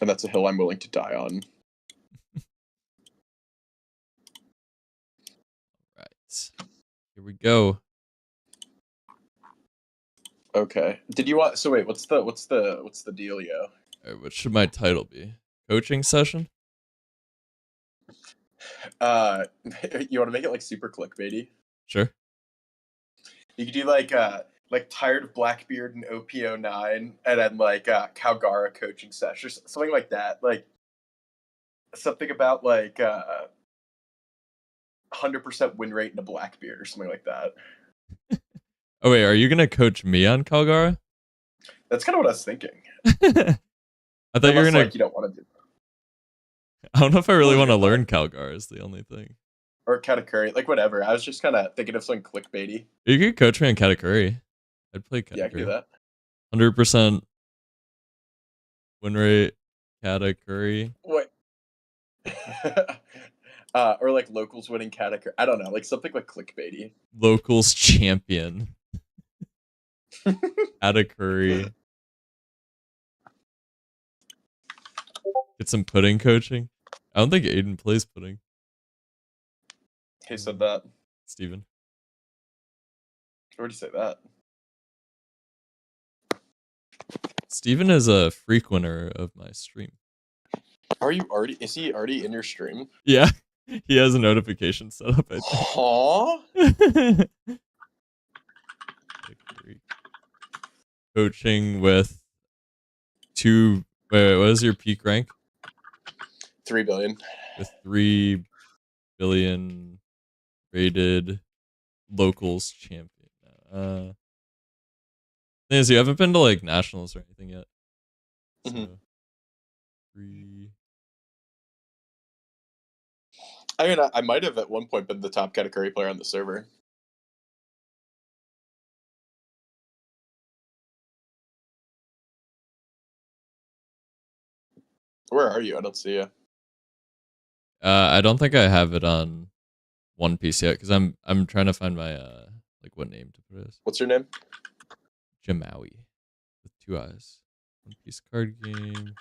And that's a hill I'm willing to die on. Right. Here we go. Okay. Did you want? So wait, what's the dealio? All right, what should my title be? Coaching session? You want to make it like super clickbaity? Sure. You could do like tired of Blackbeard and OP-09, and then like Calgara coaching session, or something like that. Like something about like 100% win rate in a Blackbeard or something like that. Oh wait, are you gonna coach me on Calgara? That's kind of what I was thinking. I thought you were gonna. Like, you don't want to do. I don't know if I really want to learn Calgara. Is the only thing. Or Katakuri, like whatever. I was just kind of thinking of something clickbaity. You could coach me on Katakuri. I'd play Katakuri. Yeah, I could do that. 100% win rate, Katakuri. What? Or like locals winning Katakuri. I don't know, like something like clickbaity. Locals champion. Katakuri. Get some pudding coaching. I don't think Aiden plays pudding. Who said that? Steven. Where did you say that? Steven is a frequenter of my stream. Are you already? Is he already in your stream? Yeah, he has a notification set up. I think. Coaching with 2. Wait, what is your peak rank? 3 billion. With 3 billion rated locals champion. Thing is, you haven't been to like nationals or anything yet. So, 3. I mean, I might have at one point been the top Katakuri player on the server. Where are you? I don't see you. I don't think I have it on One Piece yet because I'm trying to find my like what name to put it as. What's your name? Jamawi with 2 eyes. One Piece card game.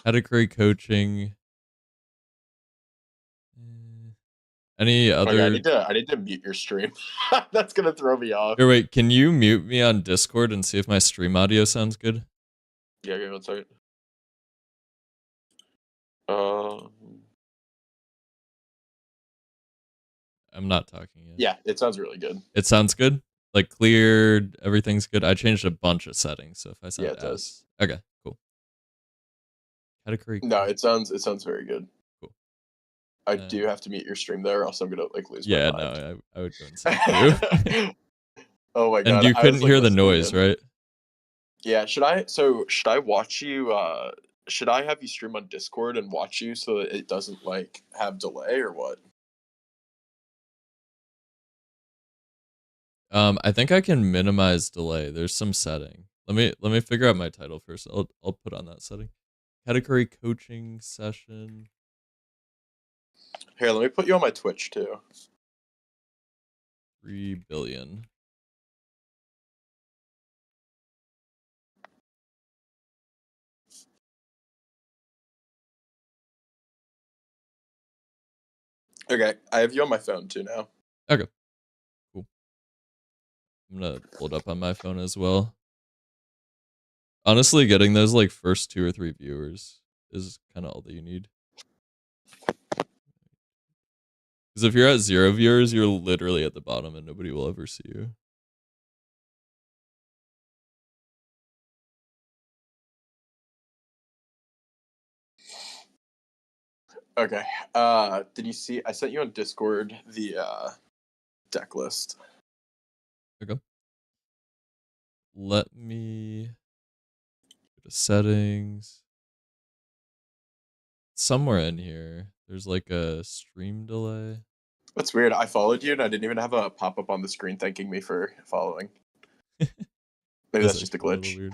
Katakuri coaching. Any other? Okay, I need to mute your stream. That's gonna throw me off. Here, wait, can you mute me on Discord and see if my stream audio sounds good? Yeah, give me 1 second. I'm not talking yet. Yeah, it sounds really good. It sounds good? Like cleared, everything's good. I changed a bunch of settings, so if I sound it does. Okay, cool. Katakuri. No, it sounds very good. Cool. I do have to mute your stream there, or else I'm gonna like lose my mind. No, I would go insane too. Oh my god. And you couldn't hear the noise, right? Yeah, should I watch you should I have you stream on Discord and watch you so that it doesn't like have delay or what? I think I can minimize delay. There's some setting. Let me figure out my title first. I'll put on that setting. Katakuri coaching session. Here, let me put you on my Twitch too. 3 billion. Okay, I have you on my phone too now. Okay. Cool. I'm gonna pull it up on my phone as well. Honestly, getting those like first 2 or 3 viewers is kind of all that you need. Because if you're at 0 viewers, you're literally at the bottom and nobody will ever see you. Okay. Did you see? I sent you on Discord the deck list. Okay. Let me go to settings. Somewhere in here, there's like a stream delay. That's weird. I followed you and I didn't even have a pop-up on the screen thanking me for following. Maybe that's just a glitch. Weird.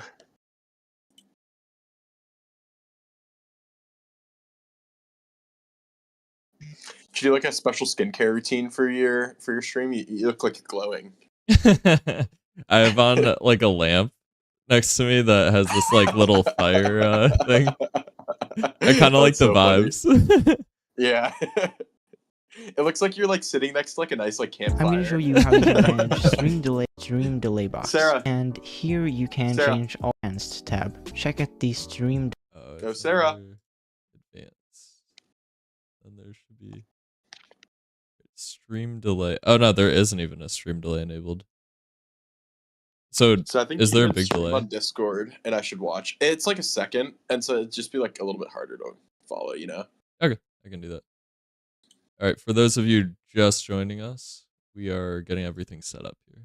Should you do like a special skincare routine for your stream? You look like you're glowing. I have on like a lamp next to me that has this like little fire thing. I kind of like That's the so funny. vibes. Yeah. It looks like you're like sitting next to like a nice like campfire. I'm going to show you how you can manage stream delay box. Sarah. And here you can Sarah. change all advanced tab. Check out the stream. Go, Sarah. Advanced. And there should be stream delay. Oh no, there isn't even a stream delay enabled. So I think is there a can big stream delay on Discord, and I should watch. It's like a second, and so it'd just be like a little bit harder to follow, you know? Okay, I can do that. All right, for those of you just joining us, we are getting everything set up here.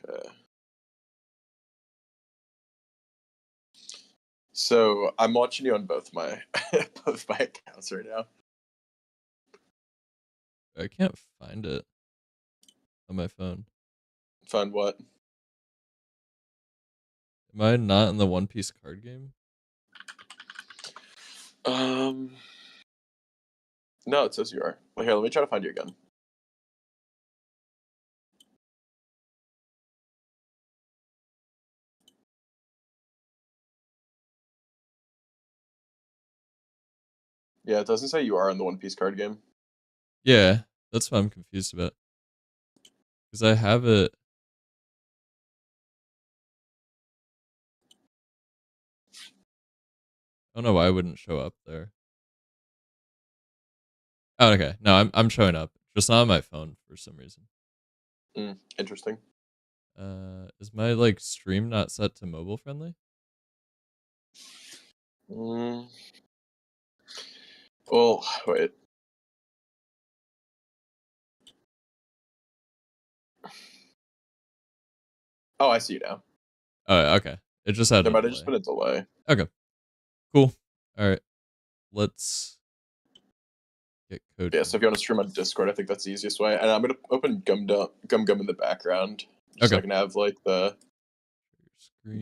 Okay. So I'm watching you on both my accounts right now. I can't find it on my phone. Find what? Am I not in the One Piece card game? No, it says you are. Well, here, let me try to find you again. Yeah, it doesn't say you are in the One Piece card game. Yeah, that's what I'm confused about. Because I have it. I don't know why I wouldn't show up there. Oh, okay. No, I'm showing up. Just not on my phone for some reason. Interesting. Is my like stream not set to mobile friendly? Well, wait. Oh, I see you now. Oh, okay. It just had There a might delay. have just been a delay. Okay. Cool. All right. Let's get code. Yeah, so if you want to stream on Discord, I think that's the easiest way. And I'm gonna open Gum Gum in the background, so I can have like the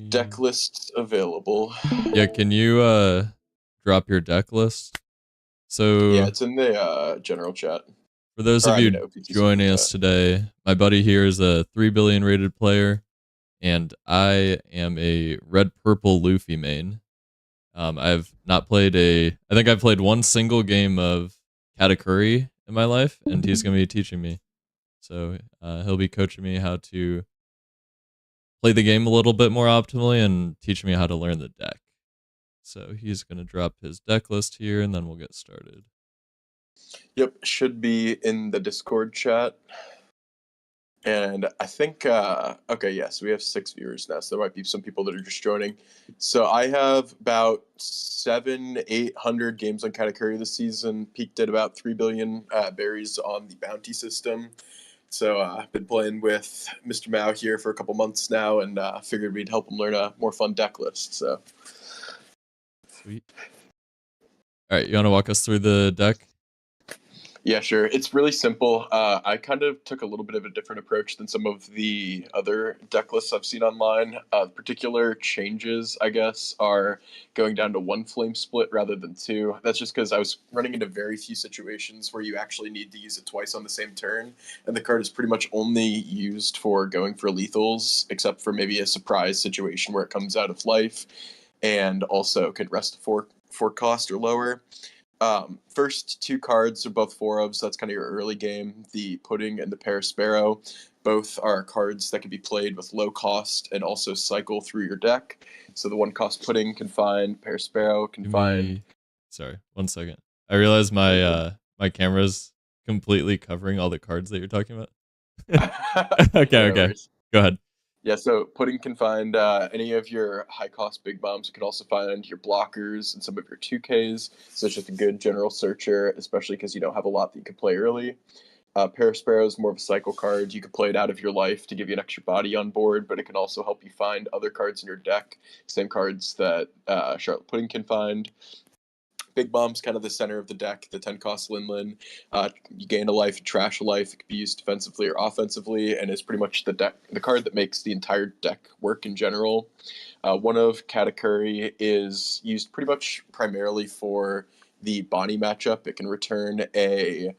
deck lists available. Yeah, can you drop your deck list? So yeah, it's in the general chat. For those of you joining us today, my buddy here is a 3 billion rated player, and I am a red purple Luffy main. I've not played I think I've played one single game of Katakuri in my life, and he's going to be teaching me. So he'll be coaching me how to play the game a little bit more optimally and teach me how to learn the deck. So he's going to drop his deck list here, and then we'll get started. Yep, should be in the Discord chat. And I think, okay, yes, we have 6 viewers now, so there might be some people that are just joining. So I have about 700-800 games on Katakuri this season, peaked at about 3 billion berries on the bounty system. So I've been playing with Mr. Mao here for a couple months now, and figured we'd help him learn a more fun deck list. So sweet. All right, you want to walk us through the deck? Yeah, sure. It's really simple. I kind of took a little bit of a different approach than some of the other deck lists I've seen online. Particular changes, I guess, are going down to 1 flame split rather than 2. That's just because I was running into very few situations where you actually need to use it twice on the same turn, and the card is pretty much only used for going for lethals, except for maybe a surprise situation where it comes out of life, and also could rest 4 cost or lower. First 2 cards are both 4-ofs. That's kind of your early game. The Pudding and the Parasparrow. Both are cards that can be played with low cost and also cycle through your deck. So the 1 cost Pudding can find, Parasparrow can find. Sorry, 1 second. I realize my my camera's completely covering all the cards that you're talking about. Okay. Go ahead. Yeah, so Pudding can find any of your high-cost big bombs. It can also find your blockers and some of your 2Ks. So it's just a good general searcher, especially because you don't have a lot that you can play early. Parasparrow is more of a cycle card. You can play it out of your life to give you an extra body on board, but it can also help you find other cards in your deck. Same cards that Charlotte Pudding can find. Big Bomb's kind of the center of the deck, the 10 cost Linlin. You gain a life, trash a life. It can be used defensively or offensively, and is pretty much the card that makes the entire deck work in general. One of Katakuri is used pretty much primarily for the Bonnie matchup. It can return a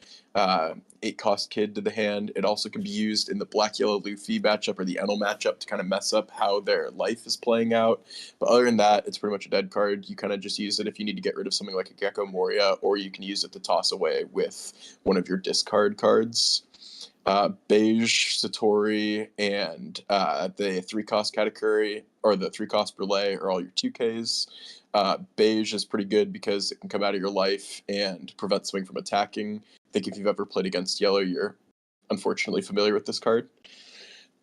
8-cost kid to the hand. It also can be used in the Black-Yellow Luffy matchup or the Enel matchup to kind of mess up how their life is playing out. But other than that, it's pretty much a dead card. You kind of just use it if you need to get rid of something like a Gecko Moria, or you can use it to toss away with one of your discard cards. Beige, Satori, and the 3-cost Katakuri, or the 3-cost Brûlé, are all your 2Ks. Beige is pretty good because it can come out of your life and prevent something from attacking. I think if you've ever played against yellow, you're unfortunately familiar with this card.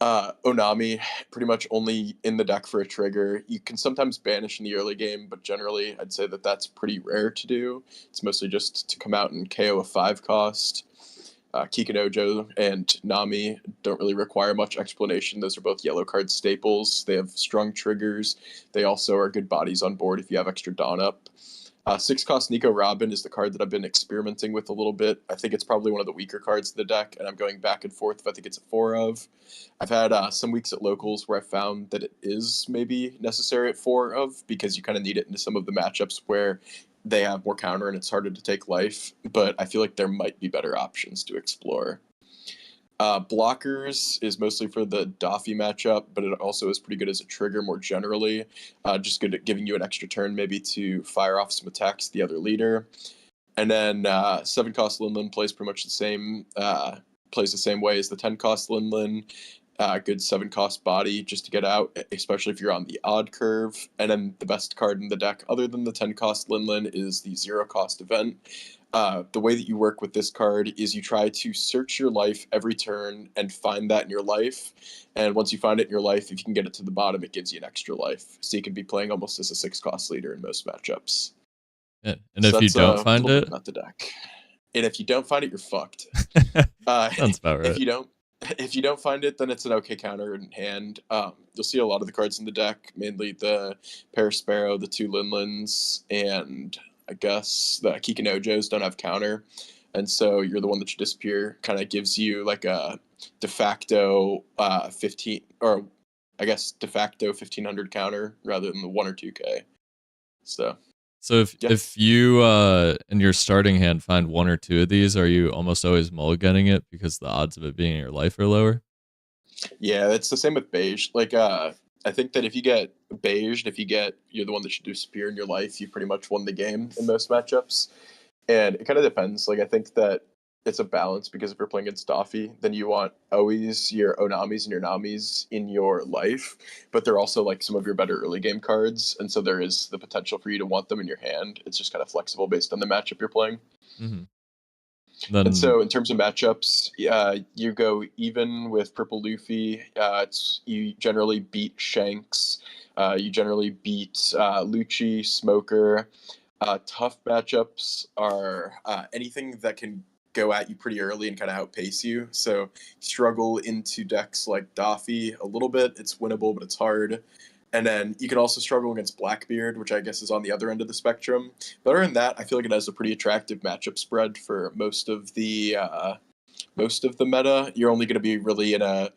Onami, pretty much only in the deck for a trigger. You can sometimes banish in the early game, but generally I'd say that that's pretty rare to do. It's mostly just to come out and KO a 5-cost. Kikinojo and Nami don't really require much explanation. Those are both yellow card staples. They have strong triggers. They also are good bodies on board if you have extra Dawn up. 6-cost Nico Robin is the card that I've been experimenting with a little bit. I think it's probably one of the weaker cards in the deck, and I'm going back and forth if I think it's a 4 of. I've had some weeks at locals where I found that it is maybe necessary at 4 of, because you kind of need it into some of the matchups where they have more counter and it's harder to take life, but I feel like there might be better options to explore. Blockers is mostly for the Doffy matchup, but it also is pretty good as a trigger more generally. Just good at giving you an extra turn maybe to fire off some attacks to the other leader. And then 7-cost Linlin plays pretty much the same way as the 10-cost Linlin. Good 7-cost body just to get out, especially if you're on the odd curve. And then the best card in the deck, other than the 10-cost Linlin, is the 0-cost event. The way that you work with this card is you try to search your life every turn and find that in your life. And once you find it in your life, if you can get it to the bottom, it gives you an extra life. So you can be playing almost as a 6-cost leader in most matchups. Yeah. And so if you don't find it, not the deck. And if you don't find it, you're fucked. Sounds about right. If you don't find it, then it's an okay counter in hand. You'll see a lot of the cards in the deck, mainly the Parasparrow, the 2 Linlins, and I guess the Kikinojos don't have counter. And so you're the one that should disappear. Kind of gives you like a de facto 15, or I guess de facto 1500 counter rather than the 1 or 2K. So if you in your starting hand find 1 or 2 of these, are you almost always mulliganing it because the odds of it being in your life are lower? Yeah, it's the same with beige. Like I think that if you get beige, you're the one that should disappear in your life, you pretty much won the game in most matchups. And it kind of depends. Like I think that it's a balance, because if you're playing against Doffy, then you want always your Onamis and your Namis in your life, but they're also like some of your better early game cards, and so there is the potential for you to want them in your hand. It's just kind of flexible based on the matchup you're playing. Mm-hmm. And so in terms of matchups, you go even with Purple Luffy. You generally beat Shanks. You generally beat Lucci, Smoker. Tough matchups are anything that can go at you pretty early and kind of outpace you. So struggle into decks like Doffy a little bit. It's winnable, but it's hard. And then you can also struggle against Blackbeard, which I guess is on the other end of the spectrum. But other than that, I feel like it has a pretty attractive matchup spread for most of the meta. You're only going to be really in an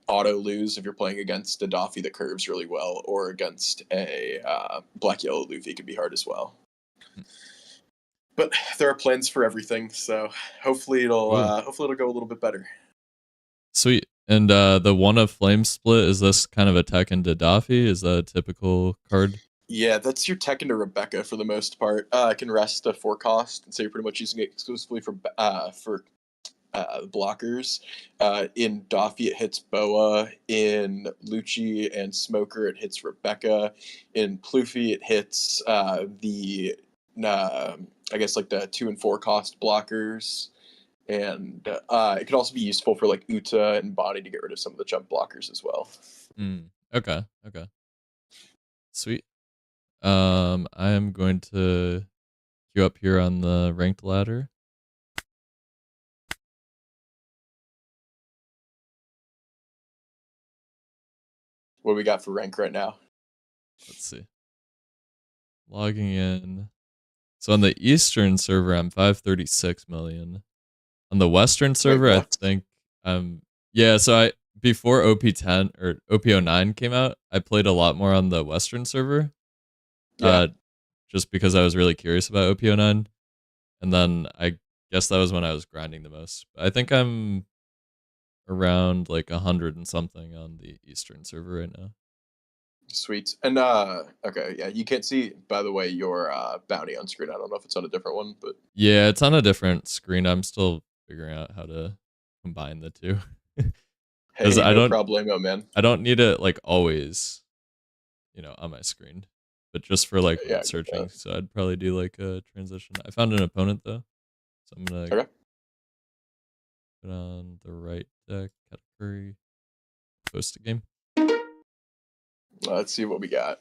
auto lose if you're playing against a Doffy that curves really well, or against a Black-Yellow Luffy can be hard as well. But there are plans for everything, so hopefully it'll go a little bit better. Sweet. And the 1 of Flame Split, is this kind of a tech into Doffy? Is that a typical card? Yeah, that's your tech into Rebecca for the most part. It can rest a 4-cost, and so you're pretty much using it exclusively for blockers. In Doffy, it hits Boa. In Lucci and Smoker, it hits Rebecca. In Pluffy, it hits I guess like the 2 and 4-cost blockers. And it could also be useful for like Uta and Bonnie to get rid of some of the jump blockers as well. Okay. Sweet. I am going to queue up here on the ranked ladder. What do we got for rank right now? Let's see. Logging in. So on the Eastern server, I'm 536 million. On the Western server, I think so before OP-10 or OP-09 came out, I played a lot more on the Western server. Just because I was really curious about OP-09. And then I guess that was when I was grinding the most. I think I'm around like 100 and something on the Eastern server right now. Sweet. And okay, yeah, you can't see, by the way, your bounty on screen. I don't know if it's on a different one, but Yeah, it's on a different screen. I'm still figuring out how to combine the two. hey, I no don't problemo, man. I don't need it like always, on my screen, but just for like when Yeah, searching. So I'd probably do like a transition. I found an opponent though, so I'm gonna okay. put on the right deck, Katakuri, post a game. Let's see what we got.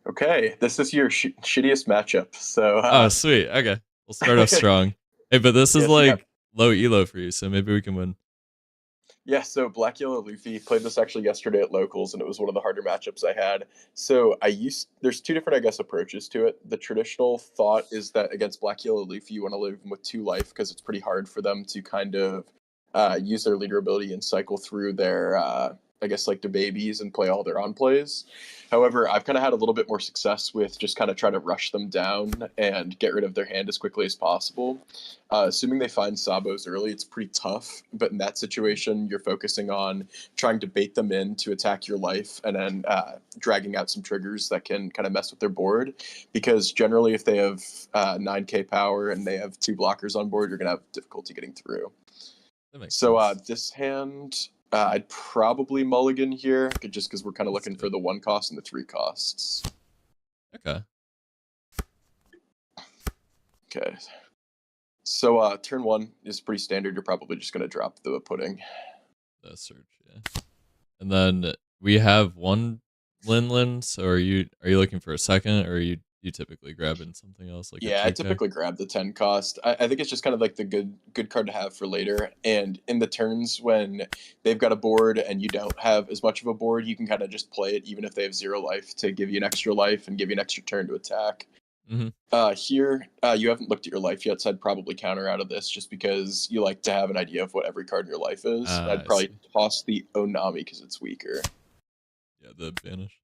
Okay, this is your shittiest matchup. So Oh, sweet. Okay, we'll start off strong. Hey, but this is like low elo for you, so maybe we can win. Yeah, so Black Yellow Luffy played this actually yesterday at locals, and it was one of the harder matchups I had. So there's two different, I guess, approaches to it. The traditional thought is that against Black Yellow Luffy, you want to leave them with 2 life because it's pretty hard for them to kind of use their leader ability and cycle through their, I guess, like the babies and play all their on plays. However, I've kind of had a little bit more success with just kind of trying to rush them down and get rid of their hand as quickly as possible. Assuming they find Sabos early, it's pretty tough. But in that situation, you're focusing on trying to bait them in to attack your life and then dragging out some triggers that can kind of mess with their board. Because generally, if they have 9k power and they have 2 blockers on board, you're going to have difficulty getting through. That makes So sense. this hand, I'd probably mulligan here, just because we're kind of looking for the 1 cost and the 3 costs. Okay. Okay. So turn 1 is pretty standard. You're probably just going to drop the pudding. The search, yeah. And then we have 1 Lin, so are you looking for a second, or are you typically grabbing something else like Yeah, I typically grab the 10 cost. I think it's just kind of like the good card to have for later. And in the turns when they've got a board and you don't have as much of a board, you can kind of just play it even if they have 0 life to give you an extra life and give you an extra turn to attack. Mm-hmm. Here, you haven't looked at your life yet, so I'd probably counter out of this just because you like to have an idea of what every card in your life is. I'd probably toss the Onami because it's weaker. Yeah, the banish.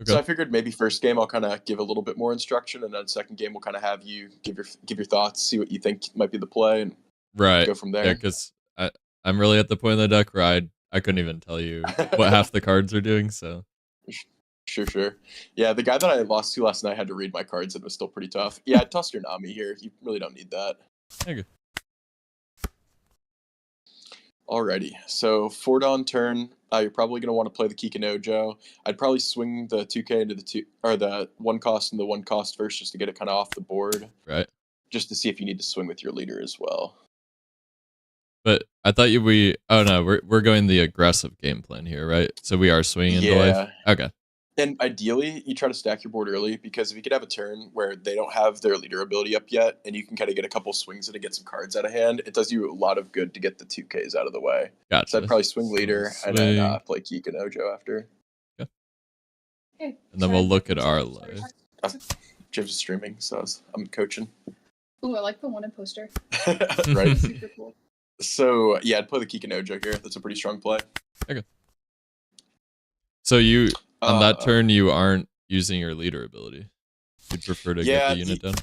Okay. So I figured maybe first game I'll kind of give a little bit more instruction, and then second game we'll kind of have you give your thoughts, see what you think might be the play, and go from there. Yeah, because I'm really at the point of the deck where I couldn't even tell you what half the cards are doing. So sure. Yeah, the guy that I lost to last night had to read my cards, and it was still pretty tough. Yeah, I'd toss your Nami here. You really don't need that. Okay. Alrighty, so 4 dawn turn. You're probably going to want to play the Kikinojo. I'd probably swing the 2k into the 1 cost and the 1 cost first just to get it kind of off the board. Right. Just to see if you need to swing with your leader as well. But I thought oh no, we're going the aggressive game plan here, right? So we are swinging into life. Okay. And ideally, you try to stack your board early because if you could have a turn where they don't have their leader ability up yet and you can kind of get a couple swings in to get some cards out of hand, it does you a lot of good to get the 2Ks out of the way. Gotcha. So I'd probably swing leader and then play Kikinojo after. Okay. And then we'll look at our life. Jim's streaming, so I'm coaching. Ooh, I like the one in poster. Right. Super cool. So, yeah, I'd play the Kikinojo here. That's a pretty strong play. Okay. So on that turn, you aren't using your leader ability. You'd prefer to get the unit done?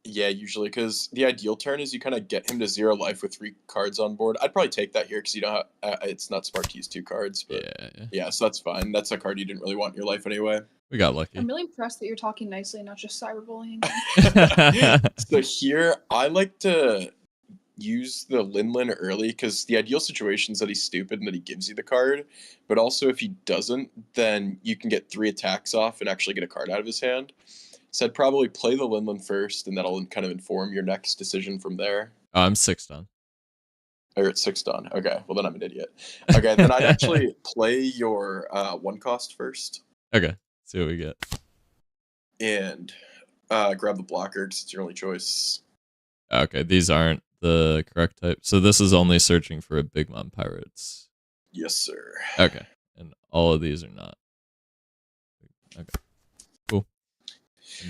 Yeah, usually, because the ideal turn is you kind of get him to 0 life with 3 cards on board. I'd probably take that here because you don't have, it's not smart to use 2 cards. But yeah, so that's fine. That's a card you didn't really want in your life anyway. We got lucky. I'm really impressed that you're talking nicely and not just cyberbullying. So here, I like to use the Lin early because the ideal situation is that he's stupid and that he gives you the card. But also, if he doesn't, then you can get 3 attacks off and actually get a card out of his hand. So I'd probably play the Lin first, and that'll kind of inform your next decision from there. I'm 6 dawn. Oh, you're at 6 dawn. Okay, well then I'm an idiot. Okay, then I'd actually play your 1 cost first. Okay, see what we get. And grab the blocker because it's your only choice. Okay, these aren't the correct type. So this is only searching for a Big Mom Pirates. Yes, sir. Okay, and all of these are not. Okay, cool.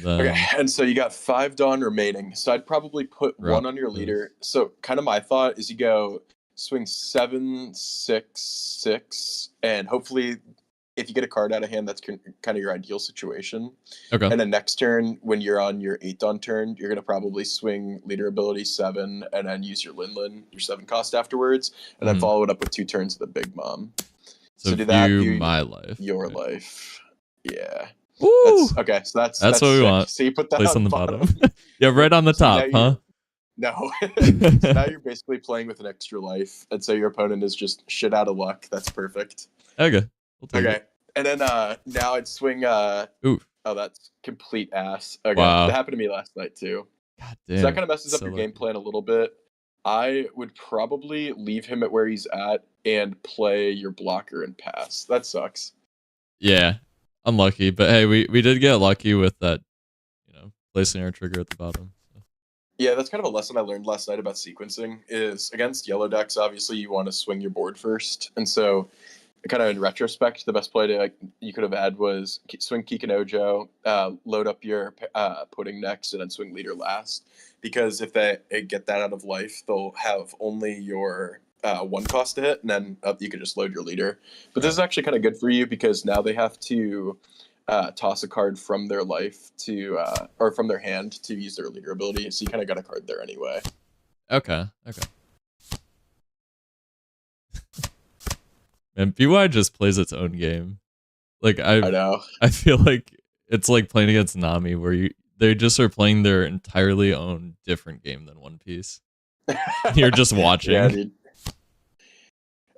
Okay, and so you got 5 dawn remaining. So I'd probably put 1 on your leader. So kind of my thought is you go swing 7, 6, 6, and hopefully if you get a card out of hand, that's kind of your ideal situation. Okay. And then next turn, when you're on your 8th on turn, you're going to probably swing leader ability 7 and then use your Linlin, your 7 cost afterwards, and then follow it up with 2 turns of the Big Mom. So do that, view my life. Your life. Yeah. Woo! Okay, so that's what we want. So you put that Place on the bottom. Yeah, right on the top, huh? No. So now you're basically playing with an extra life, and so your opponent is just shit out of luck. That's perfect. Okay. Okay. And then now I'd swing Ooh. Oh, that's complete ass. Okay. Wow. That happened to me last night too. God damn. So that kind of messes up your game plan a little bit. I would probably leave him at where he's at and play your blocker and pass. That sucks. Yeah. Unlucky. But hey, we did get lucky with that, placing our trigger at the bottom. So. Yeah, that's kind of a lesson I learned last night about sequencing is against yellow decks, obviously you want to swing your board first. And so kind of in retrospect, the best play you could have had was swing Kikanojo, load up your pudding next, and then swing leader last. Because if they get that out of life, they'll have only your 1 cost to hit, and then you can just load your leader. But this is actually kind of good for you because now they have to toss a card from their life or from their hand to use their leader ability. So you kind of got a card there anyway. Okay. And BY just plays its own game. Like I know. I feel like it's like playing against Nami, where they just are playing their entirely own different game than One Piece. You're just watching. Yeah, dude.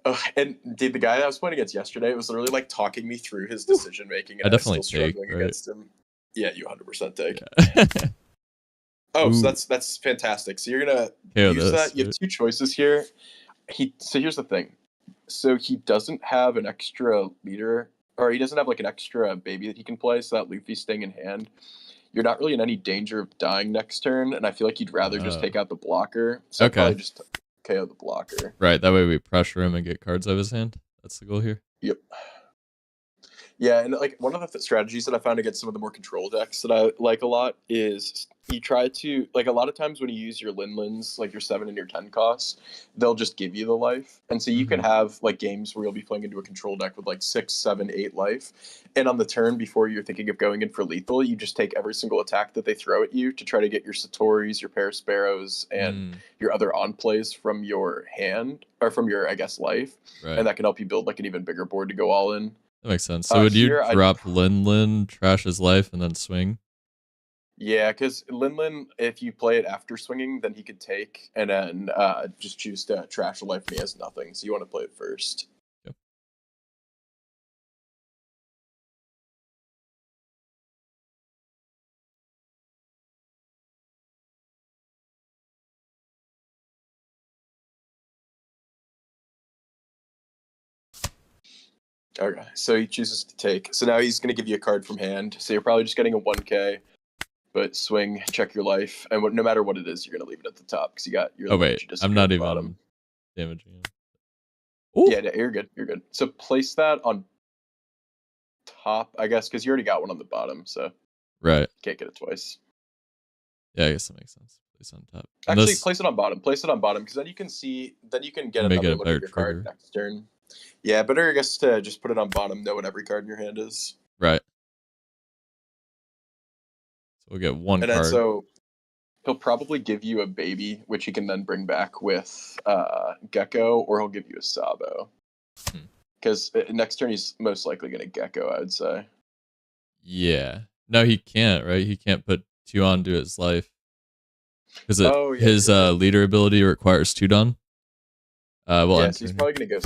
Oh, and dude, the guy I was playing against yesterday was literally like talking me through his decision making, and I definitely was still struggling against him. Yeah, you 100% take. Yeah. Oh, so that's fantastic. So you're gonna use that. You have 2 choices here. So here's the thing. So he doesn't have an extra leader, or he doesn't have like an extra baby that he can play, so that Luffy's staying in hand. You're not really in any danger of dying next turn, and I feel like you'd rather just take out the blocker. So I'd probably just KO the blocker. Right, that way we pressure him and get cards out of his hand. That's the goal here. Yep. Yeah, and like one of the strategies that I found against some of the more control decks that I like a lot is you try to, like a lot of times when you use your Linlins, like your 7 and your 10 costs, they'll just give you the life. And so you can have like games where you'll be playing into a control deck with like 6, 7, 8 life. And on the turn before you're thinking of going in for lethal, you just take every single attack that they throw at you to try to get your Satoris, your Parasparrows, and your other on plays from your hand, or from your, I guess, life. Right. And that can help you build like an even bigger board to go all in. That makes sense. So would you drop Linlin, trash his life, and then swing? Yeah, because Linlin, if you play it after swinging, then he could take and then just choose to trash a life and he has nothing. So you want to play it first. Yep. Okay, so he chooses to take. So now he's going to give you a card from hand. So you're probably just getting a 1k, but swing, check your life, and no matter what it is, you're going to leave it at the top because you got your. Oh wait, I'm not even damaging him. Ooh. Yeah, you're good. You're good. So place that on top, I guess, because you already got one on the bottom. So right, can't get it twice. Yeah, I guess that makes sense. Place on top. Actually, place it on bottom. Place it on bottom because then you can see. Then you can get another look at your card next turn. Yeah, better I guess to just put it on bottom. Know what every card in your hand is. Right. So we'll get one and card. Then so he'll probably give you a baby, which he can then bring back with Gecko, or he'll give you a Sabo. Because next turn he's most likely going to Gecko, I would say. Yeah. No, he can't, right? He can't put 2 onto his life. Because his leader ability requires 2 done. So he's probably going to go...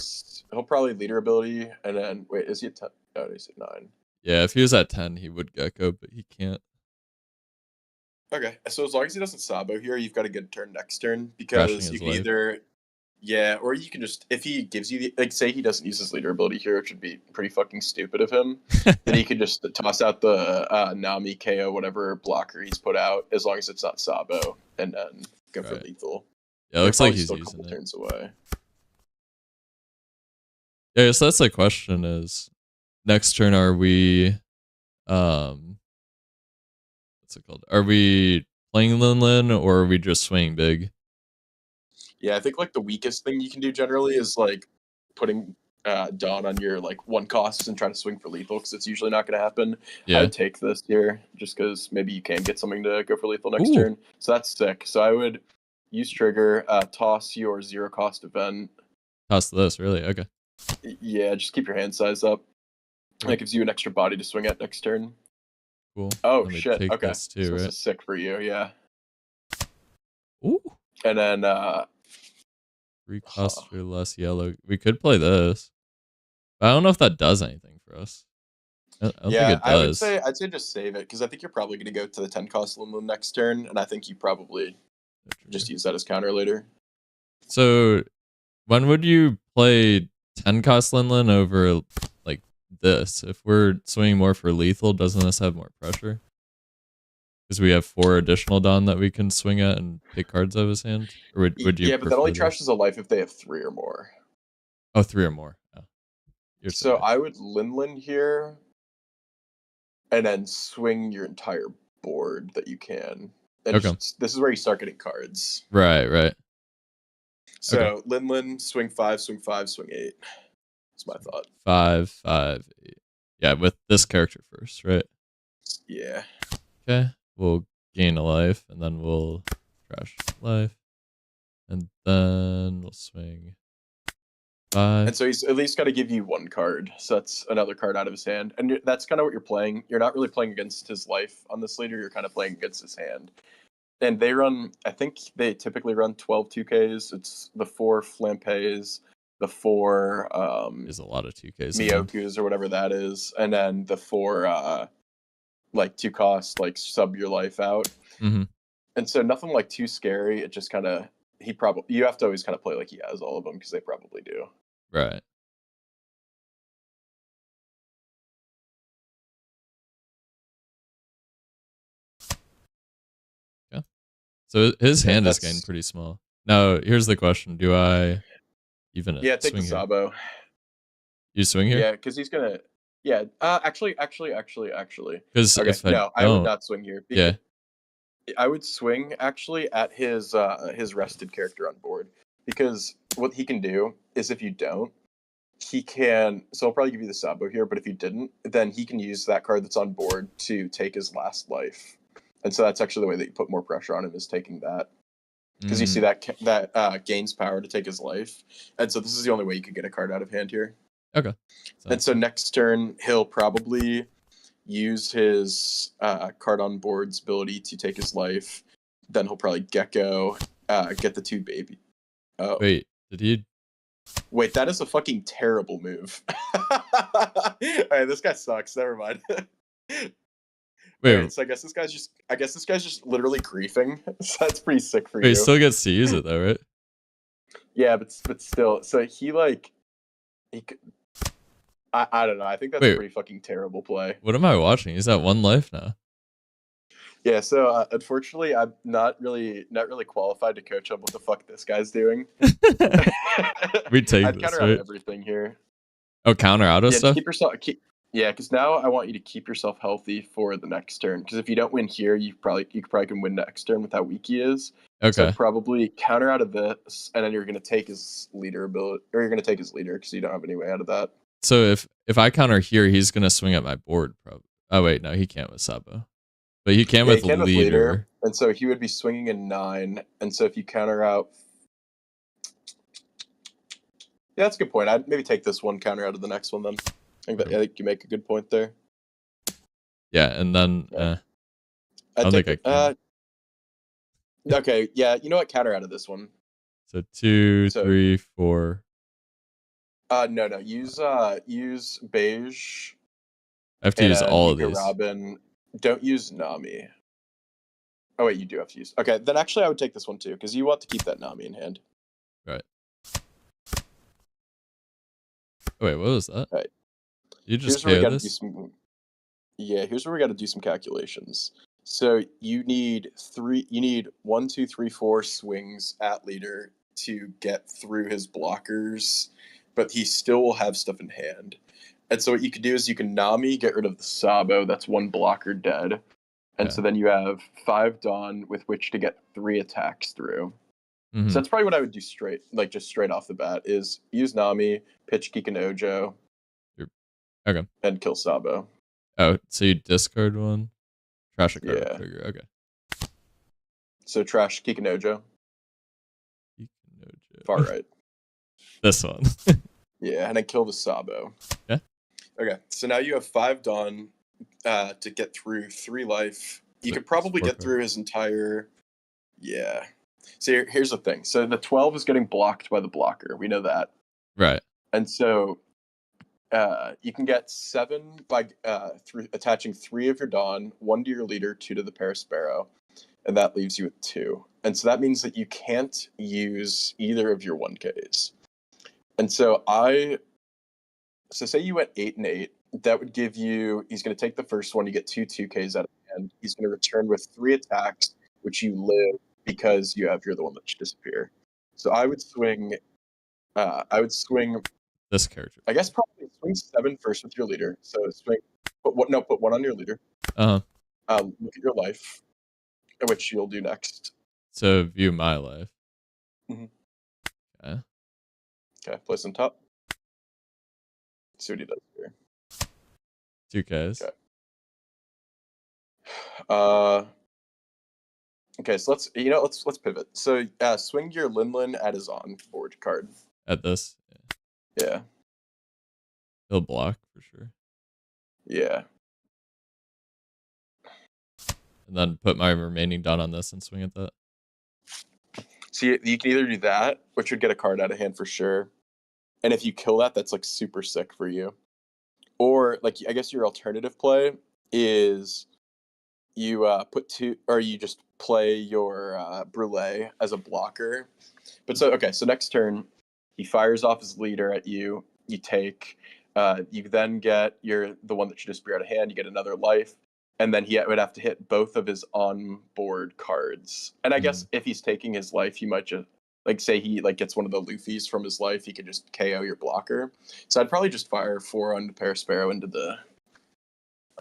He'll probably leader ability, and then... Wait, is he at 10? No, he's at 9. Yeah, if he was at 10, he would Gecko, but he can't. Okay, so as long as he doesn't Sabo here, you've got a good turn next turn, because you can either... Yeah, or you can just... If he gives you... Like, say he doesn't use his leader ability here, which would be pretty fucking stupid of him, then he could just toss out the Nami, KO, whatever blocker he's put out, as long as it's not Sabo, and then go for lethal. Yeah, it looks like he's using a couple turns away. Yeah, so that's the question is, next turn are we, what's it called? Are we playing Linlin, or are we just swinging big? Yeah, I think like the weakest thing you can do generally is like putting Dawn on your like 1 costs and try to swing for lethal, because it's usually not going to happen. Yeah. I would take this here just because maybe you can get something to go for lethal next Ooh. turn. So that's sick. So I would use trigger, toss your 0 cost event. Toss this, really? Okay. Yeah, just keep your hand size up. That gives you an extra body to swing at next turn. Cool. Oh, Let me shit. take Okay. this too, So right? this is sick for you, yeah. Ooh. And then 3 costs for less yellow. We could play this. But I don't know if that does anything for us. I don't think it does. I'd say just save it, because I think you're probably going to go to the 10 cost Linlin next turn, and I think you probably just use that as counter later. So when would you play 10 cost Linlin over like this? If we're swinging more for lethal, doesn't this have more pressure? Because we have 4 additional Dawn that we can swing at and take cards out of his hand? Or would you? Yeah, but that only prefer this? trashes a life if they have 3 or more. Oh, 3 or more. Oh. So I would Linlin here, and then swing your entire board that you can. And Okay. this is where you start getting cards. Right. So Okay. Linlin, swing 5, swing 5, swing 8. That's my thought. 5, 5, 8. Yeah, with this character first, right? Yeah. Okay. We'll gain a life, and then we'll trash life. And then we'll swing 5. And so he's at least got to give you 1 card. So that's another card out of his hand. And that's kind of what you're playing. You're not really playing against his life on this leader. You're kind of playing against his hand. And they run, I think they typically run 12 2Ks. It's the 4 Flampeys, the 4 There's a lot of 2Ks. Miyokus or whatever that is. And then the 4 like 2 cost, like sub your life out. Mm-hmm. And so nothing like too scary. It just kind of, you have to always kind of play like he has all of them, because they probably do. Right. Yeah. So his hand is getting pretty small. Now, here's the question. Do I even take swing the here? Sabo. You swing here? Yeah, because he's going to... Yeah, actually. Because okay, I would not swing here. Yeah. I would swing, actually, at his rested character on board. Because what he can do is, if you don't, he can... So I'll probably give you the Sabo here, but if you didn't, then he can use that card that's on board to take his last life. And so that's actually the way that you put more pressure on him, is taking that. Because you see that gains power to take his life. And so this is the only way you could get a card out of hand here. Okay. And so next turn, he'll probably use his card on board's ability to take his life. Then he'll probably Gecko, get the 2 baby. Oh. Wait, did he? Wait, that is a fucking terrible move. Alright, this guy sucks. Never mind. Wait, right, so I guess this guy's just literally griefing. So that's pretty sick for you. He still gets to use it though, right? Yeah, but still. So I don't know. I think that's a pretty fucking terrible play. What am I watching? He's at 1 life now. Yeah, so unfortunately, I'm not really qualified to coach on what the fuck this guy's doing. We take I'd this, counter right? out everything here. Oh, counter auto stuff? Because now I want you to keep yourself healthy for the next turn. Because if you don't win here, you probably can win next turn with how weak he is. Okay. So probably counter out of this, and then you're gonna take his leader ability, or you're gonna take his leader, because you don't have any way out of that. So if I counter here, he's gonna swing at my board, probably. Oh wait, no, he can't with Sabo, but he can with leader. And so he would be swinging in 9. And so if you counter out, yeah, that's a good point. I'd maybe take this one counter out of the next one then. I think you make a good point there. Yeah, and then I don't think I can. Okay, yeah, you know what? Counter out of this one. So 2, 3, 4. No. Use beige. I have to use all of these. Robin. Don't use Nami. Oh wait, you do have to use. Okay, then actually I would take this one too, because you want to keep that Nami in hand. Right. Oh, wait, what was that? Right. You just KO this? Here's where we got to do some calculations. So you need 1, 2, 3, 4 swings at leader to get through his blockers, but he still will have stuff in hand. And so what you could do is you can Nami, get rid of the Sabo, that's 1 blocker dead. And so then you have 5 Dawn with which to get 3 attacks through. So that's probably what I would do straight, like just straight off the bat, is use Nami, pitch Kikanojo, Okay. and kill Sabo. Oh, so you discard one, trash a card Yeah. trigger. Okay. So trash Kikanojo. Far right. This one. Yeah, and then kill the Sabo. Okay. Okay, so now you have 5 Dawn to get through 3 life. You could probably get through his entire... Yeah. So here's the thing. So the 12 is getting blocked by the blocker. We know that. Right. And so you can get 7 by through attaching 3 of your Dawn, 1 to your leader, 2 to the Parasparrow, and that leaves you with 2. And so that means that you can't use either of your 1Ks. And so say you went 8 and 8, that would give you, he's going to take the first one, you get 2 2Ks out of hand. He's going to return with 3 attacks, which you live because you're the one that should disappear. So I would swing this character. I guess probably swing 7 first with your leader. So swing, put 1 on your leader. Look at your life, which you'll do next. So view my life. Okay. Okay, place on top. See what he does here. 2Ks. Okay. Okay, so let's pivot. So swing your Linlin at his on board card. At this? Yeah. He'll block for sure. Yeah. And then put my remaining Dawn on this and swing at that. So you can either do that, which would get a card out of hand for sure. And if you kill that, that's like super sick for you. Or like I guess your alternative play is you put 2, or you just play your Brule as a blocker. But so next turn, he fires off his leader at you. You take. You then get the one that should just be out of hand. You get another life, and then he would have to hit both of his on-board cards. And I guess if he's taking his life, he might just say he gets one of the Luffy's from his life. He could just KO your blocker. So I'd probably just fire 4 on the Parasparrow into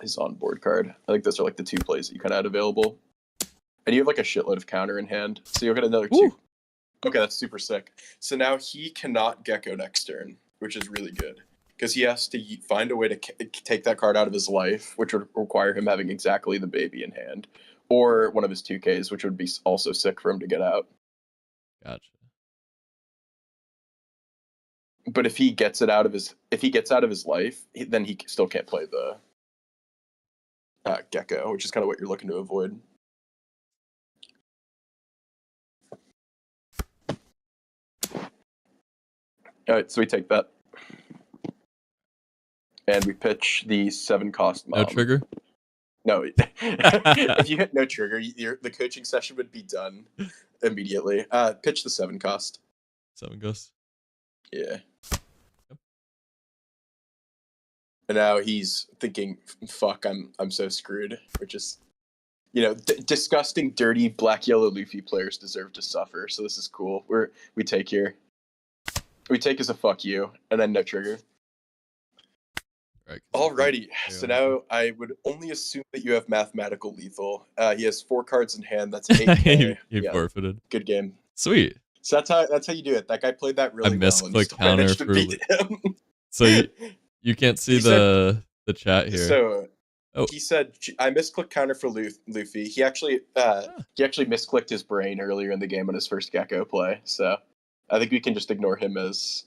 his on-board card. I think those are the 2 plays that you kind of had available. And you have a shitload of counter in hand, so you'll get another 2. Ooh. Okay, that's super sick. So now he cannot Gecko next turn, which is really good. Because he has to find a way to take that card out of his life, which would require him having exactly the baby in hand. Or one of his 2Ks, which would be also sick for him to get out. Gotcha. But if he gets out of his life, then he still can't play the Gecko, which is kind of what you're looking to avoid. All right, so we take that. And we pitch the 7 cost mob. No trigger? No. If you hit no trigger, the coaching session would be done immediately. Pitch the 7 cost. 7 cost? Yeah. Yep. And now he's thinking, fuck, I'm so screwed. Which is, disgusting, dirty, black, yellow, Luffy players deserve to suffer. So this is cool. We take here. We take as a fuck you, and then no trigger. Right. Alrighty, so now I would only assume that you have mathematical lethal. He has 4 cards in hand. That's 8K. You forfeited. Good game. Sweet. So that's how you do it. That guy played that really well. I misclick counter for him. So you can't see the chat here. So he said I misclick counter for Luffy. He actually misclicked his brain earlier in the game on his first Gecko play. So I think we can just ignore him as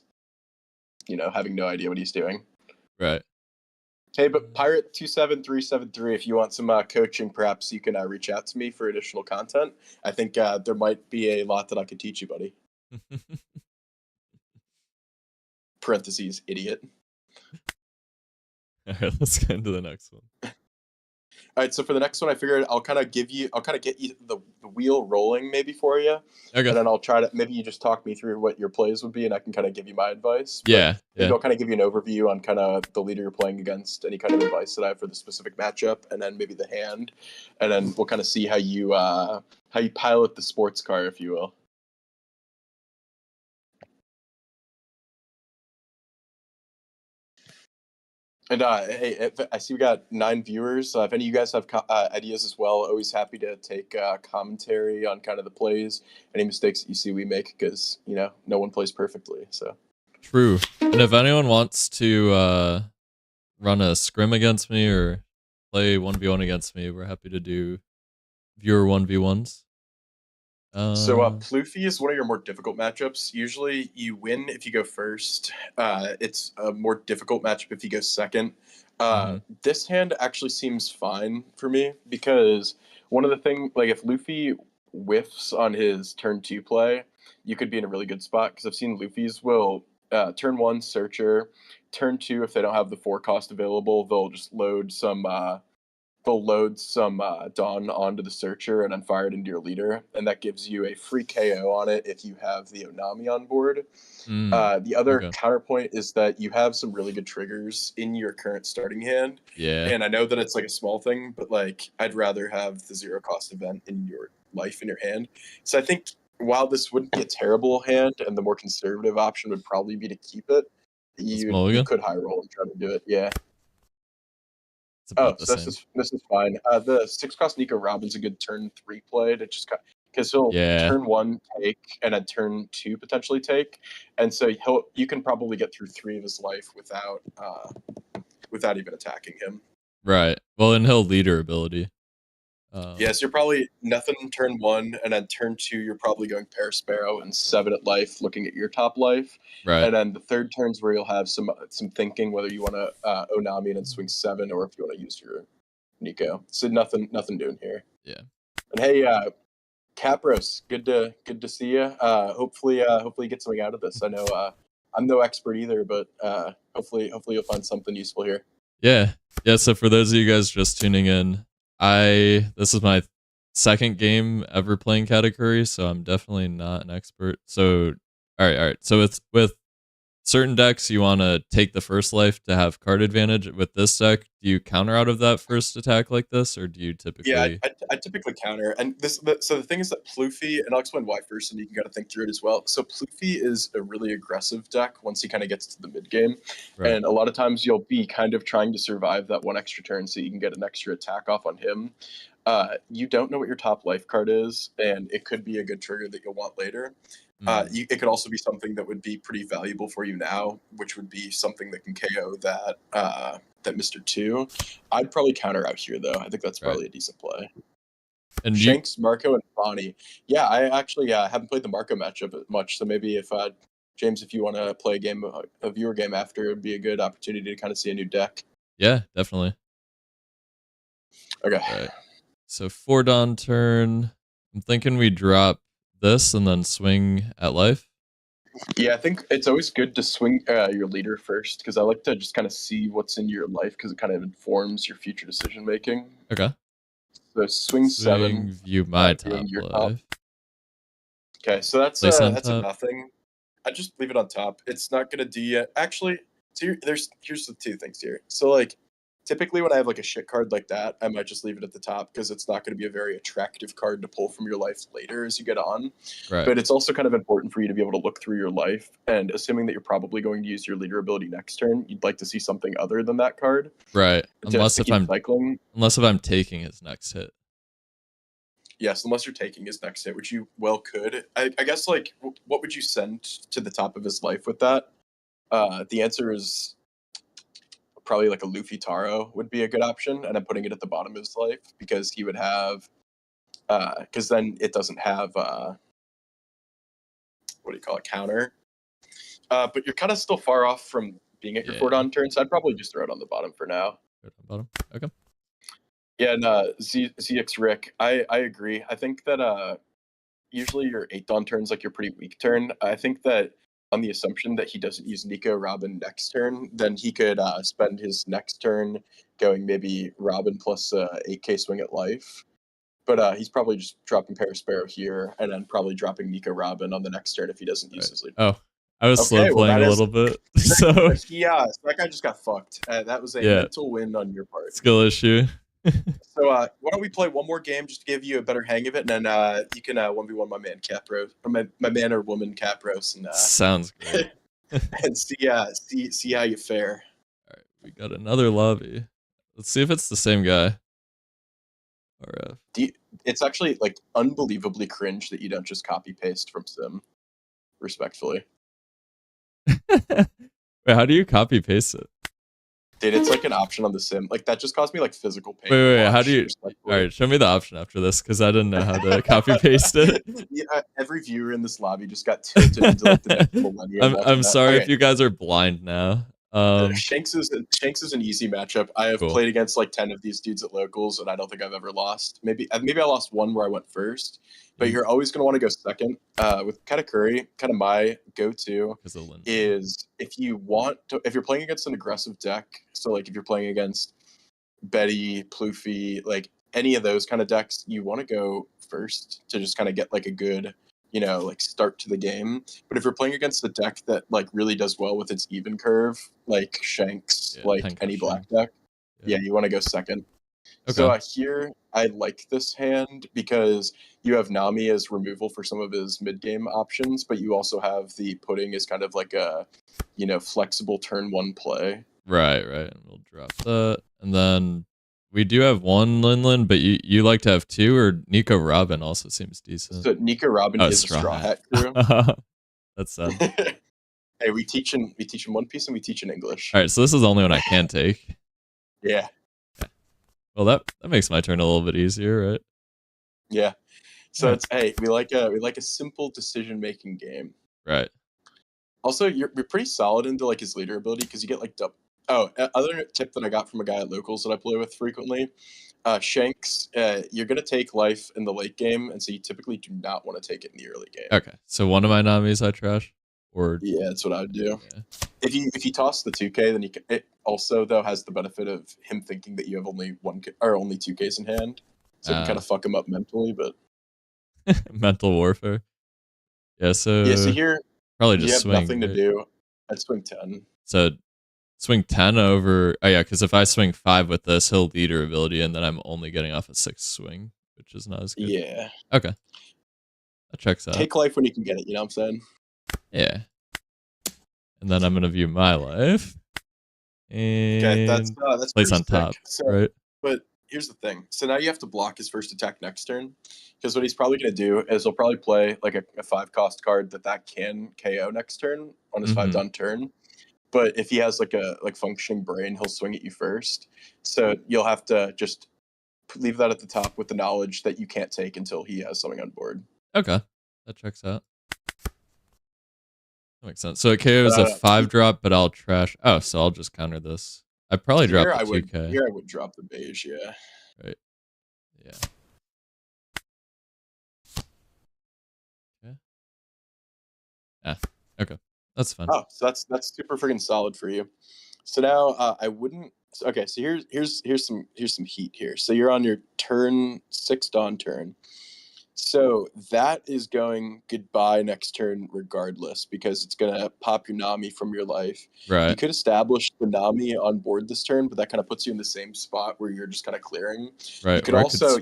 having no idea what he's doing. Right. Hey, but Pirate 27373, if you want some coaching, perhaps you can reach out to me for additional content. I think there might be a lot that I could teach you, buddy. Parentheses, idiot. All right, let's get into the next one. All right, so for the next one, I figured I'll kind of get you the wheel rolling maybe for you. Okay. And then I'll try to, maybe you just talk me through what your plays would be and I can kind of give you my advice. Yeah. Maybe I'll kind of give you an overview on kind of the leader you're playing against, any kind of advice that I have for the specific matchup, and then maybe the hand. And then we'll kind of see how you pilot the sports car, if you will. And hey, I see we got 9 viewers. If any of you guys have ideas as well, always happy to take commentary on kind of the plays, any mistakes that you see we make, because no one plays perfectly. So True. And if anyone wants to run a scrim against me or play 1v1 against me, we're happy to do viewer 1v1s. Ploofy is one of your more difficult matchups. Usually you win if you go first. It's a more difficult matchup if you go second. This hand actually seems fine for me because one of the things, like if Luffy whiffs on his turn 2 play, you could be in a really good spot because I've seen Luffy's will turn 1 Searcher, turn 2 if they don't have the 4 cost available, they'll just load some Dawn onto the Searcher and then fire it into your leader, and that gives you a free KO on it if you have the Onami on board. The other counterpoint is that you have some really good triggers in your current starting hand. Yeah. And I know that it's like a small thing, but like I'd rather have the 0 cost event in your life in your hand. So I think while this wouldn't be a terrible hand, and the more conservative option would probably be to keep it, you could high roll and try to do it. Yeah. So this is fine. The 6 cost Nico Robin's a good turn 3 play to just because he'll turn 1 take and then turn 2 potentially take, and so you can probably get through 3 of his life without even attacking him. Right. Well, and he'll leader ability. Yes, you're probably nothing turn 1, and then turn 2 you're probably going Parasparrow and 7 at life, looking at your top life. Right. And then the third turns where you'll have some thinking whether you want to Onami and then swing 7, or if you want to use your Nico. So nothing doing here. Yeah. And hey, Capros, good to see you. Hopefully you get something out of this. I know I'm no expert either, but hopefully you'll find something useful here. Yeah. So for those of you guys just tuning in, this is my second game ever playing Katakuri, so I'm definitely not an expert. So all right. So it's with certain decks you want to take the first life to have card advantage. With this deck, do you counter out of that first attack like this, or do you typically? Yeah, I typically counter. And so the thing is that Ploofy, and I'll explain why first, and you can kind of think through it as well. So Ploofy is a really aggressive deck once he kind of gets to the mid game, and a lot of times you'll be kind of trying to survive that 1 extra turn so you can get an extra attack off on him. You don't know what your top life card is, and it could be a good trigger that you'll want later. It could also be something that would be pretty valuable for you now, which would be something that can KO that Mr. 2. I'd probably counter out here, though. I think that's probably a decent play. And Shanks, Marco, and Bonnie. Yeah, I actually haven't played the Marco matchup much, so maybe if James, if you want to play a viewer game after, it'd be a good opportunity to kind of see a new deck. Yeah, definitely. Okay. Right. So 4 Dawn turn. I'm thinking we drop this and then swing at life. Yeah, I think it's always good to swing your leader first, because I like to just kind of see what's in your life, because it kind of informs your future decision making. Okay. So swing 7. View my top life. Okay, so that's a nothing. I just leave it on top. It's not gonna do yet. Actually, so here's the 2 things here. So like, typically when I have like a shit card like that, I might just leave it at the top because it's not going to be a very attractive card to pull from your life later as you get on. Right. But it's also kind of important for you to be able to look through your life, and assuming that you're probably going to use your leader ability next turn, you'd like to see something other than that card. Right. Unless if I'm taking his next hit. Yes, unless you're taking his next hit, which you well could. I guess, like, what would you send to the top of his life with that? The answer is probably like a Luffy Taro would be a good option, and I'm putting it at the bottom of his life because he would have, because then it doesn't have, what do you call it, counter. But you're kind of still far off from being at your 4 Dawn turn, so I'd probably just throw it on the bottom for now. Bottom, okay. Yeah, and ZX Rick, I agree. I think that usually your 8 Dawn turn's like your pretty weak turn. I think that on the assumption that he doesn't use Nico Robin next turn, then he could spend his next turn going maybe Robin plus 8k swing at life. But he's probably just dropping Parasparrow here, and then probably dropping Nico Robin on the next turn if he doesn't use his lead. Oh, I was slow playing a little bit. So that guy just got fucked. That was a mental win on your part. Skill issue. So why don't we play one more game just to give you a better hang of it, and then you can 1v1 my man Capros, or my man or woman Capros, and sounds great. and see how you fare. All right, We got another lobby. Let's see if it's the same guy. RF. It's actually like unbelievably cringe that you don't just copy paste from Sim. Respectfully. Wait, how do you copy paste it? Dude, it's like an option on the Sim. Like that just caused me like physical pain. Wait, how do you? All right, show me the option after this because I didn't know how to copy paste it. Yeah, every viewer in this lobby just got tilted into like the next millennium. I'm sorry if you guys are blind now. Shanks is an easy matchup. I have played against like 10 of these dudes at locals, and I don't think I've ever lost. Maybe I lost one where I went first, but you're always going to want to go second. With Katakuri, kind of my go-to is if you're playing against an aggressive deck. So like if you're playing against Betty, Ploofy, like any of those kind of decks, you want to go first to just kind of get like a good, like start to the game. But if you're playing against a deck that like really does well with its even curve, like Shanks, like any black deck, you want to go second. Okay. So here I like this hand because you have Nami as removal for some of his mid-game options, but you also have the pudding as kind of like a, flexible turn one play. Right. And we'll drop that, and then we do have one Linlin, but you like to have two, or Nico Robin also seems decent. So Nico Robin is a Straw Hat crew. That's sad. Hey, we teach in One Piece and we teach in English. All right, so this is the only one I can take. Yeah. Well, that makes my turn a little bit easier, right? Yeah. So it's we like a simple decision making game. Right. Also, you're pretty solid into like his leader ability because you get like double. Oh, other tip that I got from a guy at locals that I play with frequently, Shanks, you're going to take life in the late game, and so you typically do not want to take it in the early game. Okay, so one of my Namis I trash? Or yeah, that's what I would do. Yeah. If you toss the 2K, then it also, though, has the benefit of him thinking that you have only only 2Ks in hand, so it can kind of fuck him up mentally, but... Mental warfare. Yeah, so here, probably just swing. Nothing to do. I'd swing 10. So... swing 10 over... Oh, yeah, because if I swing 5 with this, he'll leader ability, and then I'm only getting off a 6 swing, which is not as good. Yeah. Okay. That checks out. Take life when you can get it, you know what I'm saying? Yeah. And then I'm going to view my life. And okay, that's place on top, right? But here's the thing. So now you have to block his first attack next turn, because what he's probably going to do is he'll probably play like a 5-cost card that can KO next turn on his 5-down turn. But if he has like a functioning brain, he'll swing at you first. So you'll have to just leave that at the top with the knowledge that you can't take until he has something on board. Okay, that checks out. That makes sense. So it KOs a 5-drop, but I'll trash. Oh, so I'll just counter this. I probably drop the 2K. Here I would drop the beige, yeah. Right. Yeah. Okay. Ah, okay. That's fine. Oh, so that's super freaking solid for you. So now I wouldn't. Okay, so here's some heat here. So you're on your turn 6 dawn turn. So that is going goodbye next turn regardless, because it's gonna pop your Nami from your life. Right. You could establish the Nami on board this turn, but that kind of puts you in the same spot where you're just kind of clearing. Right. You could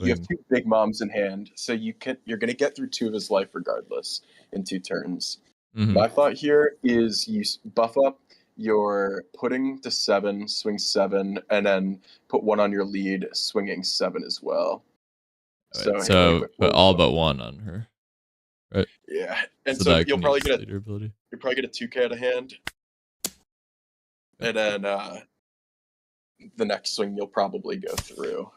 you have 2 big moms in hand, so you're gonna get through 2 of his life regardless in 2 turns. Mm-hmm. My thought here is you buff up your pudding to 7, swing 7, and then put 1 on your lead, swinging 7 as well. Right. So put all but 1 on her, right? Yeah, and so you'll probably get a 2K out of hand, and then the next swing you'll probably go through.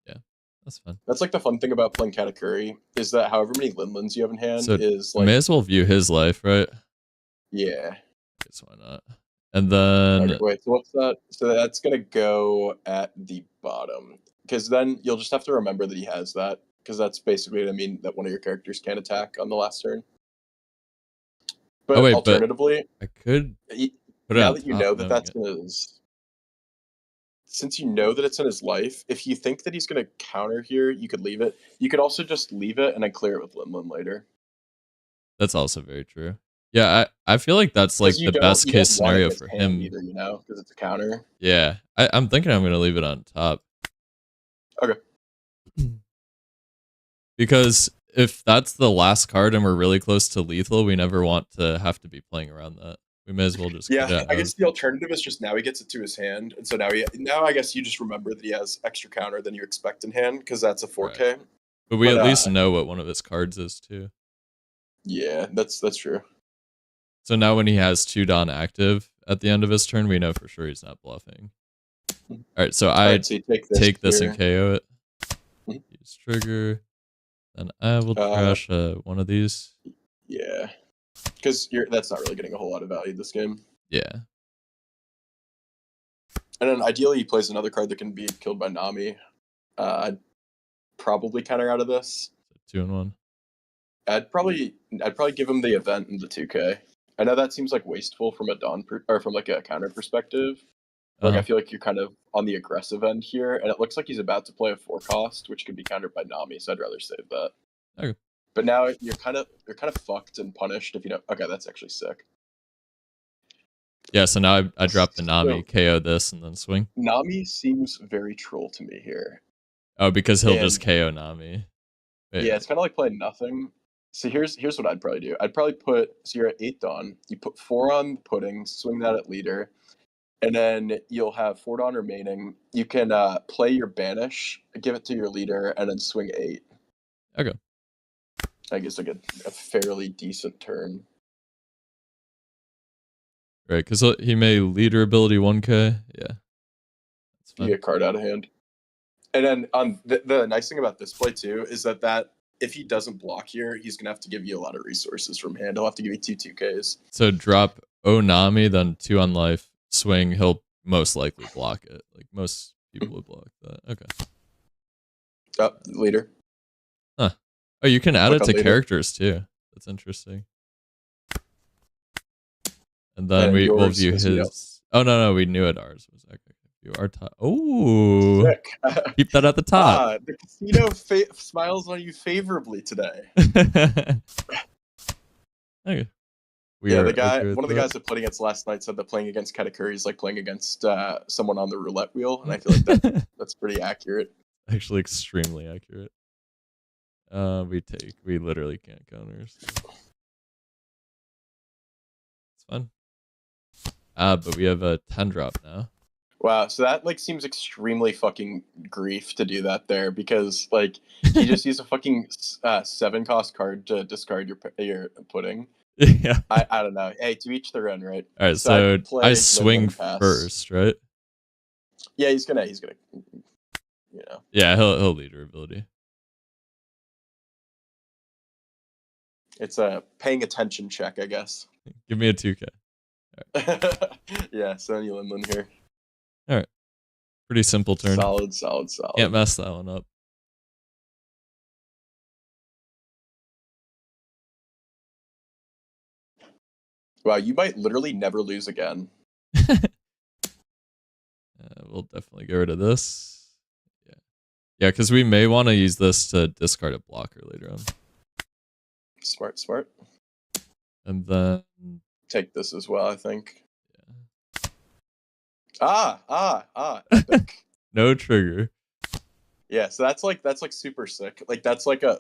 Yeah, that's fun. That's like the fun thing about playing Katakuri is that however many Linlins you have in hand is like may as well view his life, right? Yeah. Guess why not? And then okay, wait, so what's that? So that's gonna go at the bottom. Because then you'll just have to remember that he has that, because that's basically what I mean, that one of your characters can attack on the last turn. But alternatively, I could put it now that you know that that's in his... Since you know that it's in his life, if you think that he's going to counter here, you could leave it. You could also just leave it and then clear it with Linlin later. That's also very true. Yeah, I feel like that's like the best case scenario for him. Either, because it's a counter. Yeah, I'm thinking I'm going to leave it on top. Okay. Because if that's the last card and we're really close to lethal, we never want to have to be playing around that. We may as well just Yeah, get it I guess the alternative is just now he gets it to his hand, and so now I guess you just remember that he has extra counter than you expect in hand because that's a 4K. Right. But we at least know what one of his cards is too. Yeah, that's true. So now when he has 2 Dawn active at the end of his turn, we know for sure he's not bluffing. All right, so so take this and KO it. Use trigger. Then I will trash one of these. Yeah, because that's not really getting a whole lot of value this game. Yeah. And then ideally he plays another card that can be killed by Nami. I'd probably counter out of this. 2 and 1. I'd probably give him the event in the 2K. I know that seems like wasteful from a or from like a counter perspective. Like I feel like you're kind of on the aggressive end here, and it looks like he's about to play a 4 cost, which could be countered by Nami. So I'd rather save that. Okay. But now you're kind of fucked and punished if you don't. Okay, that's actually sick. Yeah, so now I drop the Nami, KO this, and then swing. Nami seems very troll to me here. Oh, because he'll just KO Nami. Wait. Yeah, it's kind of like playing nothing. So here's what I'd probably do. I'd probably so you're at 8 Dawn. You put 4 on pudding, swing that at leader, and then you'll have 4 Dawn remaining. You can play your banish, give it to your leader, and then swing 8. Okay. I guess like a fairly decent turn. Right, because he may leader ability 1K. Yeah. That's fine. You get a card out of hand. And then the nice thing about this play too is that if he doesn't block here, he's gonna have to give you a lot of resources from hand. He'll have to give you 2/2Ks. So drop Nami, then 2 on life, swing. He'll most likely block it. Like most people would block that. Okay. Leader. Huh. Oh, you can add it to characters too. That's interesting. And then we'll view his. Oh no, we knew it. Ours was okay. View our top. Oh, keep that at the top. The casino smiles on you favorably today. Okay. One of the guys that played against last night said that playing against Katakuri is like playing against someone on the roulette wheel, and I feel like that's pretty accurate. Actually, extremely accurate. We literally can't counter. So. It's fun. But we have a 10 drop now. Wow, so that like seems extremely fucking grief to do that there, because like you just use a fucking 7 cost card to discard your pudding. Yeah. I don't know. Hey, to each their own, right? All right, so I swing first, right? Yeah, he's gonna you know. Yeah, he'll leader ability. It's a paying attention check, I guess. Give me a 2K. Right. Yeah, so you Linlin here. All right. Pretty simple turn. Solid. Can't mess that one up. Wow, you might literally never lose again. We'll definitely get rid of this. Yeah, because we may want to use this to discard a blocker later on. Smart. And then take this as well, I think. Yeah. Epic. No trigger. Yeah, so that's like super sick. Like that's like a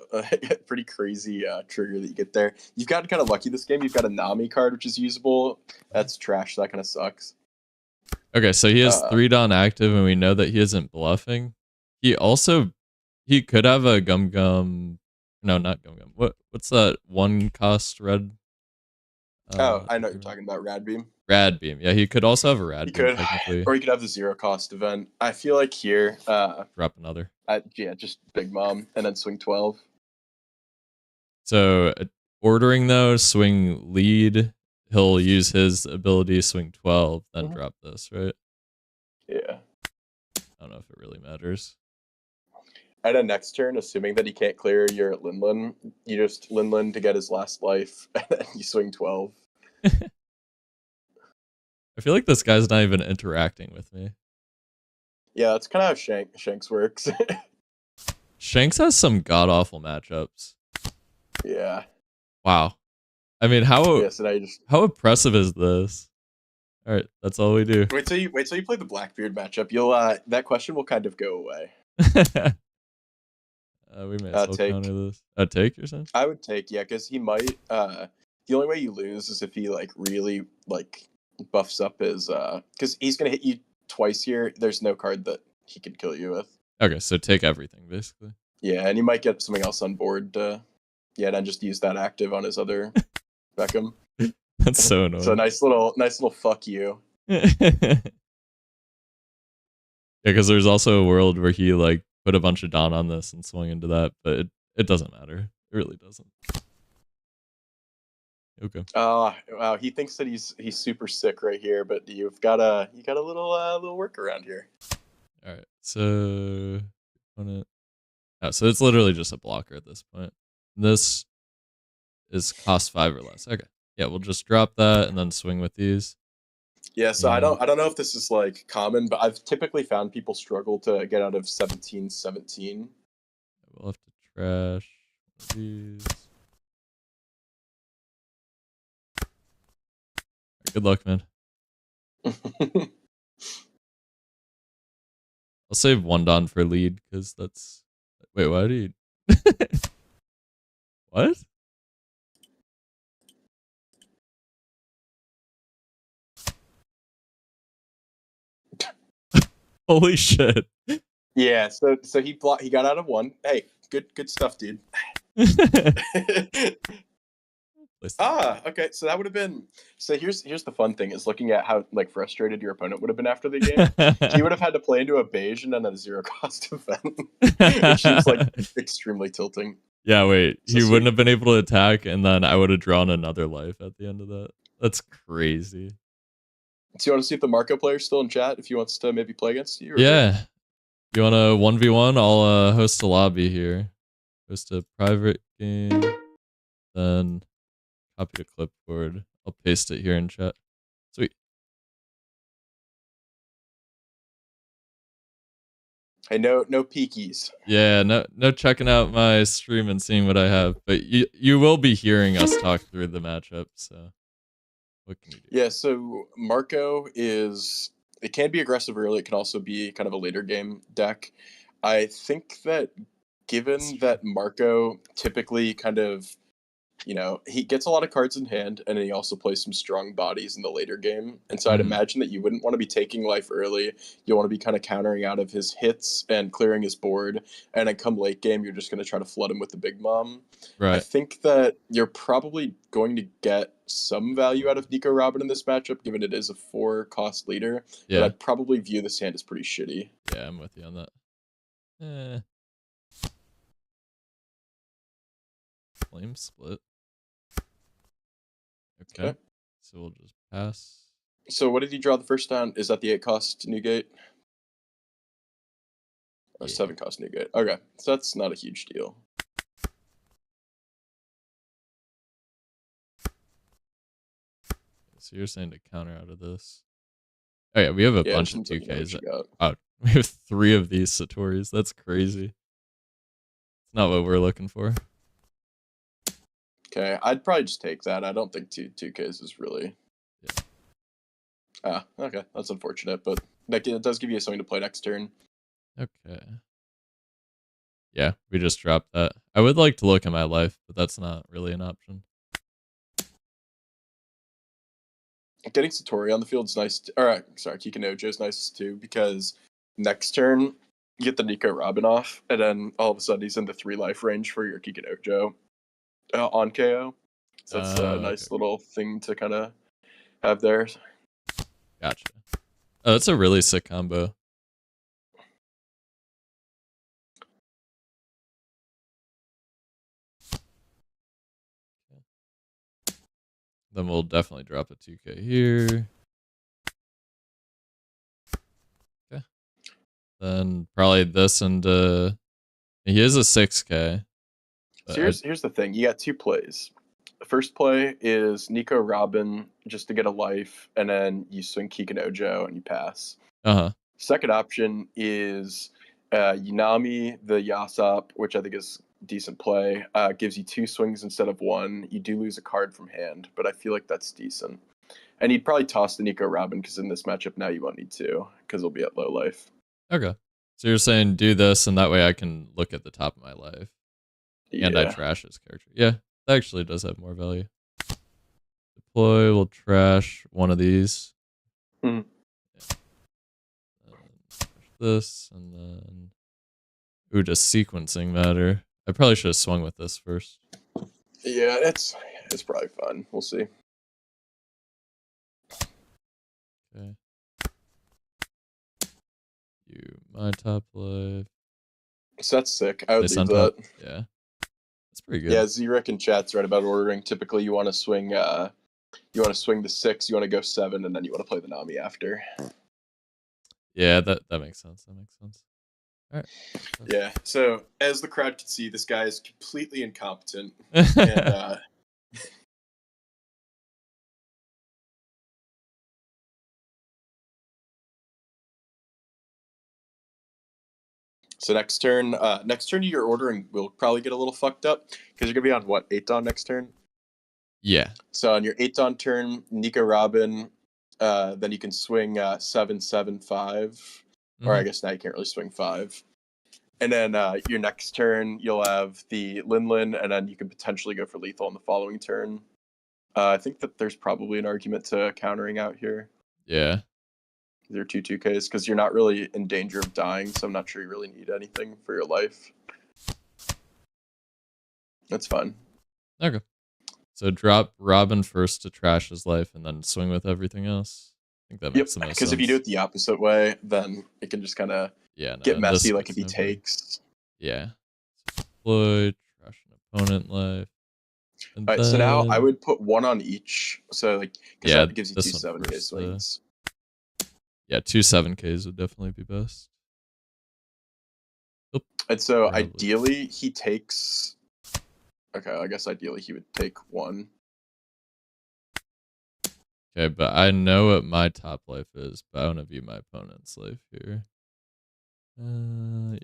pretty crazy trigger that you get there. You've gotten kind of lucky this game. You've got a Nami card which is usable. That's trash. That kind of sucks. Okay, so he has 3 Dawn active, and we know that he isn't bluffing. He could have a Gum Gum. No, not Gum Gum. What's that 1 cost red? I know what you're talking about. Rad Beam. Rad Beam. Yeah, he could also have a Rad Beam. Technically. Or he could have the 0 cost event. I feel like here. Drop another. Just Big Mom and then swing 12. So ordering though, swing lead. He'll use his ability, swing 12, then drop this, right? Yeah. I don't know if it really matters. And then next turn, assuming that he can't clear your Linlin, you just Linlin to get his last life, and then you swing 12. I feel like this guy's not even interacting with me. Yeah, that's kind of how Shanks works. Shanks has some god-awful matchups. Yeah. Wow. I mean, how oppressive is this? All right, that's all we do. Wait till you play the Blackbeard matchup. You'll that question will kind of go away. We may as well counter this. Take, you're saying? I would take, yeah, because he might the only way you lose is if he like really like buffs up his because he's gonna hit you twice here. There's no card that he could kill you with. Okay, so take everything basically. Yeah, and he might get something else on board. Yeah, and then just use that active on his other Beckham. That's so annoying. So nice little fuck you. Yeah, because there's also a world where he like put a bunch of Dawn on this and swung into that, but it doesn't matter. It really doesn't. Okay. Wow. He thinks that he's super sick right here, but you got a little workaround here. All right. So so it's literally just a blocker at this point. This is cost 5 or less. Okay. Yeah, we'll just drop that and then swing with these. Yeah, so I don't know if this is like common, but I've typically found people struggle to get out of 17-17. We'll have to trash these. Good luck, man. I'll save 1 Dawn for lead because that's. Wait, why do you? What? Holy shit! Yeah, so he got out of 1. Hey, good stuff, dude. Okay. So that would have been. So here's the fun thing: is looking at how like frustrated your opponent would have been after the game. He would have had to play into a beige and then a 0-cost event, which seems like extremely tilting. Yeah, wait. So he wouldn't have been able to attack, and then I would have drawn another life at the end of that. That's crazy. Do you want to see if the Marco player's still in chat? If he wants to maybe play against you? Yeah. You want a 1v1? I'll host a lobby here. Host a private game. Then copy a clipboard. I'll paste it here in chat. Sweet. Hey, no peekies. Yeah, no checking out my stream and seeing what I have. But you will be hearing us talk through the matchup, so what can you do? Yeah, so Marco it can be aggressive early, it can also be kind of a later game deck. I think that given that Marco typically kind of, he gets a lot of cards in hand, and he also plays some strong bodies in the later game. And so I'd imagine that you wouldn't want to be taking life early. You want to be kind of countering out of his hits and clearing his board. And then come late game, you're just going to try to flood him with the big mom. Right. I think that you're probably going to get some value out of Nico Robin in this matchup, given it is a 4-cost leader. Yeah. But I'd probably view this hand as pretty shitty. Yeah, I'm with you on that. Flame split. Okay. So we'll just pass. So what did you draw the first time? Is that the 8-cost Newgate? Or 7-cost Newgate. Okay. So that's not a huge deal. So you're saying to counter out of this. Oh yeah, we have a bunch of 2Ks. Oh, we have 3 of these Satoris. That's crazy. It's not what we're looking for. Okay, I'd probably just take that. I don't think 2Ks is really. Yeah. Okay, that's unfortunate, but it does give you something to play next turn. Okay. Yeah, we just dropped that. I would like to look at my life, but that's not really an option. Getting Satori on the field is nice. Kikinojo is nice too, because next turn you get the Nico Robin off, and then all of a sudden he's in the 3 life range for your Kikinojo on KO. So that's a nice little thing to kind of have there. Gotcha. Oh, that's a really sick combo. Then we'll definitely drop a 2K here. Okay. Then probably this and he is a 6K. So here's the thing. You got 2 plays. The first play is Nico Robin just to get a life, and then you swing Kikinojo and you pass. Second option is Yanami the Yasop, which I think is decent play. Gives you 2 swings instead of 1. You do lose a card from hand, but I feel like that's decent. And you'd probably toss the Nico Robin, because in this matchup now you won't need to, because it'll be at low life. Okay. So you're saying do this, and that way I can look at the top of my life. And I trash his character. Yeah, that actually does have more value. ploy, we'll trash one of these. Hmm. This, and then... Ooh, just sequencing matter. I probably should have swung with this first. Yeah, it's probably fun. We'll see. Okay. You, my top life. So that's sick. I would Place leave on that. top. Yeah. That's pretty good. Yeah, Zerek in chat's right about ordering. Typically, you want to swing. You want to swing the 6. You want to go 7, and then you want to play the Nami after. Yeah, that makes sense. That makes sense. All right. Yeah. So as the crowd can see, this guy is completely incompetent. And so next turn you're ordering will probably get a little fucked up because you're gonna be on what 8 Dawn next turn. Yeah. So on your 8 Dawn turn, Nico Robin, then you can swing 7, 7, 5, or I guess now you can't really swing 5. And then your next turn you'll have the Lin, and then you can potentially go for lethal on the following turn. I think that there's probably an argument to countering out here. Yeah. They're 2/2Ks because you're not really in danger of dying, so I'm not sure you really need anything for your life. That's fine. Okay. So drop Robin first to trash his life, and then swing with everything else. I think that makes the most sense. Because if you do it the opposite way, then it can just kind of get messy, like if he takes. Yeah. Deploy, trash an opponent life. All right, so now I would put 1 on each. So like, because that gives you 2 7K swings. Yeah, 2 7Ks would definitely be best. Oh, and so ideally he takes. Okay, I guess ideally he would take 1. Okay, but I know what my top life is, but I want to view my opponent's life here. I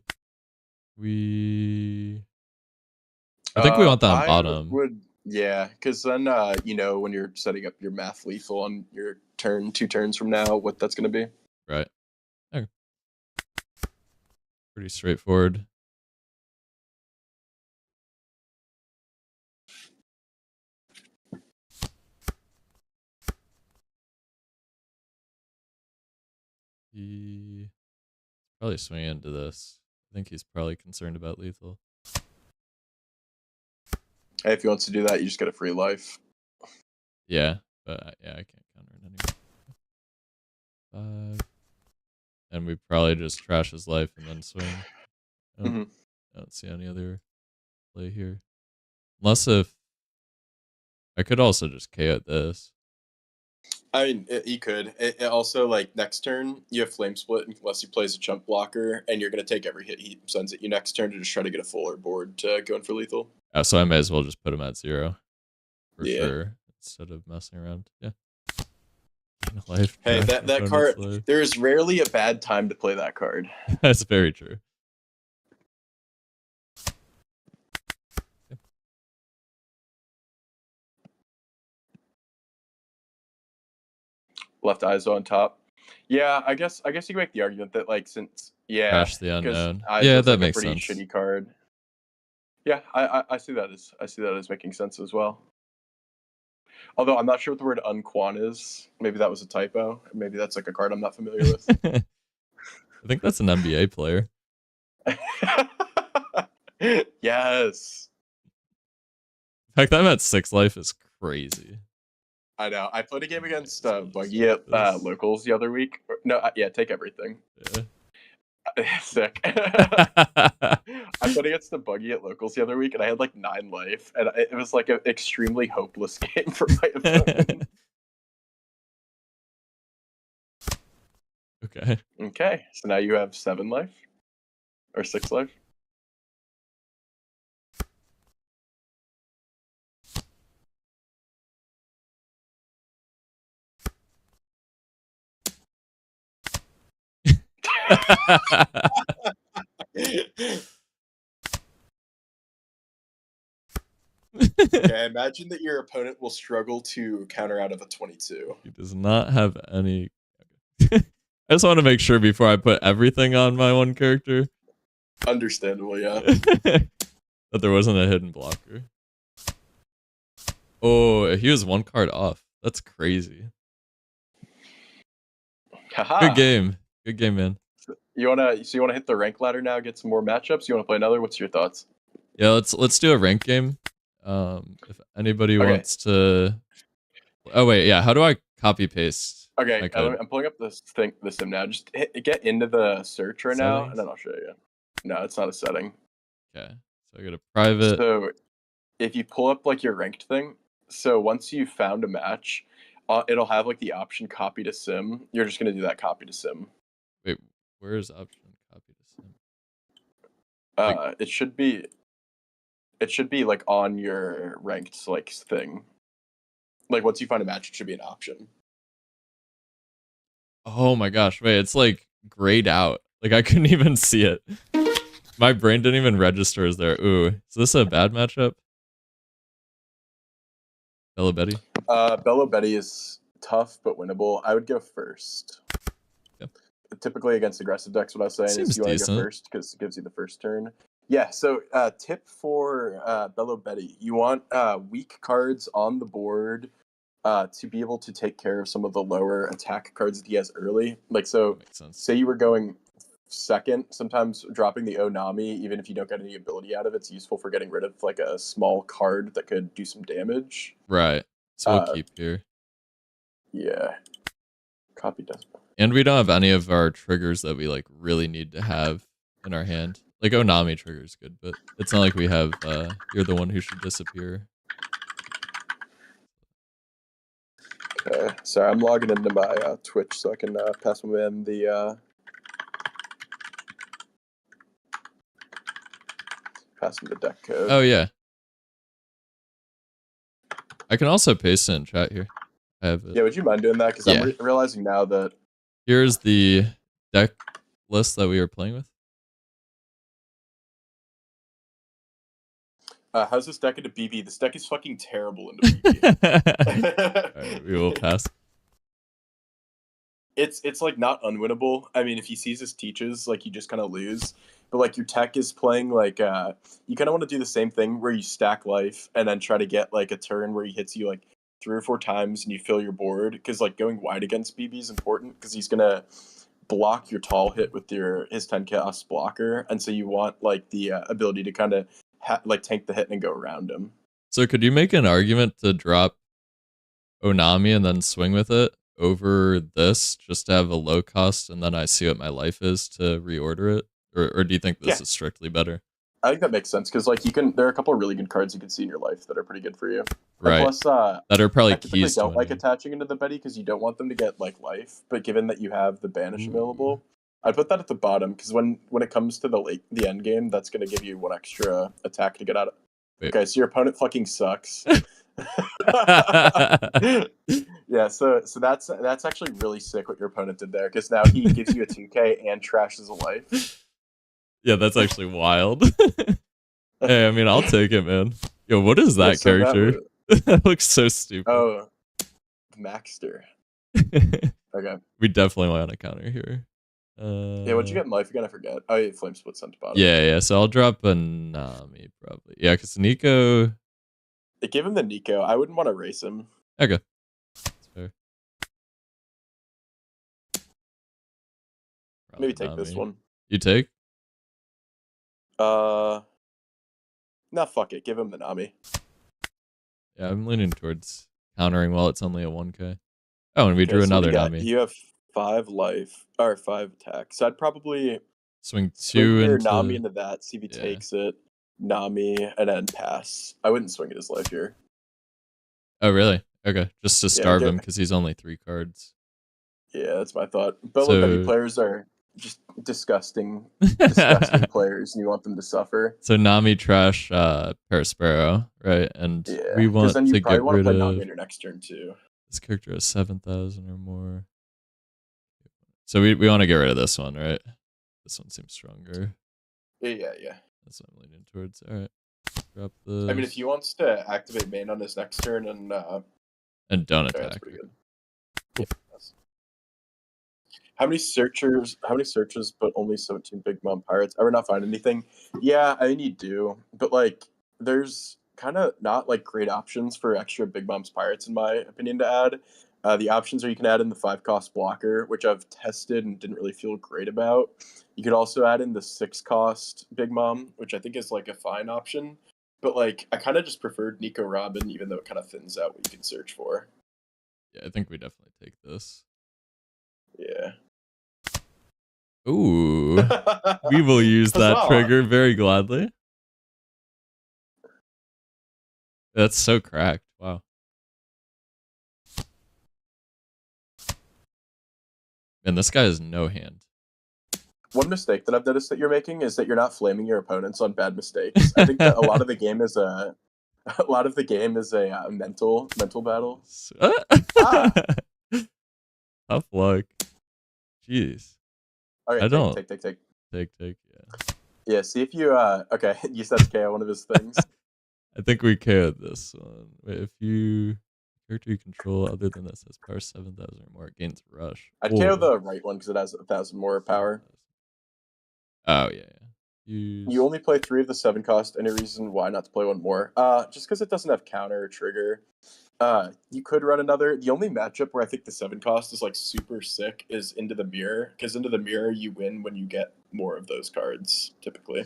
think we want that on bottom. Yeah, because then you know when you're setting up your math lethal on your turn 2 turns from now, what that's going to be. Right. Okay. Pretty straightforward. He probably swing into this. I think he's probably concerned about lethal. Hey, if he wants to do that, you just get a free life. Yeah, but yeah, I can't counter it anyway. 5. And we probably just trash his life and then swing. I don't see any other play here. Unless if... I could also just KO this. I mean, you could. It also, like, next turn, you have Flame Split unless he plays a chump blocker, and you're going to take every hit he sends at you next turn to just try to get a fuller board to go in for lethal. So I may as well just put him at 0. For sure. Instead of messing around. Yeah. Life, hey, that card, life. There is rarely a bad time to play that card. That's very true. Left ISO on top. Yeah, I guess you can make the argument that, like, since Crash the Unknown. Yeah, that makes sense. Shitty card. Yeah, I see that as making sense as well. Although I'm not sure what the word unquan is. Maybe that was a typo. Maybe that's like a card I'm not familiar with. I think that's an NBA player. Yes. In fact, I'm at 6 life is crazy. I know. I played a game against Buggy at locals the other week. Take everything. Yeah. Sick. I played against the Buggy at locals the other week, and I had like 9 life, and it was like an extremely hopeless game for my opponent. Okay. So now you have 7 life or 6 life. Okay, imagine that your opponent will struggle to counter out of a 22. He does not have any. I just want to make sure before I put everything on my one character. Understandable, yeah. That there wasn't a hidden blocker. Oh, he was 1 card off. That's crazy. Haha. Good game. Good game, man. You wanna hit the rank ladder now, get some more matchups? You wanna play another? What's your thoughts? Yeah, let's do a rank game. If anybody wants to. Oh wait, yeah. How do I copy paste? Okay, I'm pulling up this sim now. Just get into the search right now, and then I'll show you. No, it's not a setting. Okay, so I go to private. So if you pull up like your ranked thing, so once you found a match, it'll have like the option copy to sim. You're just gonna do that copy to sim. Wait, where is option copy to sim? It should be like on your ranked like thing. Like once you find a match, it should be an option. Oh my gosh, wait, it's like grayed out. Like I couldn't even see it. My brain didn't even register as there. Ooh, is this a bad matchup? Bello Betty? Bello Betty is tough but winnable. I would go first. Yep. Typically against aggressive decks, what I was saying Seems is you want to decent. go first because it gives you the first turn. Yeah, so tip for Bello Betty. You want weak cards on the board to be able to take care of some of the lower attack cards that he has early. Like, so say you were going second, sometimes dropping the Onami, even if you don't get any ability out of it, it's useful for getting rid of like a small card that could do some damage. Right. So we'll keep here. Yeah. Copy does. And we don't have any of our triggers that we like really need to have in our hand. Like Onami trigger is good, but it's not like we have you're the one who should disappear. Okay, sorry, I'm logging into my Twitch so I can pass my man the pass him the deck code. Oh yeah. I can also paste it in chat here. I have it. Yeah, would you mind doing that? Because I'm realizing now that here's the deck list that we were playing with. How's this deck into BB? This deck is fucking terrible into BB. Alright, we will pass. It's like not unwinnable. I mean, if he sees his teaches, like you just kind of lose. But like your tech is playing like you kind of want to do the same thing where you stack life and then try to get like a turn where he hits you like 3 or 4 times and you fill your board, because like going wide against BB is important because he's gonna block your tall hit with his 10 chaos blocker, and so you want like the ability to kind of like tank the hit and go around him. So could you make an argument to drop Onami and then swing with it over this, just to have a low cost, and then I see what my life is to reorder it? Or do you think this is strictly better? I think that makes sense because like there are a couple of really good cards you can see in your life that are pretty good for you. Right. And plus, that are probably I typically keys. Don't like attaching into the Betty because you don't want them to get like life. But given that you have the banish available, I put that at the bottom because when it comes to the end game, that's going to give you 1 extra attack to get out of. Wait. Okay, so your opponent fucking sucks. Yeah, so that's actually really sick what your opponent did there, because now he gives you a 2k and trashes a life. Yeah, that's actually wild. Hey, I mean, I'll take it, man. Yo, what is that character? That looks so stupid. Oh, Maxter. Okay. We definitely want a counter here. Yeah, what'd you get in life again? I forget. Oh, yeah, Flame Split sent to bottom. Yeah, so I'll drop a Nami, probably. Yeah, because Nico... Give him the Nico. I wouldn't want to race him. Okay. That's fair. Probably Maybe take Nami. this one. You take? Nah, fuck it. Give him the Nami. Yeah, I'm leaning towards countering while it's only a 1k. Oh, and we drew another Nami. You have 5 life, or 5 attack. So I'd probably swing 2 into... Nami into that, see if he takes it. Nami, and then pass. I wouldn't swing at his life here. Oh, really? Okay, just to starve him because he's only 3 cards. Yeah, that's my thought. But look, players are just disgusting players, and you want them to suffer. So Nami trash Perispero, right? And we want then you to probably get want rid to play of... Nami in your next turn too. This character has 7,000 or more. So we want to get rid of this one, right? This one seems stronger. Yeah. That's what I'm leaning towards. All right. Drop this. I mean, if he wants to activate main on his next turn and don't attack. That's pretty good. Yeah. How many searches, but only 17 Big Mom Pirates? Ever not find anything? Yeah, I mean, you do. But, like, there's kind of not like great options for extra Big Mom's Pirates, in my opinion, to add. The options are you can add in the 5-cost blocker, which I've tested and didn't really feel great about. You could also add in the 6-cost Big Mom, which I think is like a fine option. But like, I kind of just preferred Nico Robin, even though it kind of thins out what you can search for. Yeah, I think we definitely take this. Yeah. Ooh. We will use that trigger very gladly. That's so cracked. Wow. And this guy has no hand. One mistake that I've noticed that you're making is that you're not flaming your opponents on bad mistakes. I think that a lot of the game is a mental battle. Ah. Tough luck. Jeez. All right, I don't take. Yeah. Yeah. See if you okay. You said KO one of his things. I think we KO'd this one. Wait, if you character you control other than this has power 7,000 or more, it gains rush. I'd KO the right one because it has 1,000 more power. Oh yeah. You only play 3 of the 7-cost. Any reason why not to play one more? Just because it doesn't have counter or trigger. You could run another. The only matchup where I think the 7-cost is like super sick is Into the Mirror, because Into the Mirror you win when you get more of those cards typically.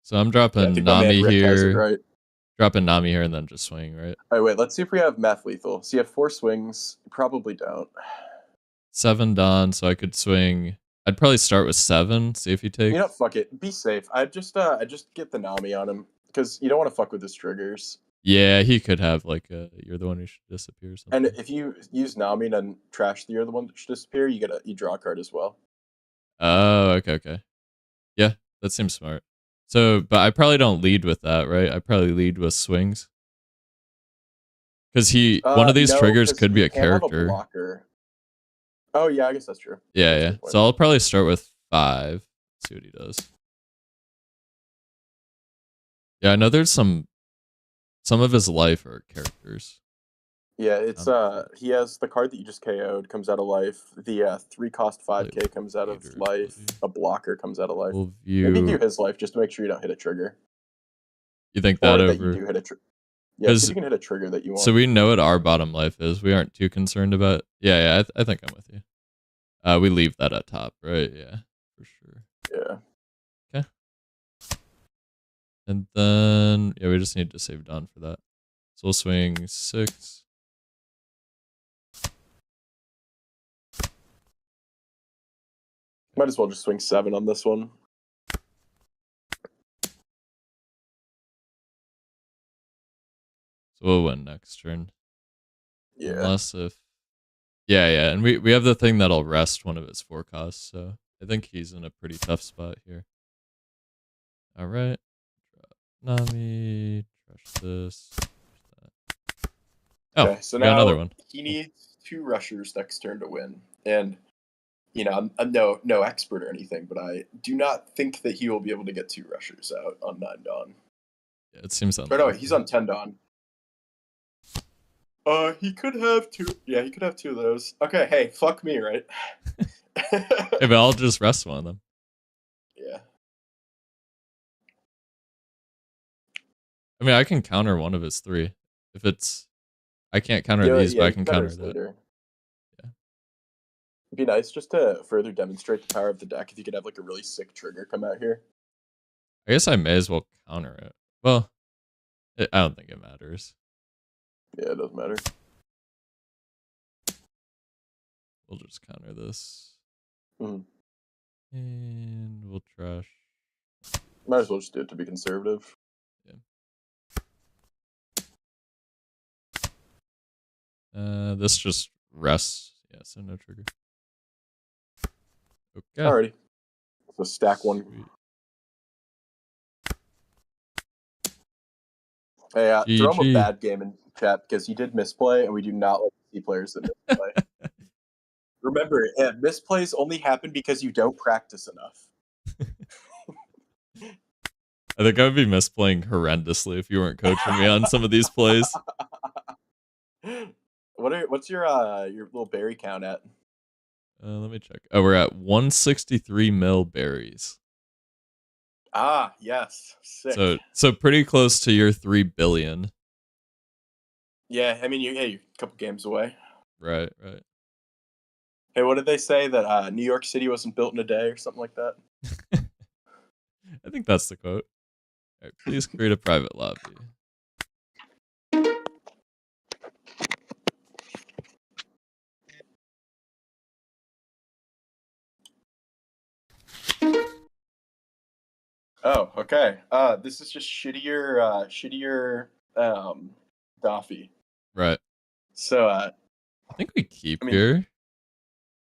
So I'm dropping Nami here. Right. Dropping Nami here and then just swing, right? All right, wait. Let's see if we have math lethal. So you have 4 swings. You probably don't. 7 Dawn, so I could swing. I'd probably start with 7. See if you take. You know, fuck it. Be safe. I just get the Nami on him because you don't want to fuck with his triggers. Yeah, he could have like you're the one who should disappear or something. And if you use Nami and then trash the you're the one that should disappear, you draw a card as well. Oh, okay. Yeah, that seems smart. So, but I probably don't lead with that, right? I probably lead with swings. Because one of these triggers could be a character. A blocker. Oh yeah, I guess that's true. Yeah. So I'll probably start with 5. See what he does. Yeah, I know there's some of his life are characters. Yeah, it's he has the card that you just KO'd comes out of life. The 3-cost 5K comes out of life. A blocker comes out of life. Maybe do his life just to make sure you don't hit a trigger. You think that over? That you do hit a trigger. Yeah, so you can hit a trigger that you want. So we know what our bottom life is. We aren't too concerned about. Yeah. I think I'm with you. We leave that at top, right? Yeah, for sure. Yeah. Okay. And then we just need to save Dawn for that. So we'll swing 6. Might as well just swing 7 on this one. So we'll win next turn. Yeah. Unless if... Yeah. And we have the thing that'll rest one of its 4 costs, so I think he's in a pretty tough spot here. Alright. Nami. Trash this. Oh, okay, so now got another one. He needs 2 rushers next turn to win. And, you know, I'm no expert or anything, but I do not think that he will be able to get 2 rushers out on 9 Dawn. Yeah, it seems unlikely. Or no, he's on 10 Dawn. He could have 2. Yeah, he could have 2 of those. Okay, hey, fuck me, right? Hey, but I'll just rest one of them. Yeah. I mean, I can counter one of his 3. If it's... I can't counter these, but I can counter that. Later. Yeah. It'd be nice just to further demonstrate the power of the deck if you could have like a really sick trigger come out here. I guess I may as well counter it. Well, I don't think it matters. Yeah, it doesn't matter. We'll just counter this. Mm. And we'll trash. Might as well just do it to be conservative. Yeah. This just rests. Yeah, so no trigger. Okay. Alrighty. So stack 1. Sweet. Hey, throw him a bad game in chat because he did misplay, and we do not like to see players that misplay. Remember, misplays only happen because you don't practice enough. I think I would be misplaying horrendously if you weren't coaching me on some of these plays. What's your little berry count at? Let me check. Oh, we're at 163 mil berries. Ah, yes. Sick. So pretty close to your 3 billion. Yeah, I mean, you're a couple games away. Right, right. Hey, what did they say that New York City wasn't built in a day or something like that? I think that's the quote. All right, please create a private lobby. Oh, okay. This is just shittier Daffy. Right. So, I think we keep I mean, here.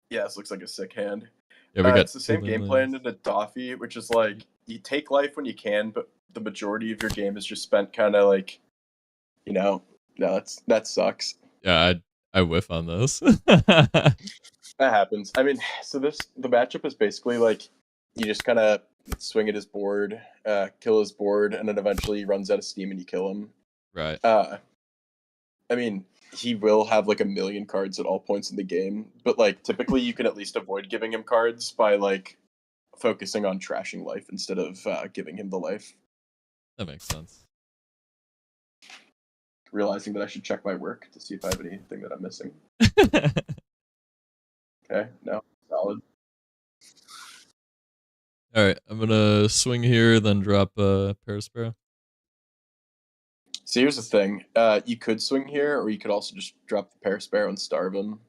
yeah, this looks like a sick hand. Yeah, we got It's the same game plan in a Daffy, which is like you take life when you can, but the majority of your game is just spent kind of like, no, that sucks. Yeah, I whiff on this. That happens. I mean, so the matchup is basically like you just kind of swing at his board, kill his board, and then eventually he runs out of steam and you kill him. Right. I mean, he will have like a million cards at all points in the game, but like typically you can at least avoid giving him cards by like focusing on trashing life instead of giving him the life. That makes sense. Realizing that I should check my work to see if I have anything that I'm missing. Okay, no, solid. All right, I'm gonna swing here, then drop a Parasparrow. So here's the thing: you could swing here, or you could also just drop the Parasparrow and starve him.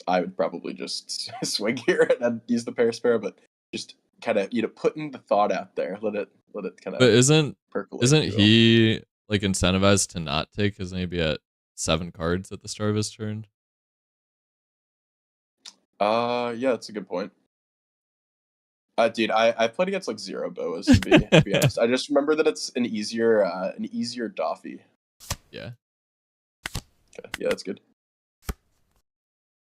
I would probably just swing here and then use the Parasparrow, but just kind of putting the thought out there. Let it kind of. But isn't percolate. he like incentivized to not take his maybe at 7 cards at the start of his turn? Yeah, that's a good point. Dude, I played against like 0 boas to be honest. I just remember that it's an easier Daffy. Yeah. Okay, yeah, that's good.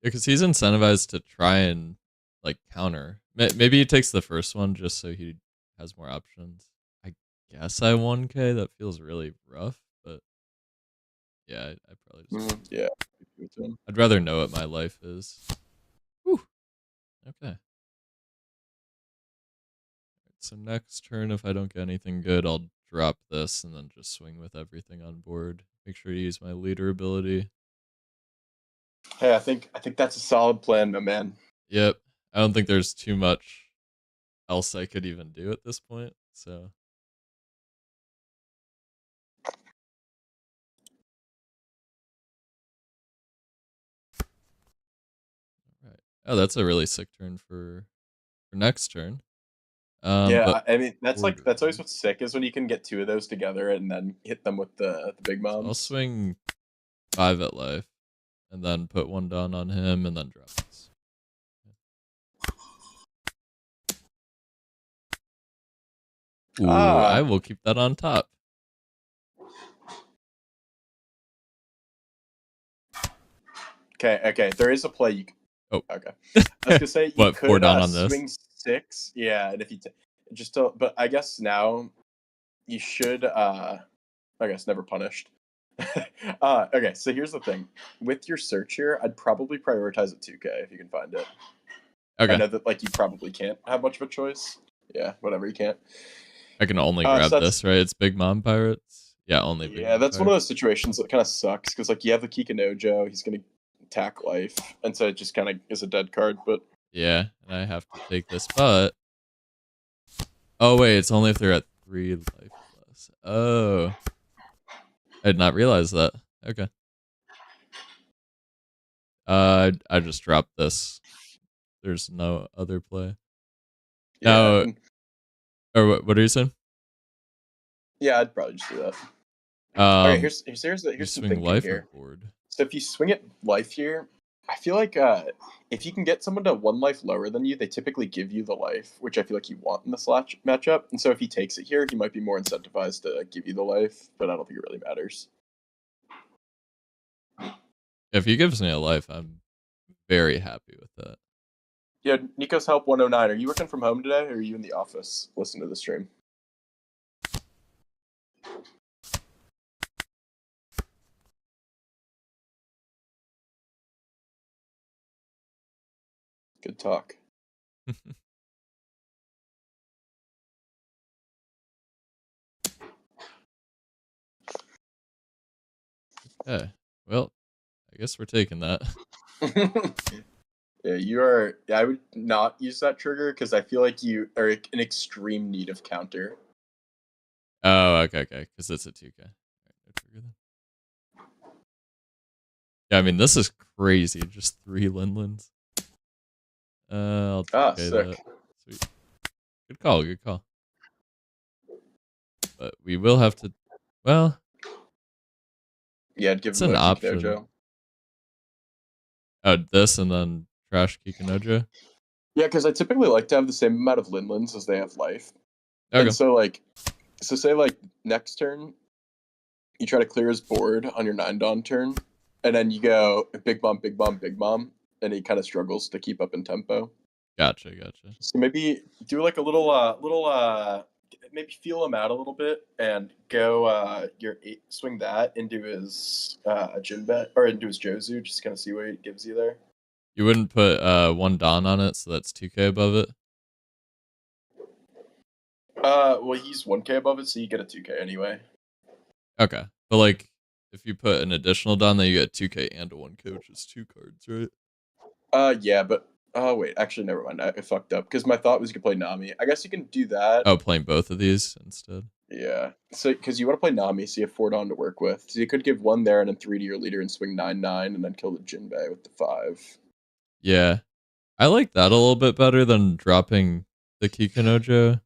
Because he's incentivized to try and like counter. Maybe he takes the first one just so he has more options. I guess I 1K. That feels really rough, but yeah, I probably just yeah. I'd rather know what my life is. Whew. Okay. So next turn, if I don't get anything good, I'll drop this and then just swing with everything on board. Make sure to use my leader ability. Hey, I think that's a solid plan, my man. Yep. I don't think there's too much else I could even do at this point. So right. Oh, that's a really sick turn for next turn. Yeah, I mean that's always what's sick is when you can get 2 of those together and then hit them with the big bombs. So I'll swing 5 at life, and then put 1 down on him, and then drop this. Ooh, I will keep that on top. Okay. There is a play you can... Oh, okay. I was gonna say you could 4 down on this? Swing 6, yeah, and if you but I guess now you should. I guess never punished. Okay, so here's the thing: with your search here, I'd probably prioritize at 2K if you can find it. Okay. I know that like you probably can't have much of a choice. Yeah, whatever, you can't. I can only grab this, right? It's Big Mom Pirates. Yeah, only. Big Mom that's Pirates. one of those situations that kind of sucks because like you have the Kikanojo, he's gonna attack life, and so it just kind of is a dead card. But yeah, and I have to take this, but oh wait, it's only if they're at 3 life less. Oh, I did not realize that. Okay. I just dropped this. There's no other play. yeah, No. Or what are you saying? Yeah, I'd probably just do that. Okay, here's some thinking life here. Board. So if you swing it life here, I feel like if you can get someone to 1 life lower than you, they typically give you the life, which I feel like you want in this matchup. And so if he takes it here, he might be more incentivized to give you the life, but I don't think it really matters. If he gives me a life, I'm very happy with that. Yeah, Nico's Help 109. Are you working from home today, or are you in the office listening to the stream? Good talk. Okay. Well, I guess we're taking that. Yeah, you are. I would not use that trigger because I feel like you are in extreme need of counter. Oh, okay. Because it's a 2K. All right, no trigger then. Yeah, I mean, this is crazy. Just 3 Linlins. I'll 2K Sick. that. Sweet. Good call. But we will have to. Well, Yeah, I'd give it's him an a option. Kikinojo. Oh, this and then trash Kikinojo. Yeah, because I typically like to have the same amount of Linlins as they have life. Okay. And so say next turn, you try to clear his board on your 9 Dawn turn, and then you go big bomb, big bomb, big bomb, and he kind of struggles to keep up in tempo. Gotcha. So maybe do like a little maybe feel him out a little bit and go swing that into his Jinbei or into his Jozu, just kind of see what it gives you there. You wouldn't put 1 Dawn on it, so that's 2K above it? Well, he's 1K above it, so you get a 2K anyway. Okay. But like, if you put an additional Dawn, then you get 2K and a 1K, which is 2 cards, right? Yeah, but wait, actually, never mind. I fucked up because my thought was you could play Nami. I guess you can do that. Oh, playing both of these instead. Yeah. So because you want to play Nami, so you have 4 Dawn to work with. So you could give 1 there and then 3 to your leader and swing 9/9 and then kill the Jinbei with the 5. Yeah. I like that a little bit better than dropping the Kikinojo.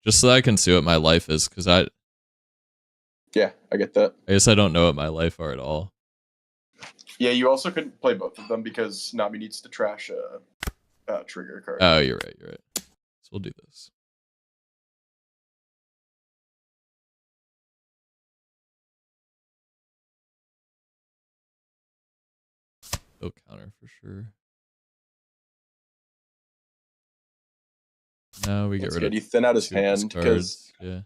Just so that I can see what my life is, because Yeah, I get that. I guess I don't know what my life are at all. Yeah, you also couldn't play both of them because Nami needs to trash a trigger card. Oh, you're right. So we'll do this. No counter for sure. Now we get rid of. You thin out his 2 of hand because yeah.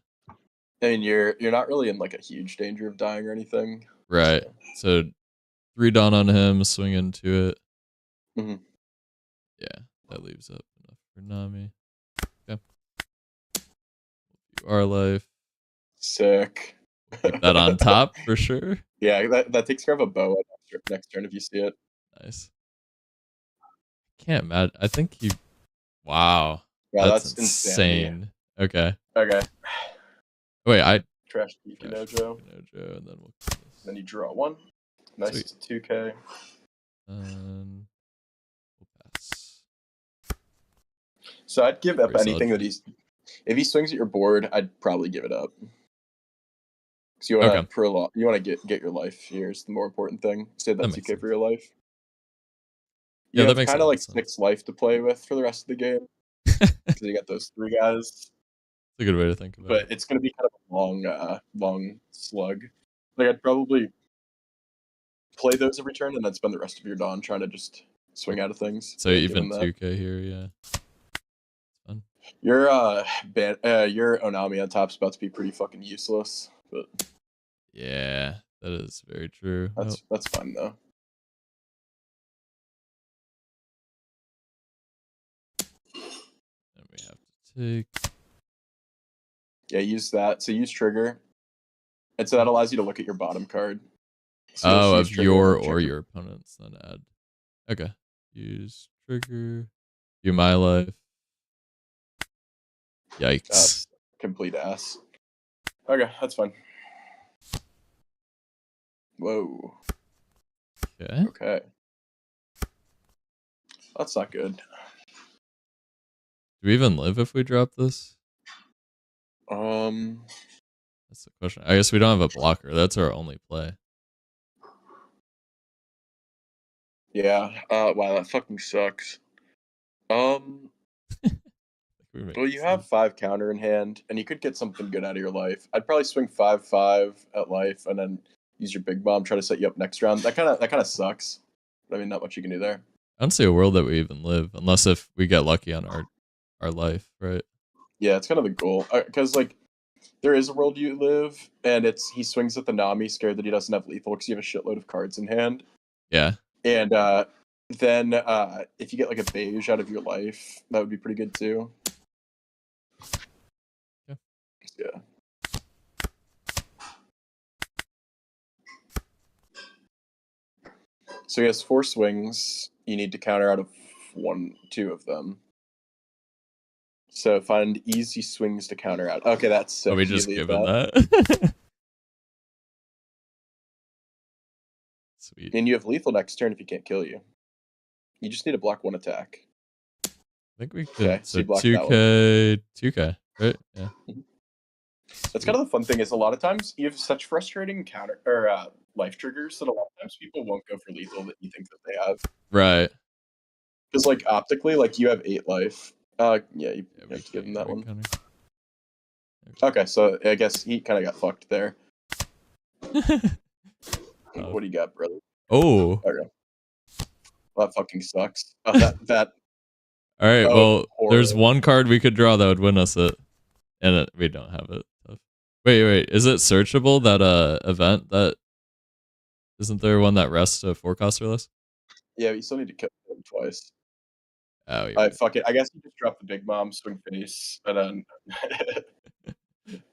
I mean you're not really in like a huge danger of dying or anything. Right. So 3 Dawn on him, swing into it. Mm-hmm. Yeah, that leaves up enough for Nami. Okay. Our life. Sick. Keep that on top for sure. Yeah, that takes care of a boa next turn if you see it. Nice. Can't imagine. I think he. Wow. Yeah, that's insane. Okay. Wait, I trash Kikinojo. And then we'll kill this. Then you draw 1. Nice. Sweet. 2K. We'll pass. So I'd give up Very anything solid. that if he swings at your board, I'd probably give it up. Because you want to you want to get your life here is the more important thing. Save that 2K for your life. Yeah, that makes kind of like sense. 6 life to play with for the rest of the game. Because you got those 3 guys. It's a good way to think about it. But it's going to be kind of a long slug. Like I'd probably play those every turn and then spend the rest of your Dawn trying to just swing out of things. So even 2K here, yeah. Fun. Your your Onami on top's about to be pretty fucking useless. But yeah, that is very true. That's fine though. And we have to take. Yeah, use that. So use trigger. And so that allows you to look at your bottom card. So of your or your opponent's, then add. Okay. Use trigger. Do my life. Yikes. That's complete ass. Okay, that's fine. Whoa. Okay. That's not good. Do we even live if we drop this? That's the question. I guess we don't have a blocker. That's our only play. Yeah. Wow, that fucking sucks. Well, you have 5 counter in hand, and you could get something good out of your life. I'd probably swing 5/5 at life, and then use your big bomb, try to set you up next round. That kind of sucks. I mean, not much you can do there. I don't see a world that we even live, unless if we get lucky on our life, right? Yeah, it's kind of the goal, because like there is a world you live, and he swings at the Nami, scared that he doesn't have lethal because you have a shitload of cards in hand. Yeah. And then if you get like a beige out of your life, that would be pretty good too. Yeah. So he has 4 swings. You need to counter out of 2 of them. So find easy swings to counter out. Okay, that's sick. Are we You just leave given that? Sweet. And you have lethal next turn if he can't kill you. You just need to block 1 attack. I think we could. Okay, so So you block that 2K, 2K, right? Yeah. That's kind of the fun thing is a lot of times you have such frustrating counter or life triggers that a lot of times people won't go for lethal that you think that they have. Right. Because like optically, like you have 8 life. Yeah, you we have to give him that we one. counter. Okay, so I guess he kind of got fucked there. What do you got, brother? Oh. Okay. Well, that fucking sucks. That. All right. Oh, Well, there's horrible. one card we could draw that would win us it, and we don't have it. Wait. Is it searchable, that event? That isn't there one that rests a forecaster list? Yeah, you still need to kill him twice. Oh, All right, fuck it. I guess you just drop the big mom, swing face, and then.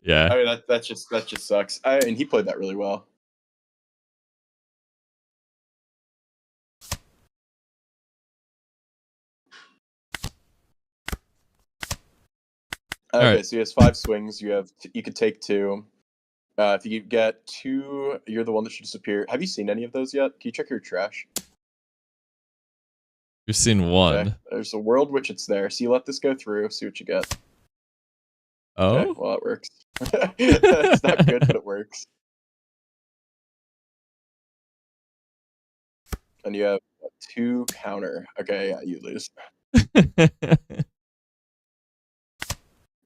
yeah. I mean that just sucks. And he played that really well. Okay, right. so he has 5 swings. You could take 2. If you get 2, you're the one that should disappear. Have you seen any of those yet? Can you check your trash? We've seen one. Okay. There's a world which it's there. So you let this go through, see what you get. Oh? Okay, well, that works. It's not good, but it works. And you have 2 counter. Okay, yeah, you lose.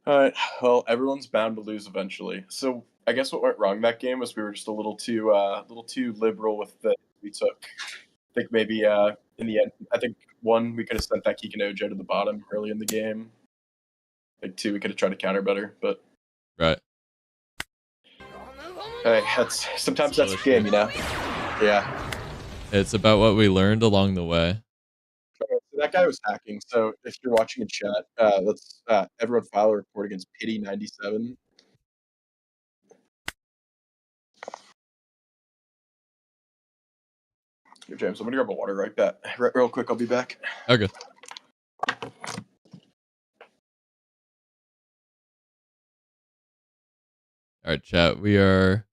Alright, well, everyone's bound to lose eventually. So I guess what went wrong that game was we were just a little too liberal with the we took. I think maybe in the end, I think 1, we could have sent that Kikinojo to the bottom early in the game. I think 2, we could have tried to counter better, but Right. hey, sometimes that's the game, you know? Yeah. It's about what we learned along the way. Okay, so that guy was hacking. So if you're watching in chat, let's everyone file a report against Pity97. Here, James, I'm gonna grab a water right back. Real quick, I'll be back. Okay. All right, chat. We are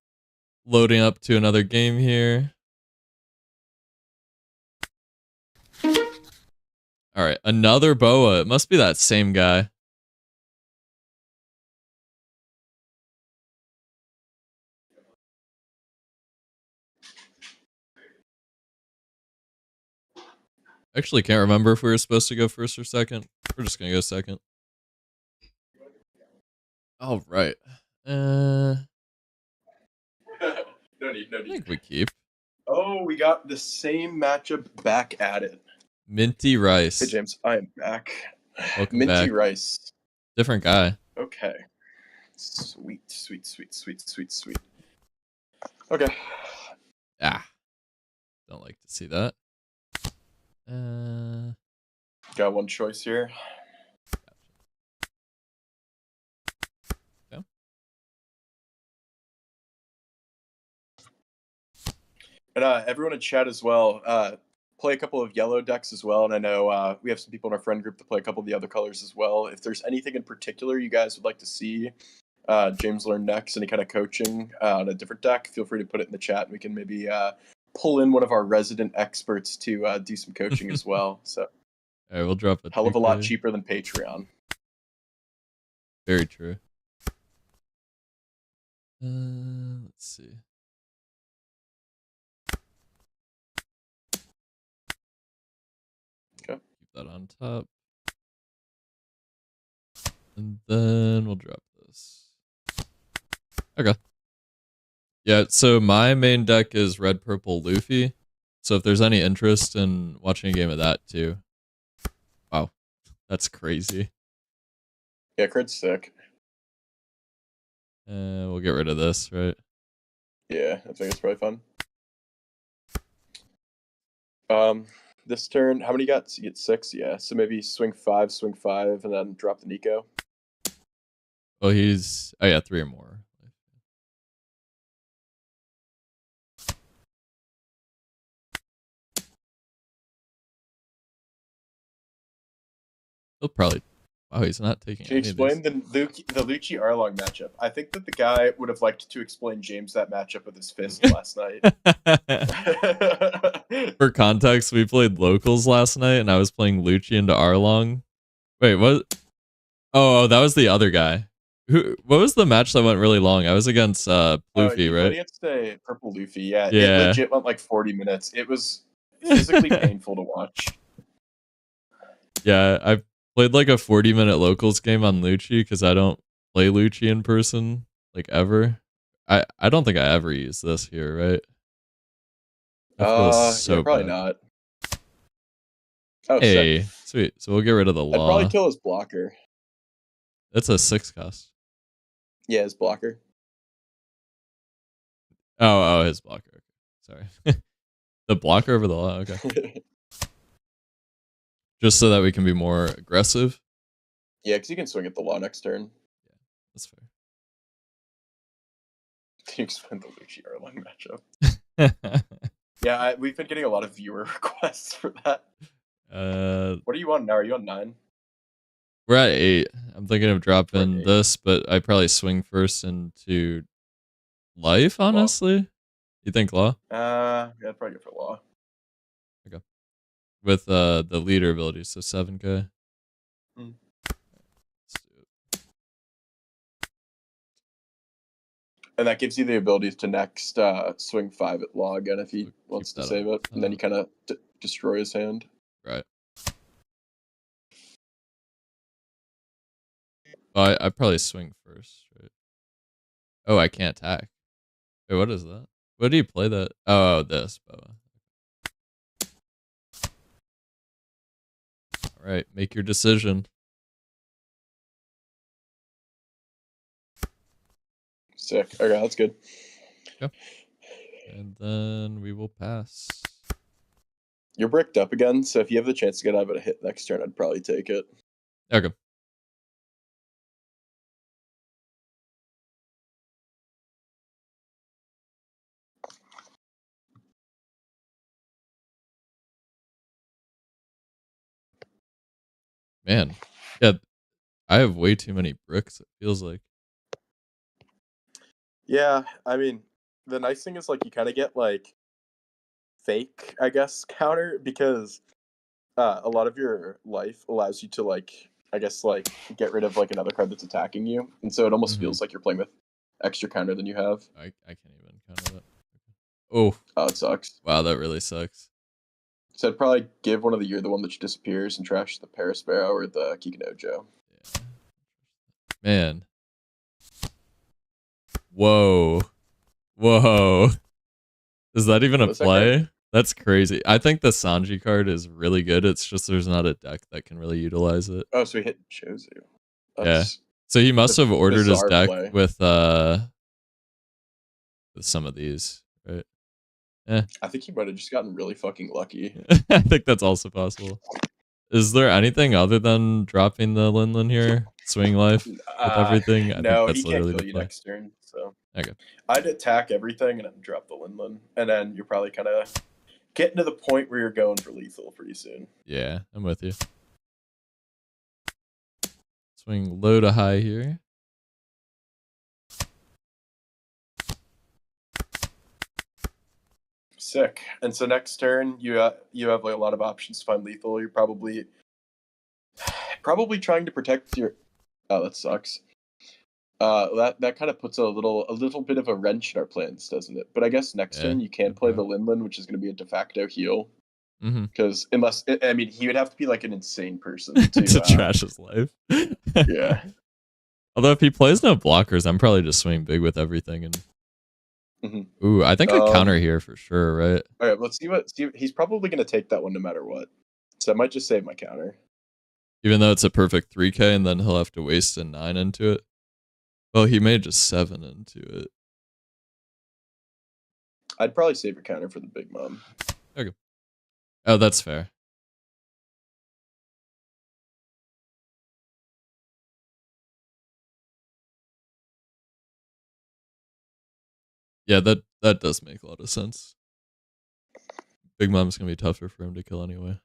loading up to another game here. All right, another Boa. It must be that same guy. Actually, can't remember if we were supposed to go first or second. We're just gonna go second. All right. No need. I think we keep. Oh, we got the same matchup back at it. Minty Rice. Hey, James, I am back. Welcome Minty back. Rice. Different guy. Okay. Sweet. Okay. Ah. Don't like to see that. Got one choice here. Okay. And everyone in chat as well, play a couple of yellow decks as well. And I know we have some people in our friend group that play a couple of the other colors as well. If there's anything in particular you guys would like to see James learn next, any kind of coaching on a different deck, feel free to put it in the chat. And we can maybe pull in one of our resident experts to do some coaching as well. So, all right, we'll drop a hell of a lot cheaper than Patreon. Very true. Let's see. Okay. Keep that on top. And then we'll drop this. Okay. Yeah, so my main deck is red, purple, Luffy. So if there's any interest in watching a game of that too. Wow. That's crazy. Yeah, crit's sick. We'll get rid of this, right? Yeah, I think it's probably fun. This turn, how many you got? You get 6, yeah. So maybe swing 5, and then drop the Nico. Well, he's... Oh, yeah, 3 or more. He'll probably. Wow, he's not taking. Can you any explain of these. the Lucci Arlong matchup? I think that the guy would have liked to explain James that matchup with his fist last night. For context, we played locals last night, and I was playing Lucci into Arlong. Wait, what? Oh, that was the other guy. What was the match that went really long? I was against Luffy, right? Against a purple Luffy, yeah. It Yeah. legit went like 40 minutes. It was physically painful to watch. Yeah, I played like a 40-minute locals game on Lucci because I don't play Lucci in person like ever. I don't think I ever use this here, right? That feels so yeah, probably bad. not. Oh, Hey, sick. sweet. So we'll get rid of the I'd law. probably kill his blocker. That's a 6 cost. Yeah, his blocker. Oh, his blocker. Okay. Sorry. The blocker over the law. Okay. Just so that we can be more aggressive. Yeah, because you can swing at the law next turn. Yeah, that's fair. Can you explain the Lucci Erlang matchup? Yeah, we've been getting a lot of viewer requests for that. What are you on now? Are you on 9? We're at 8. I'm thinking of dropping 8. this, but I probably swing first into life, honestly. Law. You think law? Yeah, I'd probably go for law. Okay. With the leader ability, so 7k. Mm. Let's do it. And that gives you the ability to next swing 5 at law again if he wants to save it. And then you kind of destroy his hand. Right. Oh, I probably swing first, right? Oh, I can't attack. Wait, what is that? What do you play that? Oh, this. Boa. All right, make your decision. Sick. Okay, that's good. Okay. And then we will pass. You're bricked up again, so if you have the chance to get out of a hit next turn, I'd probably take it. Okay. Man, yeah, I have way too many bricks, it feels like. Yeah, I mean, the nice thing is, like, you kind of get, like, fake, I guess, counter, because a lot of your life allows you to, like, I guess, like, get rid of, like, another card that's attacking you, and so it almost feels like you're playing with extra counter than you have. I can't even counter that. Oh, it sucks. Wow, that really sucks. So I'd probably give one of the You're the One that disappears and trash the Parasparrow or the Kikinojo. Yeah. Man. Whoa. Is that even a play? That's crazy. I think the Sanji card is really good. It's just there's not a deck that can really utilize it. Oh, so he hit Chozu. Yeah. So he must have ordered his deck play. with some of these, right? Yeah. I think he might have just gotten really fucking lucky. I think that's also possible. Is there anything other than dropping the Linlin here? Swing life with everything? I no, think that's he can't literally kill the you play. next turn. So okay. I'd attack everything and then drop the Linlin. And then you're probably kind of getting to the point where you're going for lethal pretty soon. Yeah, I'm with you. Swing low to high here. Sick. And so next turn, you have like a lot of options to find lethal. You're probably trying to protect your. Oh, that sucks. That kind of puts a little bit of a wrench in our plans, doesn't it? But I guess next turn you can play the Linlin, which is going to be a de facto heal. Because unless I mean, he would have to be like an insane person to trash his life. Yeah. Although if he plays no blockers, I'm probably just swinging big with everything and. Ooh, I think I counter here for sure, right? All right, let's see. He's probably going to take that one no matter what. So I might just save my counter. Even though it's a perfect 3k and then he'll have to waste a 9 into it. Well, he may just 7 into it. I'd probably save your counter for the big mom. Okay. Oh, that's fair. Yeah, that does make a lot of sense. Big Mom's gonna be tougher for him to kill anyway.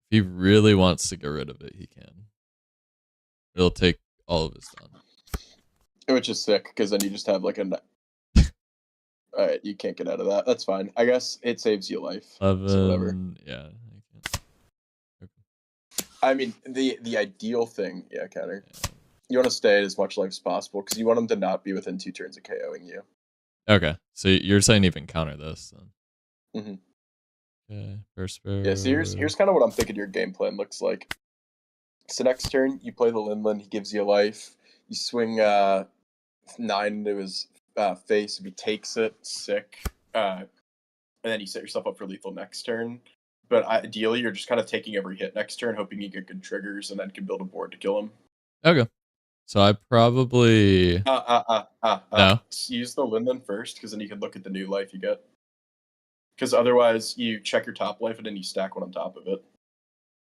he really wants to get rid of it, he can. It'll take all of his Dawn. Which is sick, because then you just have like a... Alright, you can't get out of that. That's fine. I guess it saves you life. 11, so whatever. Yeah. I mean, the ideal thing, yeah, counter. Yeah. You want to stay at as much life as possible, because you want him to not be within 2 turns of KOing you. Okay, so you're saying even counter this, then. Mm-hmm. Okay, first bear. Yeah, so here's kind of what I'm thinking your game plan looks like. So next turn, you play the Linland, he gives you a life. You swing 9 into his face. If he takes it, sick. And then you set yourself up for lethal next turn. But ideally, you're just kind of taking every hit next turn, hoping you get good triggers, and then can build a board to kill him. Okay. So I probably... No. Use the Linland first, because then you can look at the new life you get. Because otherwise, you check your top life, and then you stack one on top of it.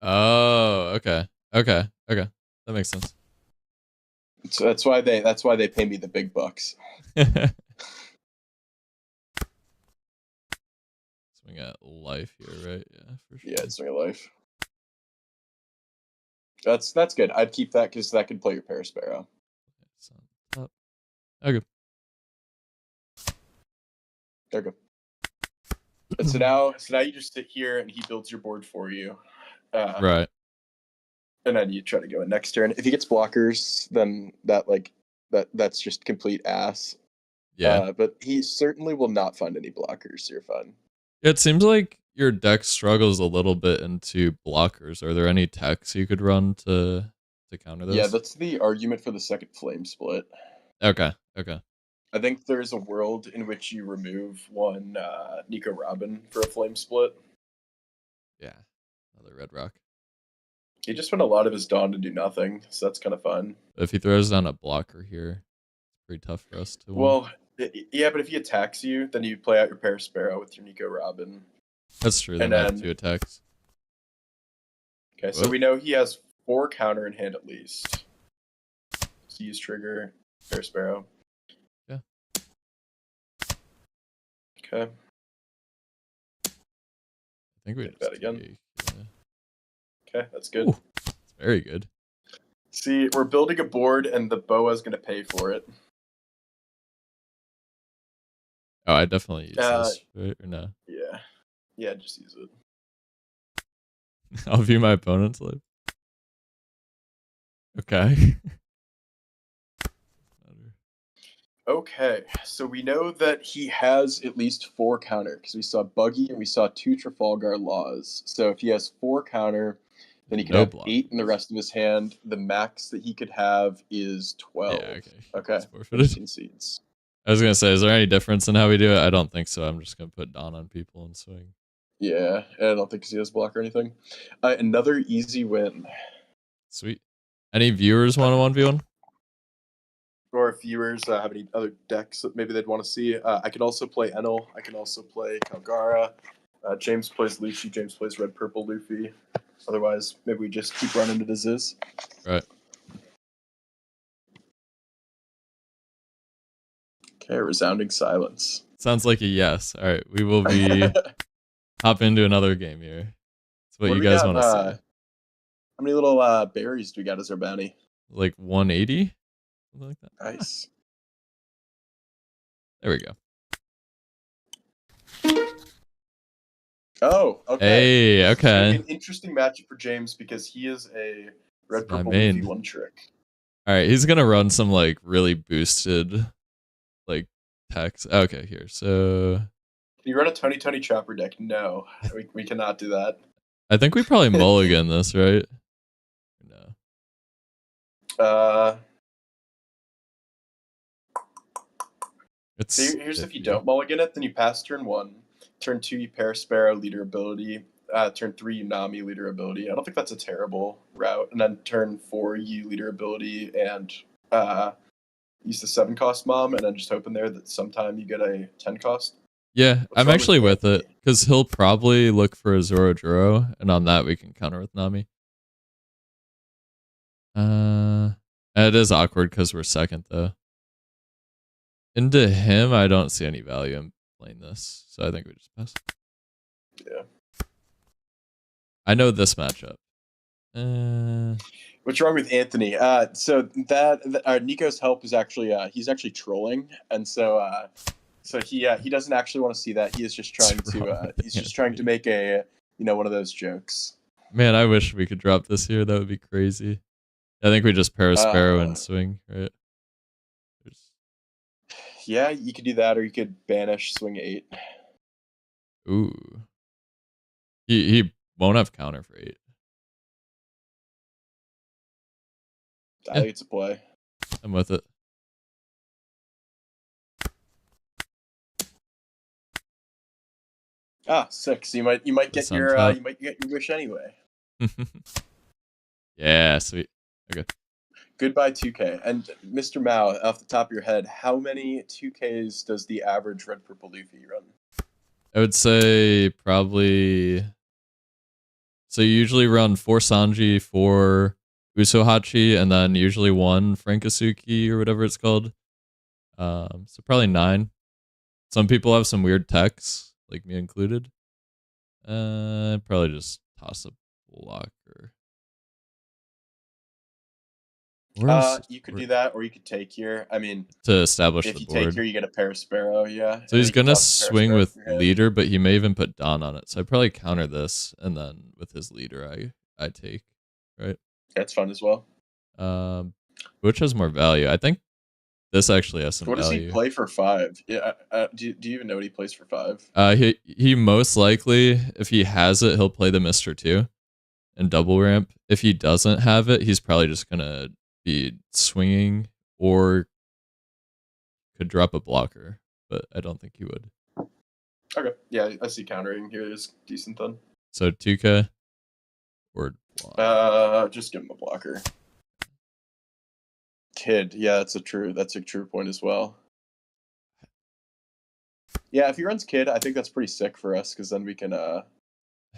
Oh, okay. Okay. That makes sense. So that's why they pay me the big bucks. Swing at life here, right? Yeah, for sure. Yeah, swing at life. That's good. I'd keep that, because that could play your Parasparrow. Okay. There we go. And so now you just sit here, and he builds your board for you. Right. And then you try to go in next turn. If he gets blockers, then that's just complete ass. Yeah. But he certainly will not find any blockers, so you're fine. It seems like your deck struggles a little bit into blockers. Are there any techs you could run to counter this? Yeah, that's the argument for the second flame split. Okay. I think there's a world in which you remove one Nico Robin for a flame split. Yeah, another red rock. He just spent a lot of his Dawn to do nothing, so that's kind of fun. If he throws down a blocker here, it's pretty tough for us to win. Well, yeah, but if he attacks you, then you play out your Parasparrow with your Nico Robin. That's true, then I have 2 attacks. Okay, so we know he has 4 counter in hand at least. So use trigger, Parasparrow. Yeah. Okay. I think we get that again. Yeah. Okay, that's good. Ooh, that's very good. See, we're building a board, and the Boa's going to pay for it. Oh, I definitely use this, right? Or no? Yeah, just use it. I'll view my opponent's life. Okay. Okay, so we know that he has at least 4 counter, because we saw Buggy and we saw 2 Trafalgar Laws. So if he has 4 counter, then he could have 8 in the rest of his hand. The max that he could have is 12. Yeah, okay. Concedes. I was gonna say, is there any difference in how we do it? I don't think so. I'm just gonna put Dawn on people and swing. Yeah, I don't think he has block or anything. Another easy win. Sweet. Any viewers want to 1v1? Or if viewers have any other decks that maybe they'd want to see. I can also play Enel. I can also play Kalgara. James plays Luffy. James plays Red Purple Luffy. Otherwise, maybe we just keep running to the Ziz. Right. Okay, resounding silence. Sounds like a yes. All right, we will be hop into another game here. That's what you guys want to see. How many little berries do we got as our bounty? Like 180? Something like that. Nice. There we go. Oh, okay. Hey, okay. An interesting matchup for James, because he is a Red Purple Luffy 1-trick. All right, he's gonna run some like really boosted like techs. Okay, here. So can you run a Tony Chopper deck? No, we cannot do that. I think we probably mulligan this, right? No. Here's if you don't mulligan it, then you pass turn 1. Turn 2, you Parasparrow, leader ability. Turn 3, you Nami, leader ability. I don't think that's a terrible route. And then turn 4, you leader ability and use the 7-cost mom, and then just hope in there that sometime you get a 10-cost. Yeah, I'm actually with it, because he'll probably look for a Zoro, and on that we can counter with Nami. It is awkward because we're second, though. Into him, I don't see any value in playing this, so I think we just pass. Yeah. I know this matchup. What's wrong with Anthony? So Nico's help is actually he's actually trolling, and so he doesn't actually want to see that. He is just trying to make a one of those jokes. Man, I wish we could drop this here. That would be crazy. I think we just pair a sparrow and swing, right? Yeah, you could do that, or you could banish, swing 8. Ooh. He won't have counter for 8. I think it's a play. I'm with it. Ah, 6. You might get your wish anyway. Yeah, sweet. Okay. Goodbye 2K. And Mr. Mao, off the top of your head, how many 2Ks does the average red purple Luffy run? I would say probably. So you usually run 4 Sanji, 4 Usohachi, and then usually 1 Frankasuki or whatever it's called. So probably 9. Some people have some weird techs, like me included. Probably just toss a blocker. You could do that, or you could take here. I mean, to establish if the you board. take here, you get a pair sparrow. Yeah. So he's gonna swing with leader, but he may even put Don on it. So I probably counter this, and then with his leader, I take, right? That's fun as well. Which has more value? I think this actually has some value. What does he play for 5? Yeah. Do you even know what he plays for 5? He most likely, if he has it, he'll play the Mister 2 and double ramp. If he doesn't have it, he's probably just gonna be swinging, or could drop a blocker, but I don't think he would. Okay, yeah, I see countering here is decent then. So 2K or just give him a blocker. Kid, yeah, that's a true point as well. Yeah, if he runs Kid, I think that's pretty sick for us, because then we can I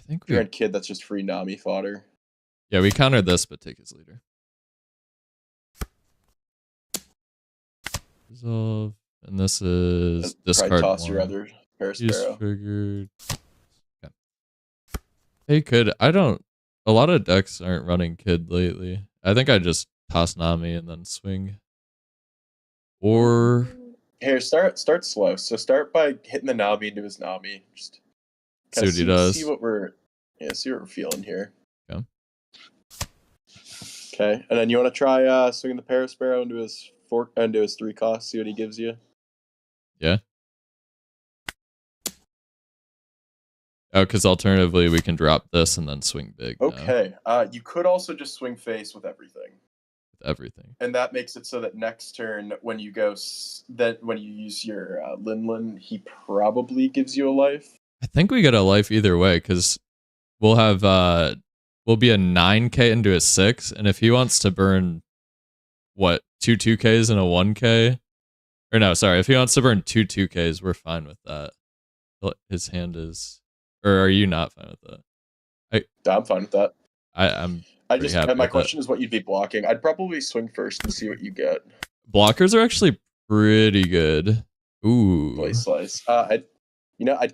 think if we run Kid, that's just free Nami fodder. Yeah, we counter this, but take his leader. Resolve, and this is discard toss 1. Your other pair sparrow. Triggered. Okay. Hey, Kid. A lot of decks aren't running Kid lately. I think I just toss Nami and then swing. Or here, start slow. So start by hitting the Nami into his Nami. Just see what he does. See what we're feeling here. Okay. Okay, and then you want to try swinging the pair sparrow into his 3 cost. See what he gives you. Yeah. Oh, because alternatively we can drop this and then swing big. Okay. You could also just swing face with everything. With everything. And that makes it so that next turn, when you use your Linlin, he probably gives you a life. I think we get a life either way, because we'll have we'll be a 9K into a 6, and if he wants to burn what, 2 2Ks and a 1K, or no, sorry, if he wants to burn 2 2Ks, we're fine with that. His hand is, or are you not fine with that? I'm fine with that. My question is what you'd be blocking. I'd probably swing first and see what you get. Blockers are actually pretty good. Ooh. Blade slice. I'd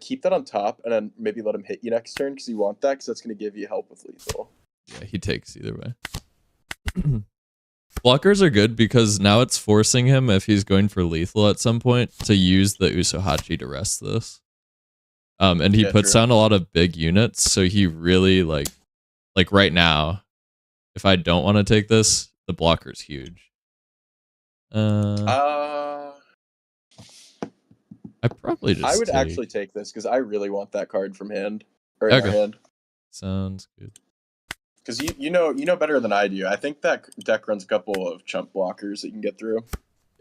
keep that on top and then maybe let him hit you next turn, because you want that, because that's going to give you help with lethal. Yeah, he takes either way. Blockers are good because now it's forcing him, if he's going for lethal at some point, to use the Usohachi to rest this. And he puts down a lot of big units, so he really like right now, if I don't want to take this, the blocker's huge. I probably just. I would actually take this, because I really want that card from hand or in our hand. Sounds good. Because you know better than I do. I think that deck runs a couple of chump blockers that you can get through.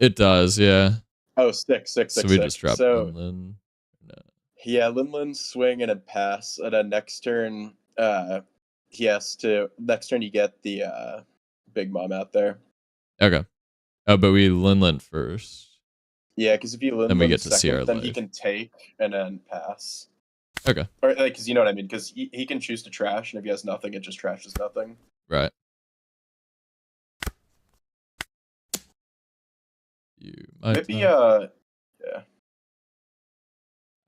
It does, yeah. Oh, 6. So we just drop Linlin. No. Yeah, Linlin swing and a pass. And then next turn, he has to. Next turn, you get the Big Mom out there. Okay. Oh, but we Linlin first. Yeah, because if you Linlin then we get to second, see our then life. he can take and then pass. Okay. Or because you know what I mean, because he can choose to trash, and if he has nothing, it just trashes nothing. Right. Maybe yeah.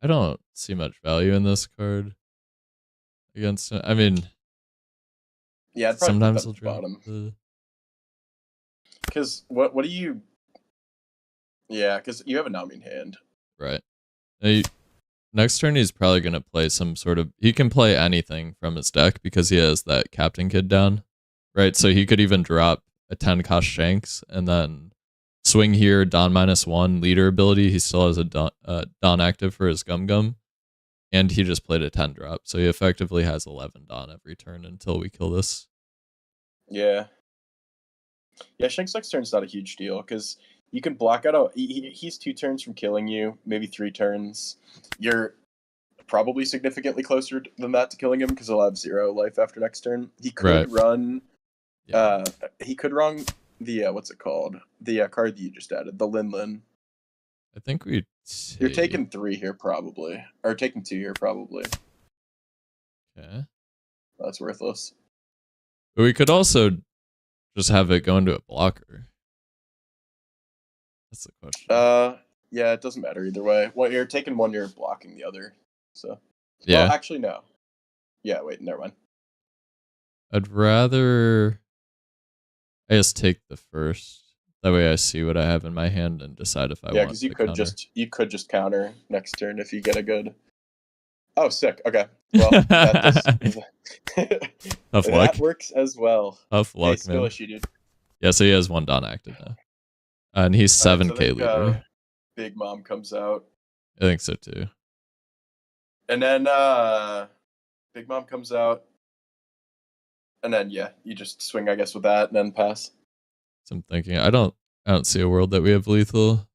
I don't see much value in this card against him. I mean, Yeah, I'd probably sometimes put he'll that at the drop bottom. Because what do you? Yeah, because you have a Nami in hand. Right. Next turn, he's probably going to play some sort of... He can play anything from his deck because he has that Captain Kid down. Right? So he could even drop a 10-cost Shanks and then swing here, Don -1, leader ability. He still has a Don active for his Gum Gum. And he just played a 10 drop. So he effectively has 11 Don every turn until we kill this. Yeah. Yeah, Shanks next turn's not a huge deal because you can block out he's 2 turns from killing you, maybe 3 turns. You're probably significantly closer than that to killing him because he'll have 0 life after next turn. He could run he could run the what's it called? The card that you just added, the Lin. I think we You're taking 3 here probably. Or taking 2 here probably. Okay. That's worthless. But we could also just have it go into a blocker. That's the question. Yeah, it doesn't matter either way. Well, you're taking 1, you're blocking the other. So yeah. Well, actually no. Yeah, wait, never mind. I'd rather I just take the first. That way I see what I have in my hand and decide if I want to because you could just counter next turn if you get a good. Oh, sick. Okay. Well, that tough luck. That works as well. Tough luck, skill man. issue, dude. Yeah, so he has 1 Don active now. And he's 7k leader. Big Mom comes out. I think so too. And then Big Mom comes out. And then yeah, you just swing, I guess, with that and then pass. So I'm thinking I don't see a world that we have lethal.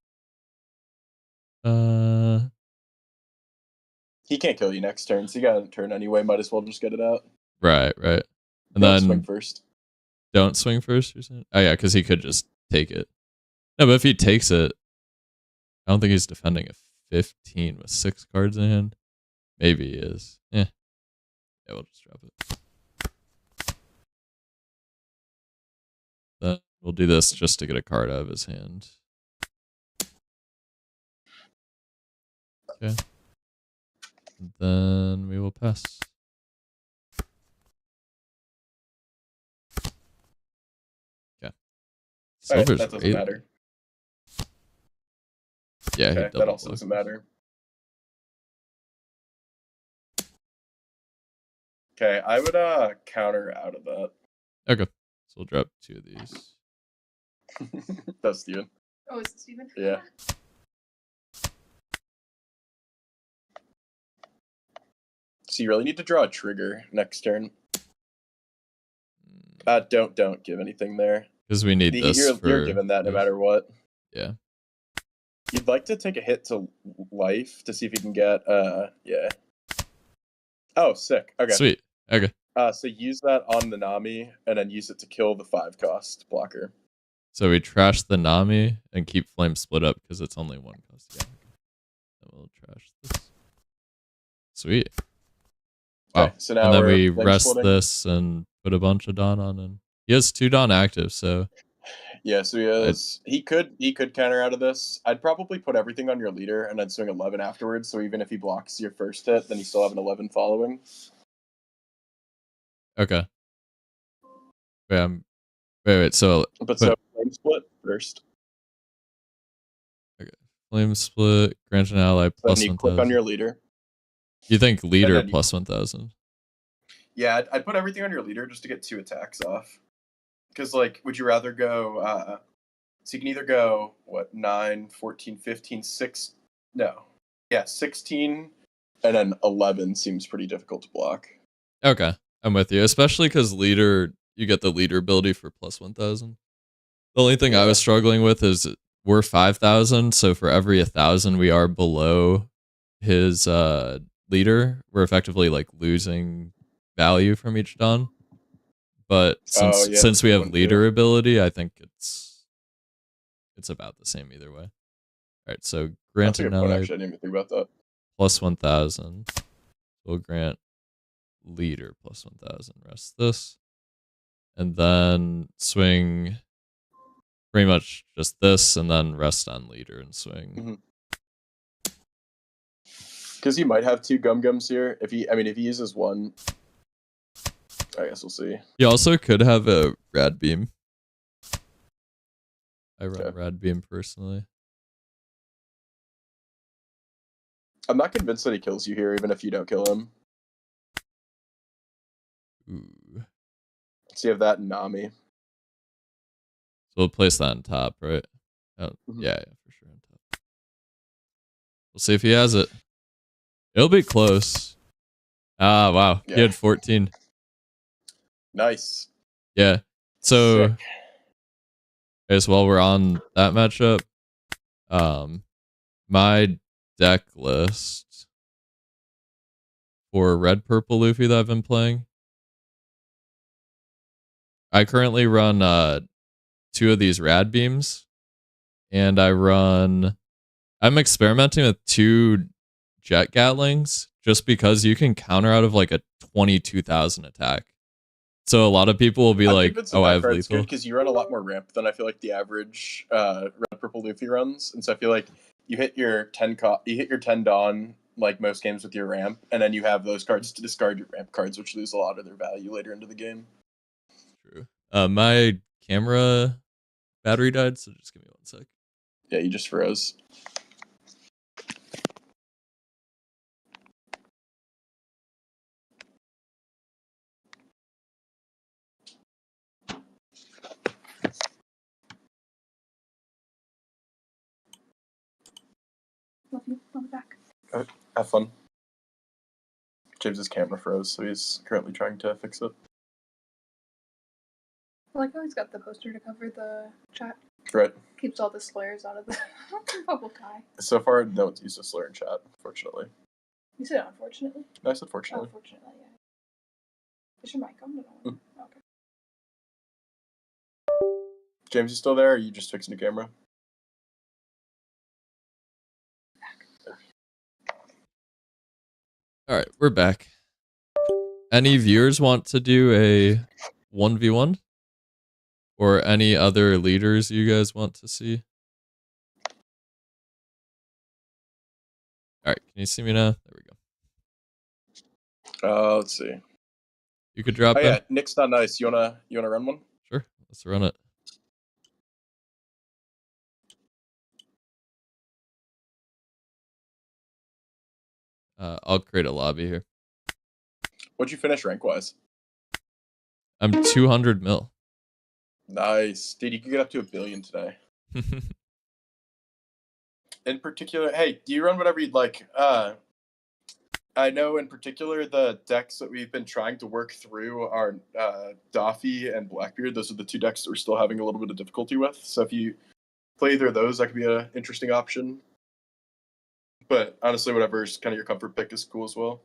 He can't kill you next turn, so you got a turn anyway. Might as well just get it out. Right. And don't then swing first. Don't swing first, you're saying? Oh yeah, because he could just take it. No, but if he takes it, I don't think he's defending a 15 with 6 cards in hand. Maybe he is. Yeah, we'll just drop it. Then we'll do this just to get a card out of his hand. Okay. Then we will pass. Okay. Silver's that doesn't matter. Yeah, okay, that also doesn't matter. Okay, I would counter out of that. Okay. So we'll drop 2 of these. That's Steven. Oh, is it Steven? Yeah. So you really need to draw a trigger next turn. Don't give anything there. Because we need this you're given that no matter what. Yeah. You'd like to take a hit to life to see if you can get yeah. Oh, sick. Okay. Sweet. Okay. So use that on the Nami and then use it to kill the 5-cost blocker. So we trash the Nami and keep Flame Split up because it's only 1 cost. Yeah. Then we'll trash this. Sweet. Wow. Okay, so now and then we rest splitting. this and put a bunch of Dawn on him. He has 2 Dawn active, so yeah, so he has. He could counter out of this. I'd probably put everything on your leader and then swing 11 afterwards. So even if he blocks your first hit, then you still have an 11 following. Okay. Wait. So so flame split first. Okay. Flame split. Grant an ally plus 1,000. Click on your leader. You think leader plus 1,000? Yeah, I'd put everything on your leader just to get 2 attacks off. Because, like, would you rather go, so you can either go, 9, 14, 15, 6, no. Yeah, 16, and then 11 seems pretty difficult to block. Okay, I'm with you. Especially because leader, you get the leader ability for plus 1,000. The only thing I was struggling with is we're 5,000, so for every 1,000 we are below his leader, we're effectively, like, losing value from each Dawn. But since we have leader ability, I think it's about the same either way. All right, so grant an ally. Actually, I didn't even think about that. Plus 1,000. We'll grant leader plus 1,000. Rest this, and then swing. Pretty much just this, and then rest on leader and swing. Because he might have 2 Gum Gums here. If he uses 1. I guess we'll see. You also could have a rad beam. I run Okay. rad beam personally. I'm not convinced that he kills you here, even if you don't kill him. Ooh. So you have that and Nami. So we'll place that on top, right? Oh, Mhm. yeah, for sure on top. We'll see if he has it. It'll be close. Ah, wow. Yeah. He had 14. Nice. Yeah. So, Sick. I guess while we're on that matchup, my deck list for red purple Luffy that I've been playing, I currently run 2 of these rad beams, and I'm experimenting with 2 jet gatlings just because you can counter out of like a 22,000 attack. So a lot of people will be like, "Oh, I have It's good lethal." because you run a lot more ramp than I feel like the average red purple Luffy runs, and so I feel like you hit your 10 dawn like most games with your ramp, and then you have those cards to discard your ramp cards, which lose a lot of their value later into the game. True. My camera battery died, so just give me 1 sec. Yeah, you just froze. Love you. On the back. Have fun. James's camera froze, so he's currently trying to fix it. I like how he's got the poster to cover the chat. Right. Keeps all the slurs out of the bubble tie. So far, no one's used a slur in chat, fortunately. You said unfortunately? No, I said fortunately. Unfortunately, yeah. Is your mic on? Mm. Okay. James, you still there, or are you just fixing your camera? All right, we're back. Any viewers want to do a 1v1? Or any other leaders you guys want to see? All right, can you see me now? There we go. Let's see. You could drop Oh in. yeah, Nick's not nice. You wanna run one? Sure, let's run it. I'll create a lobby here. What'd you finish rank wise? I'm 200 mil. Nice, dude. You could get up to 1 billion today. In particular, hey, do you run whatever you'd like? I know in particular the decks that we've been trying to work through are Doffy and Blackbeard. Those are the 2 decks that we're still having a little bit of difficulty with. So if you play either of those, that could be an interesting option. But honestly, whatever's kind of your comfort pick is cool as well.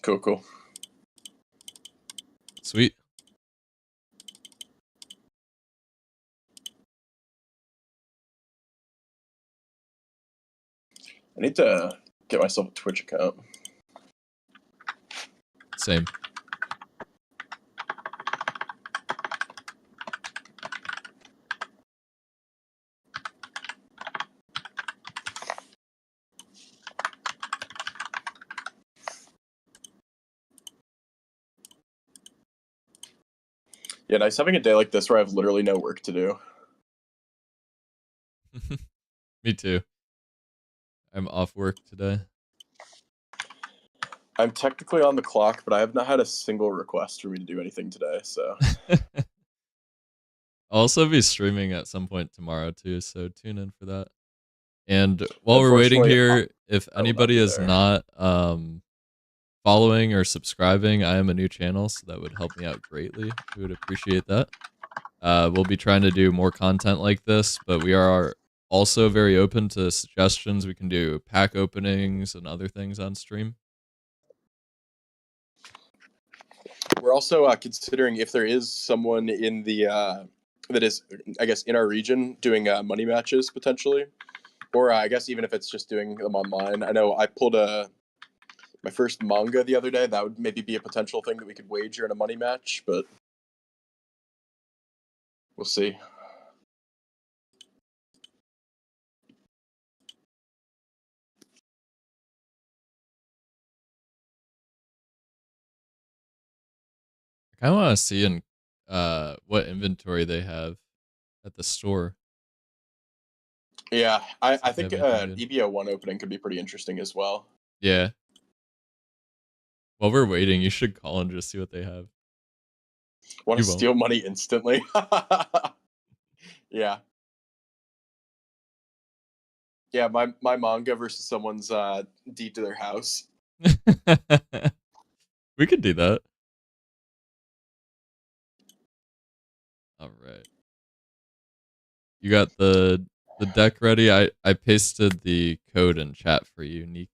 Cool. Sweet. I need to get myself a Twitch account. Same. Yeah, nice having a day like this where I have literally no work to do. Me too. I'm off work today. I'm technically on the clock, but I have not had a single request for me to do anything today, so. I'll also be streaming at some point tomorrow too, so tune in for that. And while we're waiting here, if anybody is not following or subscribing, I am a new channel, so that would help me out greatly. We would appreciate that. We'll be trying to do more content like this, but we are also very open to suggestions. We can do pack openings and other things on stream. We're also considering if there is someone in the that is, I guess, in our region doing money matches potentially, or I guess even if it's just doing them online. I know I pulled my first manga the other day. That would maybe be a potential thing that we could wager in a money match, but we'll see. I want to see in what inventory they have at the store. Yeah, I think good. EBO1 opening could be pretty interesting as well. Yeah. While we're waiting, you should call and just see what they have. Want to steal money instantly? Yeah. Yeah, my manga versus someone's deed to their house. We could do that. All right. You got the deck ready? I pasted the code in chat for you, Neeks.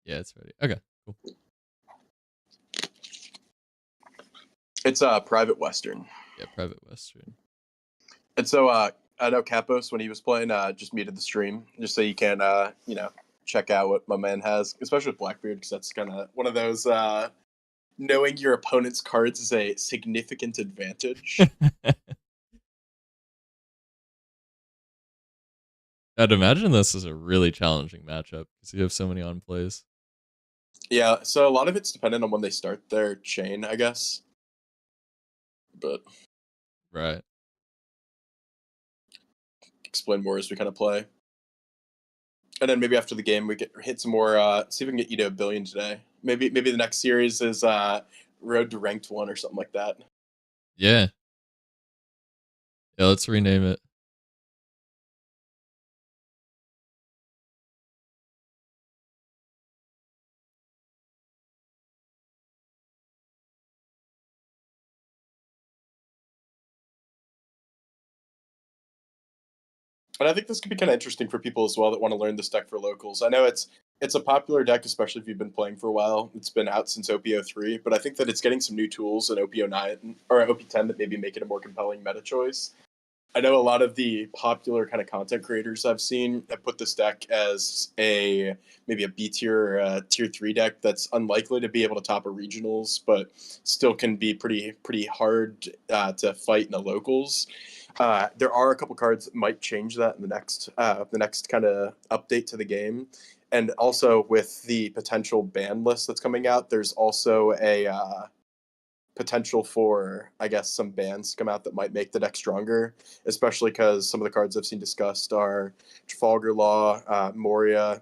Yeah, it's ready. Okay, cool. It's Private Western. Yeah, Private Western. And so I know Capos, when he was playing, just muted the stream just so you can, check out what my man has, especially with Blackbeard, because that's kind of one of those knowing your opponent's cards is a significant advantage. I'd imagine this is a really challenging matchup because you have so many on plays. Yeah, so a lot of it's dependent on when they start their chain, I guess. But right. Explain more as we kind of play. And then maybe after the game we hit some more, see if we can get you to 1 billion today. Maybe the next series is Road to Ranked 1 or something like that. Yeah. Yeah, let's rename it. And I think this could be kind of interesting for people as well that want to learn this deck for locals. I know it's a popular deck, especially if you've been playing for a while. It's been out since OP-03, but I think that it's getting some new tools in OP-09 or OP-10 that maybe make it a more compelling meta choice. I know a lot of the popular kind of content creators I've seen have put this deck as maybe a B tier or a tier 3 deck that's unlikely to be able to top a regionals, but still can be pretty hard to fight in the locals. There are a couple cards that might change that in the next kind of update to the game. And also with the potential ban list that's coming out, there's also a potential for, I guess, some bans to come out that might make the deck stronger, especially because some of the cards I've seen discussed are Trafalgar Law, Moria,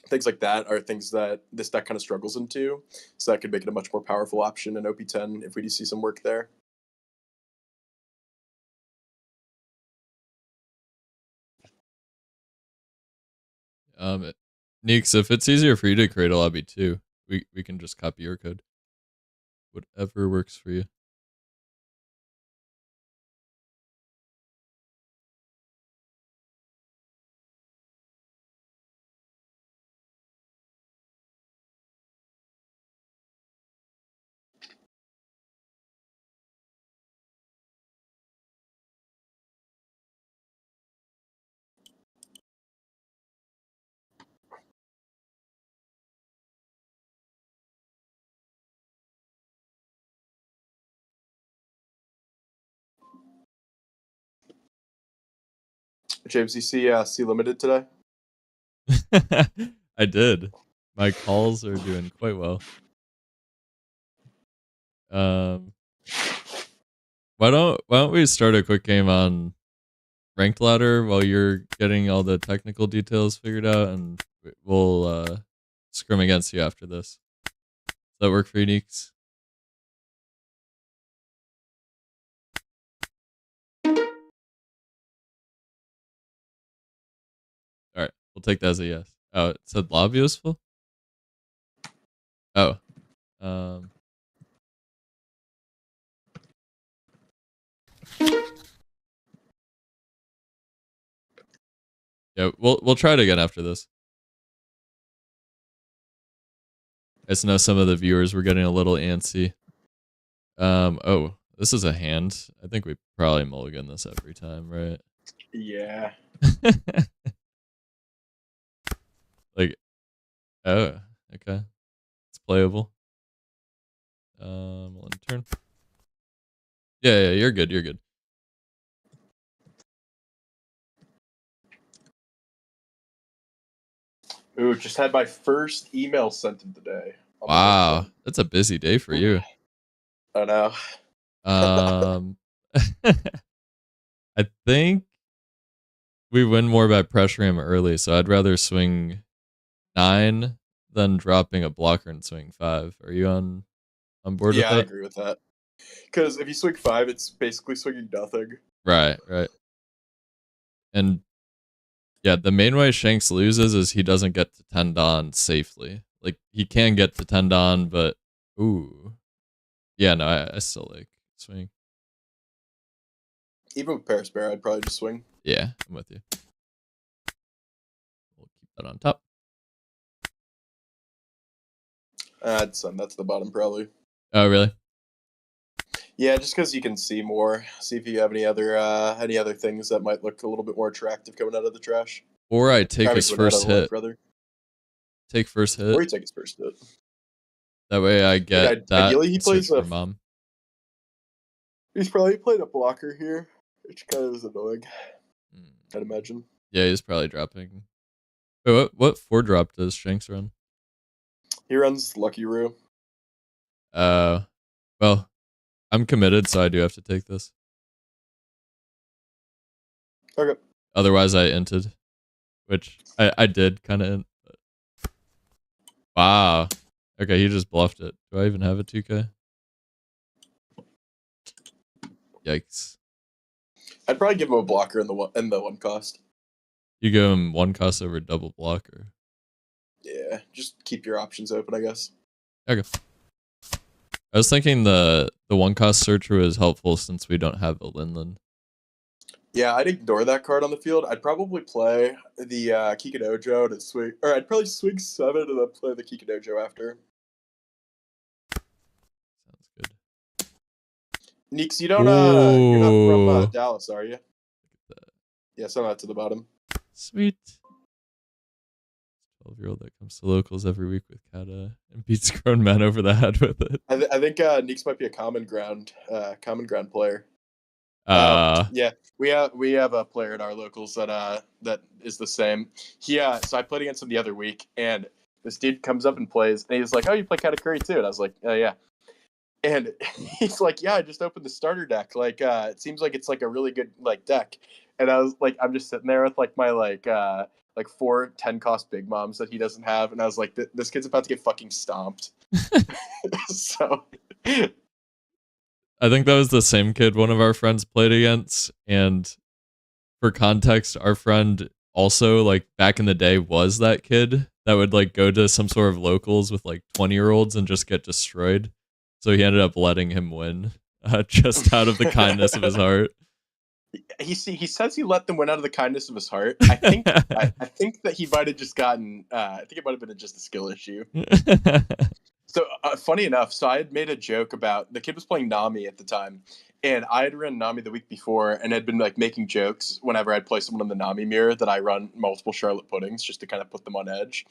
things like that are things that this deck kind of struggles into. So that could make it a much more powerful option in OP-10 if we do see some work there. Neeks, if it's easier for you to create a lobby too, we can just copy your code. Whatever works for you. James, you see C Limited today? I did. My calls are doing quite well. Why don't we start a quick game on ranked ladder while you're getting all the technical details figured out, and we'll scrim against you after this. Does that work for you, Neeks? All right, we'll take that as a yes. Oh, it said lobby was full? Oh. Yeah, we'll try it again after this. I just know some of the viewers were getting a little antsy. Oh, this is a hand. I think we probably mulligan this every time, right? Yeah. Like, oh, okay. It's playable. We'll end turn. Yeah, you're good, you're good. Ooh, just had my first email sent in today. Wow, that's a busy day for you. I know. I think we win more by pressuring him early, so I'd rather swing 9 than dropping a blocker and swing 5. Are you on board with Yeah, I that? agree with that. Because if you swing 5, it's basically swinging nothing. Right. And yeah, the main way Shanks loses is he doesn't get to 10 Don safely. Like, he can get to 10 Don, but ooh. Yeah, no, I still like swing. Even with Paris Bear, I'd probably just swing. Yeah, I'm with you. We'll keep that on top. I'd send that to the bottom, probably. Oh, really? Yeah, just because you can see more. See if you have any other things that might look a little bit more attractive coming out of the trash. Or I take his first hit. Brother. Take first hit. Or you take his first hit. That way I get that. Ideally, he plays for mom. He's probably played a blocker here, which kind of is annoying. I'd imagine. Yeah, he's probably dropping. Wait, what 4-drop does Shanks run? He runs Lucky Roo. Well, I'm committed, so I do have to take this. Okay. Otherwise, I inted, which I did kind of int. But... Wow. Okay, he just bluffed it. Do I even have a 2K? Yikes. I'd probably give him a blocker in the one cost. You give him 1 cost over double blocker. Yeah, just keep your options open, I guess. Okay. I was thinking the 1 cost searcher is helpful since we don't have a Linlin. Yeah, I'd ignore that card on the field. I'd probably play the Kikinojo to swing, or I'd probably swing 7 and then play the Kikinojo after. Sounds good. Neeks, you don't you're not from Dallas, are you? Yeah, send that to the bottom. Sweet. 12-year-old that comes to locals every week with Kata and beats grown men over the head with it. I think Neeks might be a common ground player. Yeah, we have a player in our locals that is the same. So I played against him the other week, and this dude comes up and plays, and he's like, "Oh, you play Katakuri too?" And I was like, "Oh yeah." And he's like, "Yeah, I just opened the starter deck. Like, it seems like it's like a really good like deck." And I was like, I'm just sitting there with like my like 4 10-cost big moms that he doesn't have, and I was like, this kid's about to get fucking stomped. So. I think that was the same kid one of our friends played against, and for context, our friend also, like, back in the day was that kid that would, like, go to some sort of locals with, like, 20-year-olds and just get destroyed. So he ended up letting him win, just out of the kindness of his heart. He says he let them win out of the kindness of his heart. I think I think that he might have just gotten. I think it might have been just a skill issue. So funny enough, so I had made a joke about the kid was playing Nami at the time, and I had run Nami the week before and had been like making jokes whenever I'd play someone in the Nami mirror that I run multiple Charlotte puddings just to kind of put them on edge.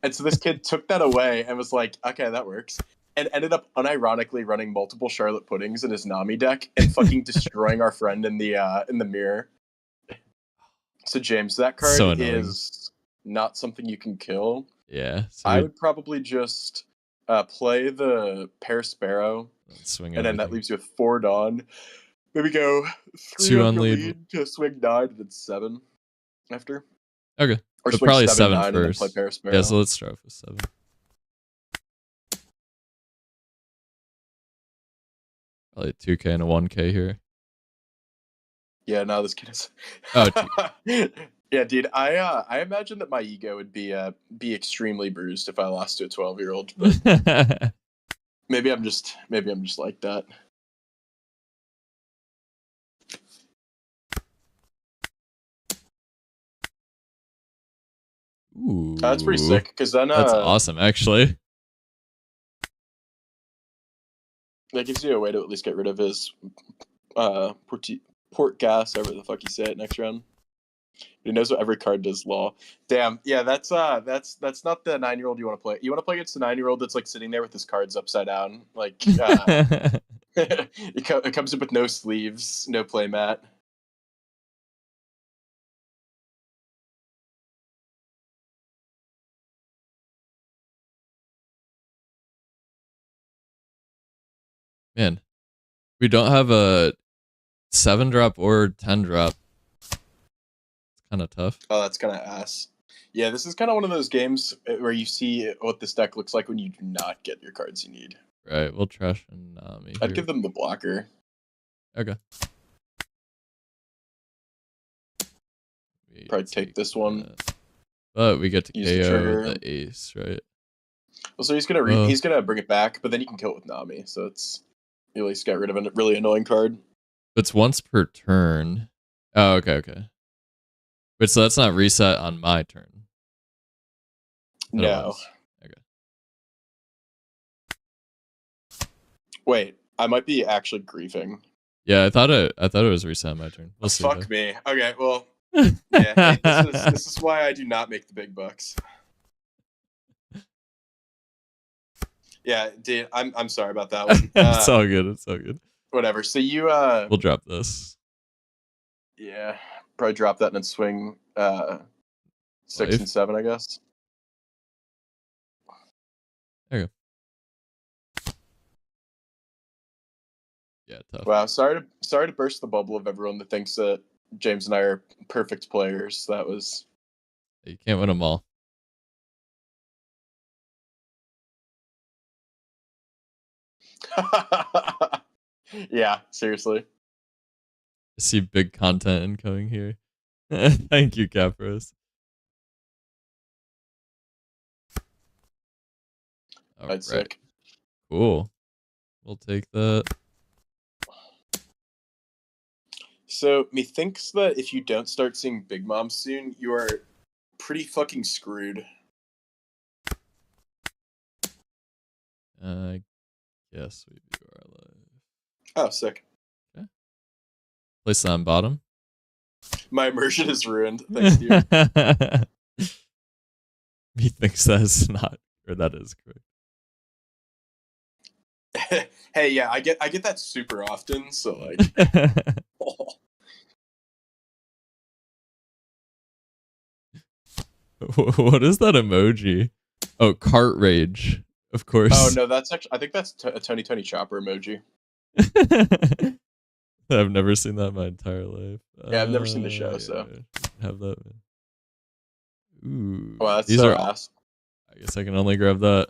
And so this kid took that away and was like, "Okay, that works." And ended up unironically running multiple Charlotte puddings in his Nami deck and fucking destroying our friend in the mirror. So James, that card is not something you can kill. Yeah. So I would probably just play the Pear Sparrow, and then that leaves you with 4 Dawn. Maybe go 3 on lead to swing 9 and then 7 after. Okay. Or so swing probably 7 first. And then play Pear Sparrow. Yeah, so let's start with 7. Probably 2K and a 1K here. Yeah, no, this kid is. Oh, yeah, dude. I imagine that my ego would be extremely bruised if I lost to a 12-year-old. But maybe I'm just like that. Ooh, that's pretty sick. Because then that's awesome, actually. That gives you a way to at least get rid of his port gas, however the fuck you say it, next round. He knows what every card does. Law. Damn. Yeah, that's not the 9-year-old you want to play. You want to play against the 9-year-old that's like sitting there with his cards upside down. Like it comes up with no sleeves, no playmat. Man, we don't have a 7-drop or 10-drop. It's kind of tough. Oh, that's kind of ass. Yeah, this is kind of one of those games where you see what this deck looks like when you do not get your cards you need. Right, we'll trash Nami. I'd give them the blocker. Okay. Probably take this one. But we get to Use the KO trigger. the ace, right? Well, so he's gonna bring it back, but then you can kill it with Nami. So it's you at least get rid of a really annoying card. It's once per turn. Oh, okay. But so that's not reset on my turn. No. Okay. Wait, I might be actually griefing. Yeah, I thought it was reset on my turn. We'll see. Fuck me. Okay, well, yeah. Hey, this is why I do not make the big bucks. Yeah, dude, I'm sorry about that one. It's all good. It's all good. Whatever. So you we'll drop this. Yeah, probably drop that and then swing 6 Life. and 7, I guess. There you go. Yeah, tough. Wow, sorry to burst the bubble of everyone that thinks that James and I are perfect players. That was You can't win them all. yeah, seriously. I see big content incoming here. Thank you, Capros. All That's right. sick. Cool. We'll take that. So, methinks that if you don't start seeing Big Mom soon, you are pretty fucking screwed. Yes, we do our live. Oh, sick. Okay. Place that on bottom. My immersion is ruined. Thanks, dude. He thinks that is not, or that is correct. Hey, yeah, I get that super often, so like What is that emoji? Oh, cart rage, of course. Oh no, that's actually I think that's a Tony Chopper emoji. I've never seen that in my entire life. Yeah, I've never seen the show, so have that. Ooh, wow, that's these so are ass. I guess I can only grab that.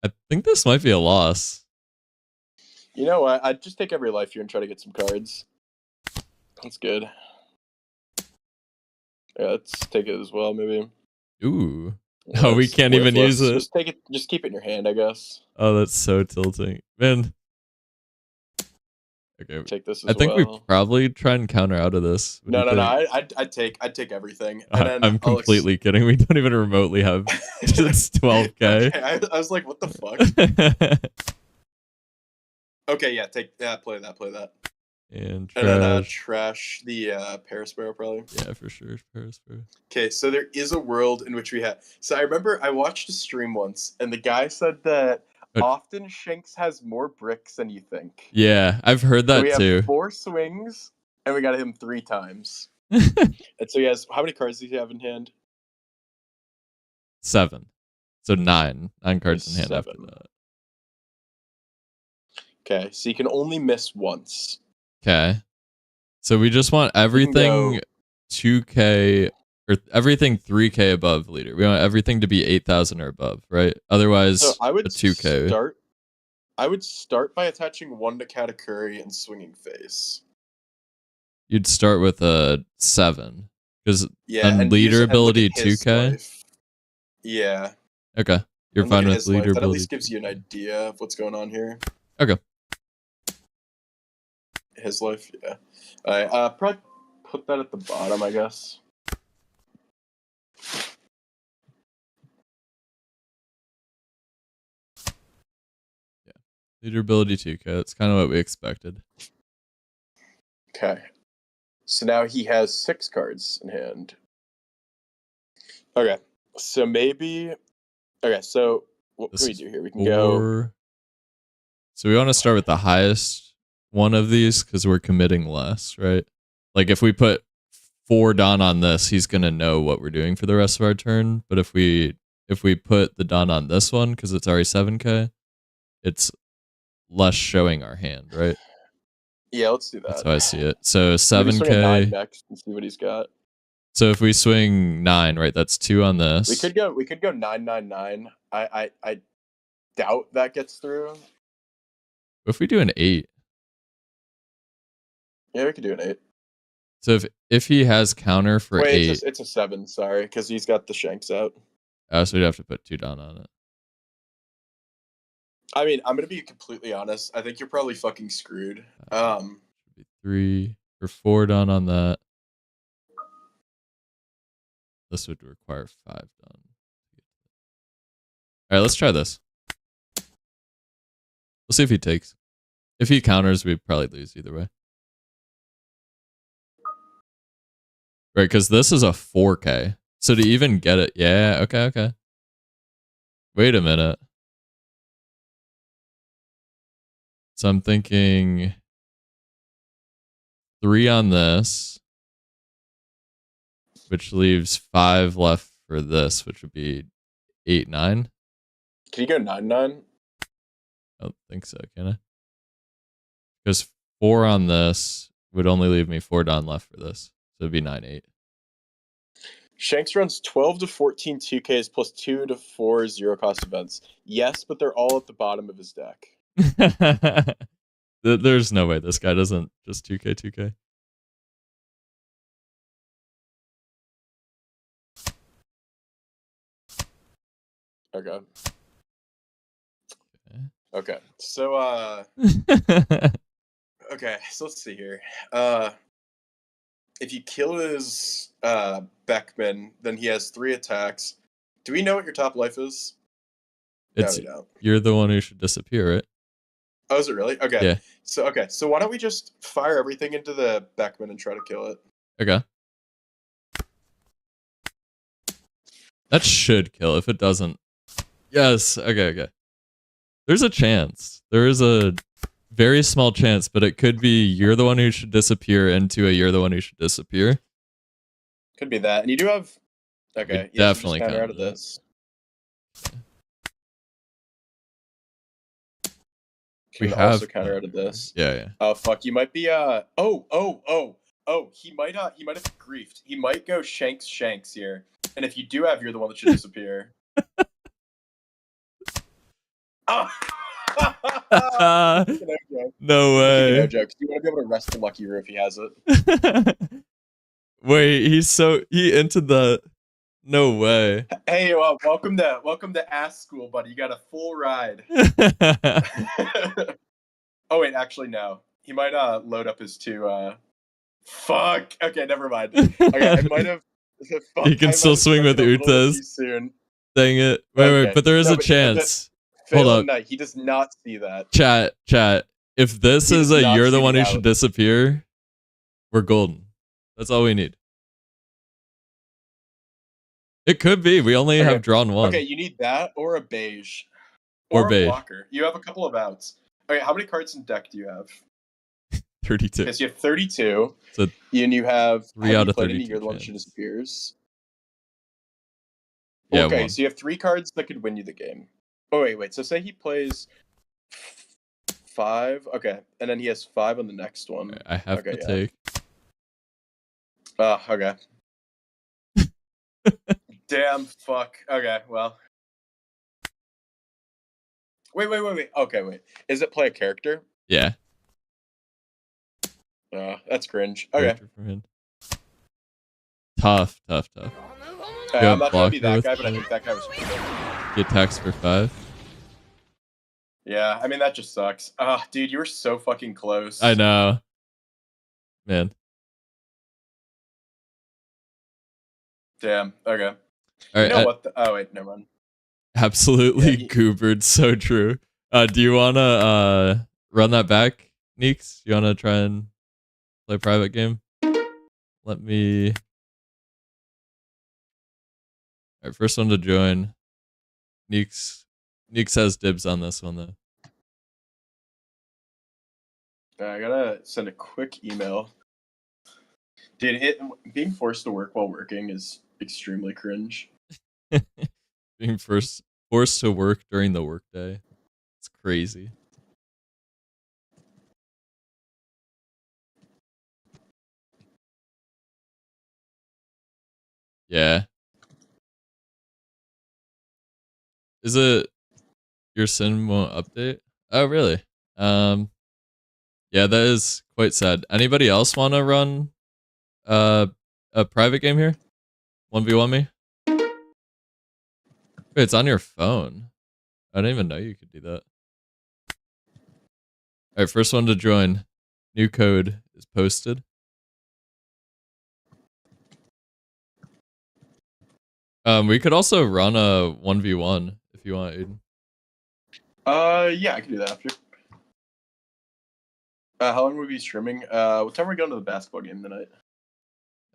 I think this might be a loss. You know what? I'd just take every life here and try to get some cards. That's good. Yeah, let's take it as well, maybe. Ooh. Yeah, No, we it's can't even worthless. use it. Just take it. Just keep it in your hand, I guess. Oh, that's so tilting. Man. Okay. Take this as I think well. we probably try and counter out of this. What do No. you think? I'd take everything. And then I'm completely kidding. We don't even remotely have it's 12k. Okay, I was like, what the fuck? Okay, yeah, play that. And And then trash. trash the Parasparrow probably. Yeah, for sure. Parasparrow. Okay, so there is a world in which we have. So I remember I watched a stream once, and the guy said that often Shanks has more bricks than you think. Yeah, I've heard So that we have too. 4 swings, and we got him 3 times. And so he has how many cards does he have in hand? 7. So 9 cards in hand 7. after that. Okay, so you can only miss once. Okay. So we just want everything 2k or everything 3k above leader. We want everything to be 8,000 or above, right? Otherwise, So I would a 2k. I would start by attaching 1 to Katakuri and swinging face. You'd start with a 7 because and leader use it ability at his 2k. life. Yeah. Okay, you're And fine look at with his life. leader That at ability. least gives you an idea of what's going on here. Okay. His life, yeah. Alright, probably put that at the bottom, I guess. Yeah, leader ability 2k. That's kind of what we expected. Okay. So now he has 6 cards in hand. Okay. So maybe. Okay, so what can we do here? We can go. So we want to start with the highest one of these because we're committing less, right? Like if we put 4 Dawn on this, he's gonna know what we're doing for the rest of our turn. But if we if we put the Dawn on this one, because it's already 7k, it's less showing our hand, right? Yeah, let's do that. That's how I see it. So Maybe swing a 9 7k. next and see what he's got. So if we swing 9, right, that's 2 on this. We could go 999. I doubt that gets through. What if we do an 8? Yeah, we could do an 8. So if he has counter for 8, it's a 7. Sorry, because he's got the shanks out. Oh, so we'd have to put 2 Dawn on it. I mean, I'm gonna be completely honest. I think you're probably fucking screwed. Should be 3 or 4 Dawn on that. This would require 5 Dawn. All right, let's try this. We'll see if he takes. If he counters, we'd probably lose either way. Right, because this is a 4k. So to even get it, yeah, okay. Wait a minute. So I'm thinking 3 on this, which leaves 5 left for this, which would be 8, 9. Can you go 9-9? I don't think so, can I? Because 4 on this would only leave me 4 Dawn left for this. So it'd be 9-8. Shanks runs 12 to 14 2Ks plus 2 to 4 zero cost events. Yes, but they're all at the bottom of his deck. There's no way this guy doesn't just 2k. Okay. So okay, so let's see here. If you kill his Beckman, then he has 3 attacks. Do we know what your top life is? It's, no, we don't. You're the one who should disappear, right? Oh, is it really? Okay. Yeah. So why don't we just fire everything into the Beckman and try to kill it? Okay. That should kill. If it doesn't, yes. Okay. There's a chance. There is a very small chance, but it could be you're the one who should disappear into a you're the one who should disappear. Could be that. And you do have... Okay. We definitely counter out counter of that. this. We Can have also counter out of this. Yeah. Oh fuck! You might be Oh! He might have griefed. He might go Shanks here. And if you do have, you're the one that should disappear. Oh. No way. No joke. You want to be able to rest the Lucky Roo if he has it. Wait, he entered the. No way. Hey, welcome to Ass School, buddy. You got a full ride. Oh wait, actually no. He might load up his 2. Fuck. Okay, never mind. Okay, I might have. He can still swing with Utas. Soon. Dang it. Wait, but there is a chance. Hold up. Night. He does not see that. Chat. If this is a you're the one who should disappear, we're golden. That's all we need. It could be. We only have drawn 1. Okay, you need that or a beige. Or a beige. blocker. You have a couple of outs. Okay, how many cards in deck do you have? 32. Yes, you have 32. So and you have 3 out of 32. You're the one who disappears. Yeah, okay, 1. so you have 3 cards that could win you the game. Oh, wait. So say he plays 5. Okay, and then he has 5 on the next one. Okay, I have to take. Okay. Damn, fuck. Okay, well. Wait. Okay, wait. Is it play a character? Yeah. That's cringe. Okay. Tough. I'm not gonna be that guy, but I think that guy was pretty good. He attacks for 5. Yeah, I mean, that just sucks. Dude, you were so fucking close. I know. Man. Damn, okay. All right, you know what? Oh, wait, never mind. Absolutely goobered. So true. Do you want to run that back, Neeks? You want to try and play a private game? Let me... All right, first one to join. Neeks has dibs on this one, though. I gotta send a quick email. Dude, being forced to work while working is extremely cringe. Being forced to work during the workday. It's crazy. Yeah. Is it your sim won't update? Oh, really? Yeah, that is quite sad. Anybody else want to run a private game here? 1v1 me? Wait, it's on your phone. I didn't even know you could do that. All right, first one to join. New code is posted. We could also run a 1v1 if you want, Aiden. Yeah, I can do that after. How long will we be streaming? What time are we going to the basketball game tonight?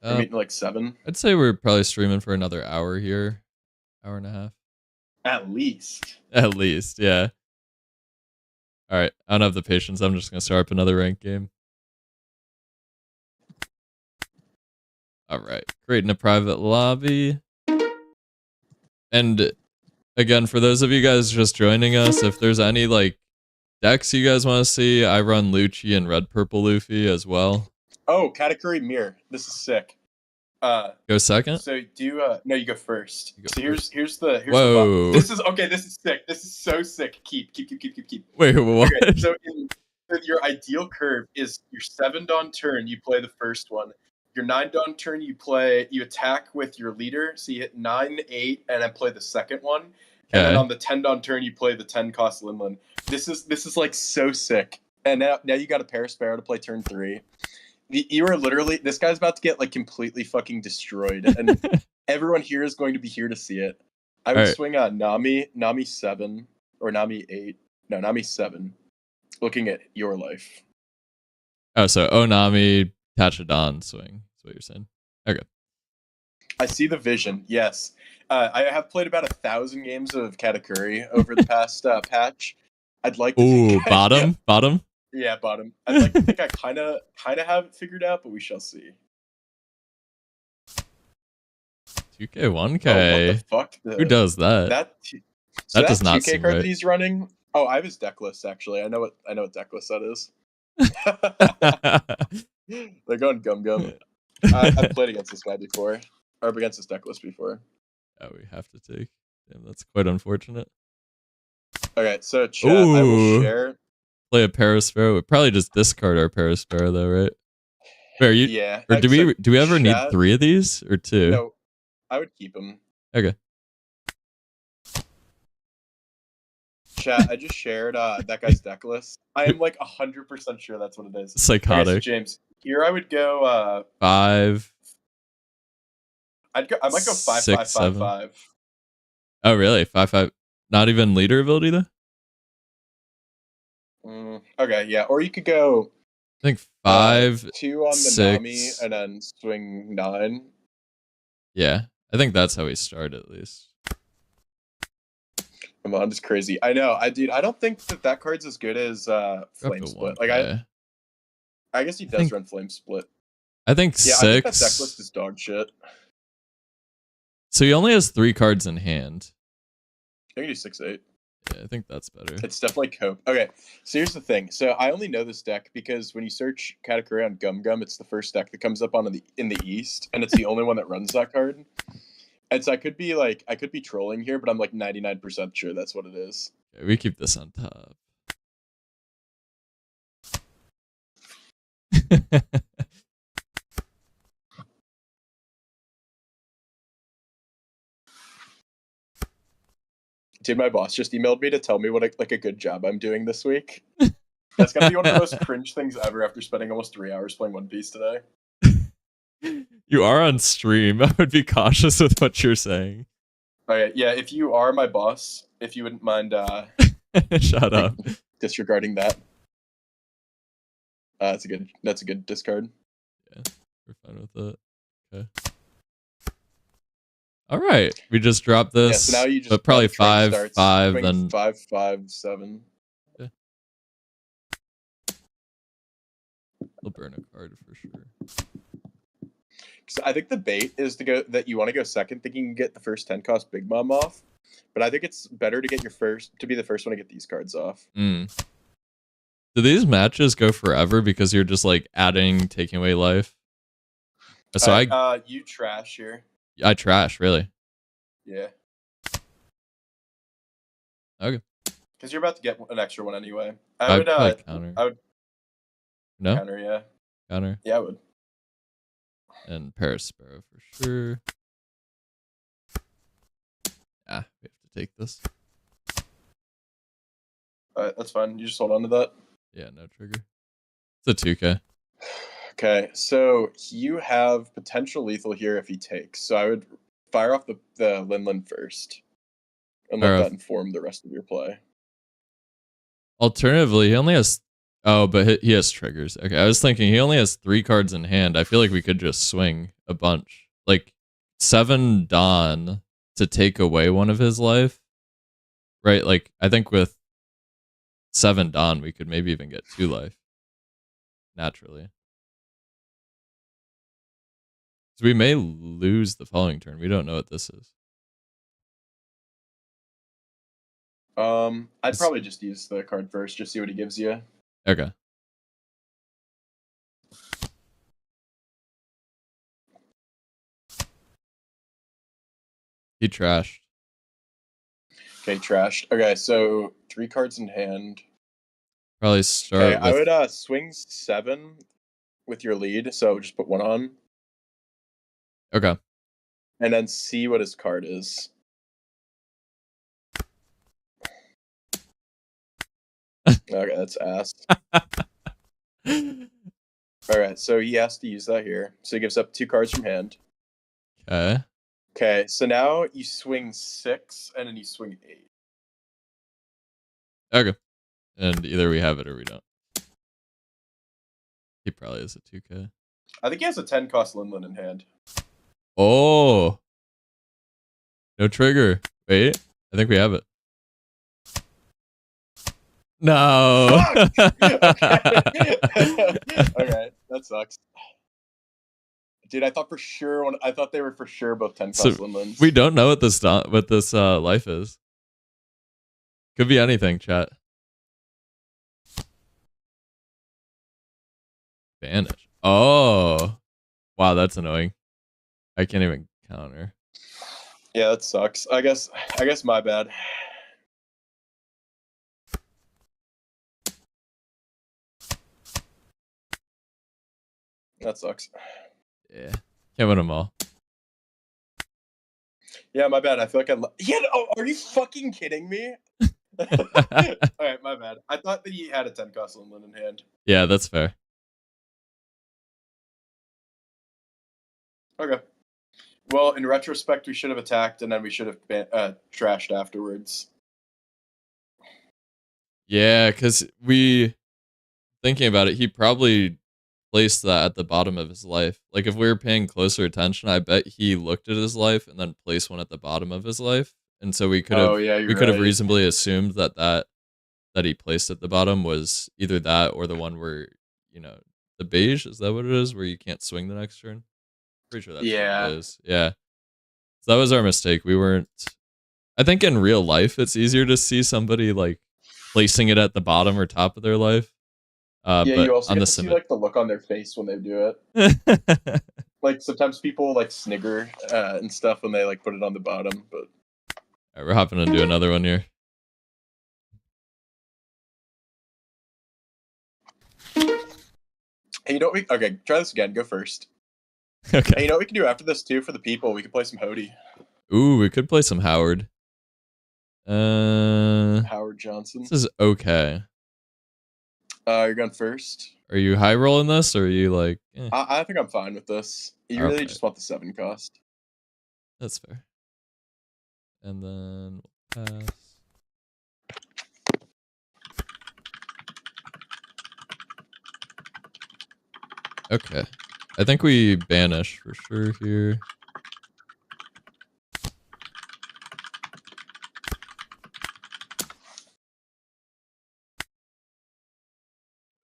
We're meeting like 7. I'd say we're probably streaming for another hour here, hour and a half. At least. At least, yeah. All right, I don't have the patience. I'm just gonna start up another ranked game. All right, creating a private lobby. And again, for those of you guys just joining us, if there's any like decks you guys want to see, I run Lucci and Red Purple Luffy as well. Oh, Katakuri Mirror. This is sick. Go second. So do no, you go first. You go so first. here's the Whoa. This is okay. This is sick. This is so sick. Keep. Wait, what? Okay, so your ideal curve is your 7 dawn turn. You play the first one. Your 9 dawn turn, you attack with your leader. So you hit 9, 8, and then play the second one. And then on the 10 dawn turn, you play the 10 cost Linlin. This is like so sick. And now you got a Paris Sparrow to play turn 3. You are literally, this guy's about to get like completely fucking destroyed, and everyone here is going to be here to see it. I would swing on Nami 7 or Nami 8. No, Nami 7. Looking at your life. Oh, so Onami Tachidon swing. That's what you're saying. Okay. I see the vision. Yes, I have played about 1,000 games of Katakuri over the past patch. I'd like to. Ooh, bottom, bottom. Yeah, bottom. I'd like to think I kind of have it figured out, but we shall see. 2K, 1K. Oh, what the fuck? Who does that? That does not 2K seem card right. that he's running. Oh, I have his deck list actually. I know what deck list that is. They're going gum. I've played against this guy before, or against this deck list before. Oh, we have to take. Damn, that's quite unfortunate. Okay, so chat, I will share. Play a Paris Sparrow. Probably just discard our Paris Sparrow though, right? Wait, are you? Yeah. Or do we ever need 3 of these or 2? No, I would keep them. Okay. Chat, I just shared that guy's deck list. I am like 100% sure that's what it is. Psychotic. Okay, so James, here I would go 5. I might go 5, 6, 5, 5, 7. 5. Oh, really? 5, 5. Not even leader ability though. Okay, yeah. Or you could go. I think 5, 2 on the 6. Nami, and then swing 9. Yeah, I think that's how we start at least. Come on, it's crazy. I know, I don't think that card's as good as Flame Split. Like I guess he does run Flame Split. I think yeah, 6. I think that deck list is dog shit. So he only has 3 cards in hand. I can do 6, 8. Yeah, I think that's better. It's definitely Cope. Okay, so here's the thing. So I only know this deck because when you search Katakuri on Gum, it's the first deck that comes up in the East, and it's the only one that runs that card. And so I could be trolling here, but I'm like 99% sure that's what it is. Okay, we keep this on top. Dude, my boss just emailed me to tell me what a good job I'm doing this week. That's gonna be one of the most cringe things ever after spending almost 3 hours playing One Piece today. You are on stream. I would be cautious with what you're saying. Okay, yeah, if you are my boss, if you wouldn't mind shut up. Disregarding that. That's a good discard. Yeah, we're fine with that. Okay. All right, we just dropped this. Yeah, so now you just but probably 5, 5, then 5, 5, 7. Okay. He'll burn a card for sure. So I think the bait is that you want to go second, thinking you can get the first 10 cost Big Mom off, But I think it's better to get to be the first one to get these cards off. Do these matches go forever because you're just like taking away life? So you trash here. I trash, really? Yeah. Okay. Because you're about to get an extra one anyway. I would counter. I would No? counter, yeah. Counter. Yeah, I would. And Paris Sparrow for sure. Ah, we have to take this. Alright, that's fine. You just hold on to that. Yeah, no trigger. It's a 2K. Okay, so you have potential lethal here if he takes. So I would fire off the Linlin first. And let that inform the rest of your play. Alternatively, he only has... Oh, but he has triggers. Okay, I was thinking he only has 3 cards in hand. I feel like we could just swing a bunch. Like, 7 Dawn to take away one of his life. Right, like, I think with 7 Dawn, we could maybe even get 2 life. Naturally. So we may lose the following turn. We don't know what this is. I'd probably just use the card first, just see what he gives you. Okay. He trashed. Okay, trashed. Okay, so 3 cards in hand. Probably start with... I would swing 7 with your lead, so just put 1 on. Okay. And then see what his card is. Okay, that's ass. Alright, so he has to use that here. So he gives up 2 cards from hand. Okay. Okay, so now you swing 6, and then you swing 8. Okay. And either we have it or we don't. He probably has a 2K. I think he has a 10 cost Linlin in hand. Oh. No trigger. Wait. I think we have it. No. Alright, that sucks. Dude, I thought they were for sure both 10 cost Linlins. We don't know what this life is. Could be anything, chat. Banish. Oh. Wow, that's annoying. I can't even counter. Yeah, that sucks. I guess my bad. That sucks. Yeah. Can't win them all. Yeah, my bad. I feel like are you fucking kidding me? Alright, my bad. I thought that he had a 10 cost Linlin in hand. Yeah, that's fair. Okay. Well, in retrospect, we should have attacked, and then we should have trashed afterwards. Yeah, because thinking about it, he probably placed that at the bottom of his life. Like, if we were paying closer attention, I bet he looked at his life and then placed one at the bottom of his life. And so we could have reasonably assumed that he placed at the bottom was either that or the one where, the beige, is that what it is, where you can't swing the next turn? Pretty sure that's what it is. Yeah. So that was our mistake. We weren't... I think in real life, it's easier to see somebody, like, placing it at the bottom or top of their life. Yeah, but you also get to see, like, the look on their face when they do it. Like, sometimes people, like, snigger and stuff when they, like, put it on the bottom, but... Alright, we're hopping to do another one here. Hey, you know what okay, try this again. Go first. Okay. Hey, you know what we can do after this, too, for the people? We can play some Hody. Ooh, we could play some Howard. Howard Johnson. This is okay. You're going first. Are you high rolling this, or are you like... I think I'm fine with this. You really just want the 7 cost. That's fair. And then we'll pass. Okay. I think we banish for sure here.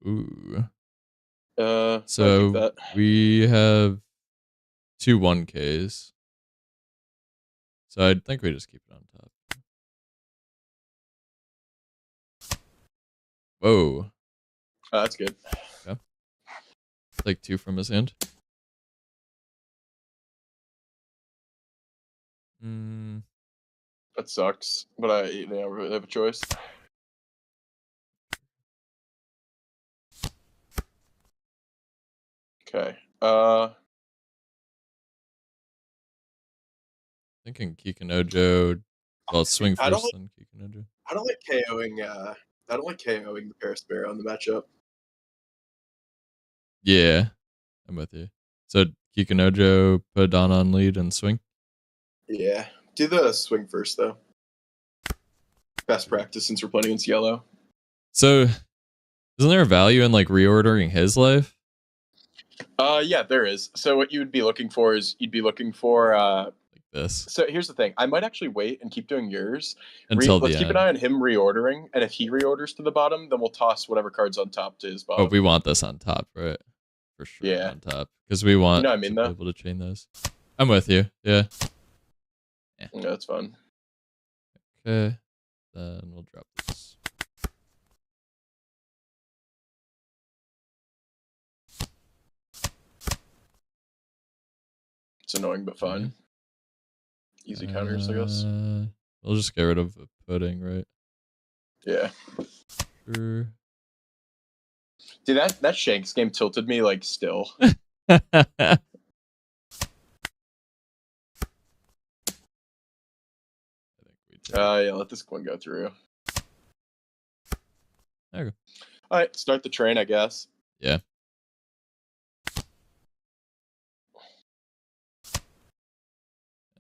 Ooh. So we have 2 1Ks. So I think we just keep it on top. Whoa. That's good. Okay. Take 2 from his hand. That sucks, but I don't really have a choice. Okay. Thinking Kikinojo. Well, swing I don't first, like- then Kikinojo. I don't like KOing. I don't like KOing the Paraspero on the matchup. Yeah, I'm with you. So Kikinojo, put Don on lead and swing. Yeah, do the swing first though. Best practice since we're playing against yellow. So, isn't there a value in like reordering his life? Yeah, there is. So what you would be looking for is you'd be looking for Like this So here's the thing. I might actually wait and keep doing yours. until Let's the keep end. an eye on him reordering, and if he reorders to the bottom, then we'll toss whatever card's on top to his But bottom. we want this on top, right? For sure, Yeah. on top because we want know what I mean, to be though? able to chain those. I'm with you. Yeah. Yeah, that's fun. Okay. Then we'll drop this. It's annoying but fun. Easy counters, I guess. We'll just get rid of the pudding, right? Yeah. Sure. Dude, that Shanks game tilted me like still. Yeah, let this one go through. Okay. All right, start the train, I guess. Yeah.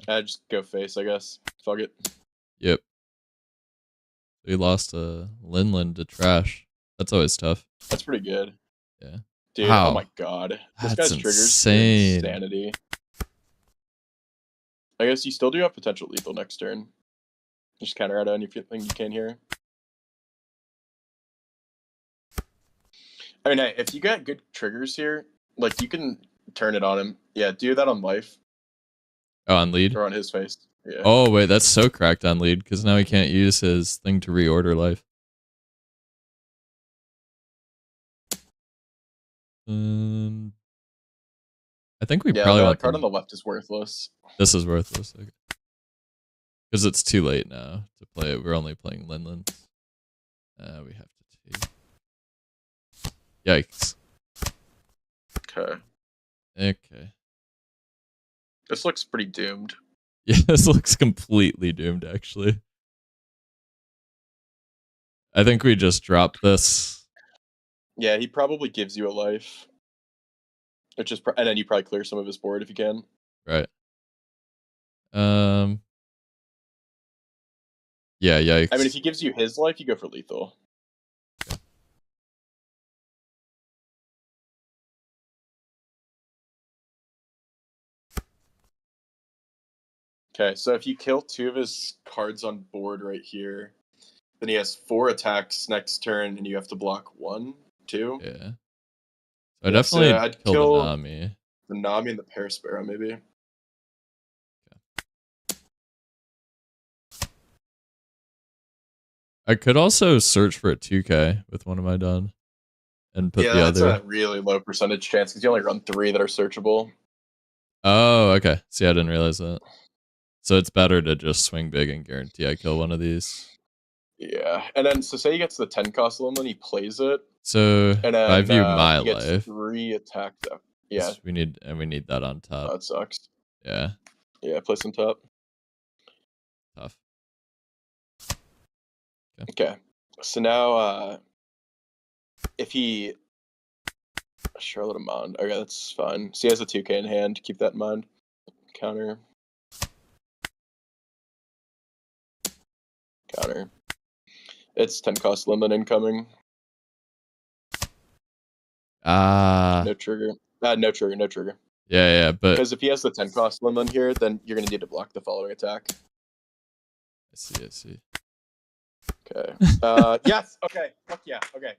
Just go face, I guess. Fuck it. Yep. We lost a Linland to trash. That's always tough. That's pretty good. Yeah. Dude, Wow. oh my god. This That's guy's triggers insane. insanity. I guess you still do have potential lethal next turn. Just counter out anything you can here. I mean, hey, if you got good triggers here, like you can turn it on him. Yeah, do that on life Oh, on lead? or on his face. Yeah. Oh, wait, that's so cracked on lead because now he can't use his thing to reorder life. I think we probably the want card them. on the left is worthless. This is worthless. Okay. Because it's too late now to play it. We're only playing Linland. We have to take. Yikes. Okay. Okay. This looks pretty doomed. Yeah, this looks completely doomed, actually. I think we just drop this. Yeah, he probably gives you a life. Which is and then you probably clear some of his board if you can. Right. Yeah, yikes. I mean, if he gives you his life, you go for lethal. Okay, so if you kill 2 of his cards on board right here, then he has 4 attacks next turn, and you have to block 1, 2. Yeah. So I definitely I'd kill the Nami. The Nami and the Paraspero, maybe. I could also search for a 2K with one of my done and put the that's other. a really low percentage chance because you only run 3 that are searchable. Oh, okay. See, I didn't realize that. So it's better to just swing big and guarantee I kill one of these. Yeah, and then so say he gets the 10 cost limit, he plays it. So And then, if I view my he gets life, 3 attack though. Yeah, we need that on top. that sucks. Yeah, Yeah, place on top. tough. Okay, so now if he Charlotte Amand, okay, that's fine. So he has a 2K in hand. Keep that in mind. Counter. It's 10 cost limit incoming. No trigger. No trigger. Yeah, but because if he has the 10 cost limit here, then you're gonna need to block the following attack. I see. Okay. Yes. Okay. Fuck yeah. Okay.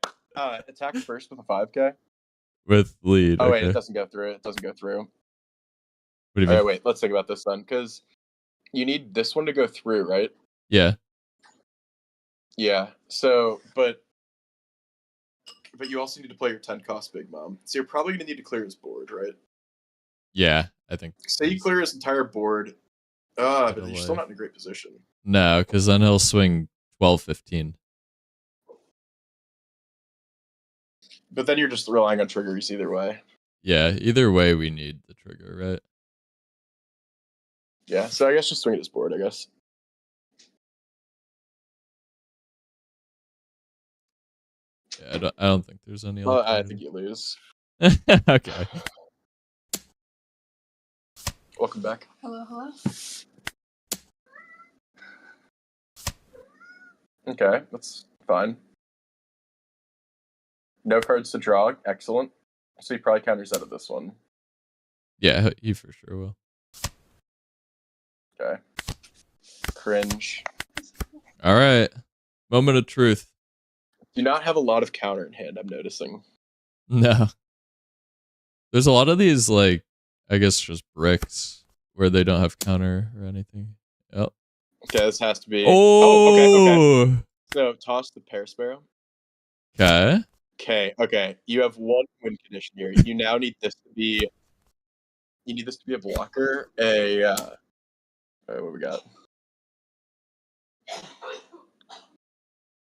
Attack first with a 5K. With lead. Oh wait, okay. it doesn't go through. What do you mean? Wait. Let's think about this then, because you need this one to go through, right? Yeah. Yeah. So, but But you also need to play your 10 cost Big Mom. So you're probably going to need to clear his board, right? Yeah, I think. Say you clear his entire board. But you're still not in a great position. No, because then he'll swing 12, 15. But then you're just relying on triggers either way. Yeah, either way we need the trigger, right? Yeah, so I guess just swing at his board, I guess. Yeah, I don't think there's any. Well, I think you lose. Okay. Welcome back. Hello, hello. Okay, that's fine. No cards to draw. Excellent. So he probably counters out of this one. Yeah, he for sure will. Okay. Cringe. All right. Moment of truth. Do not have a lot of counter in hand, I'm noticing. No. There's a lot of these, like, I guess just bricks where they don't have counter or anything. Yep. Okay, this has to be... okay. So, toss the Pear Sparrow. Okay. Okay. You have one win condition here. You now need this to be... You need this to be a blocker, what we got?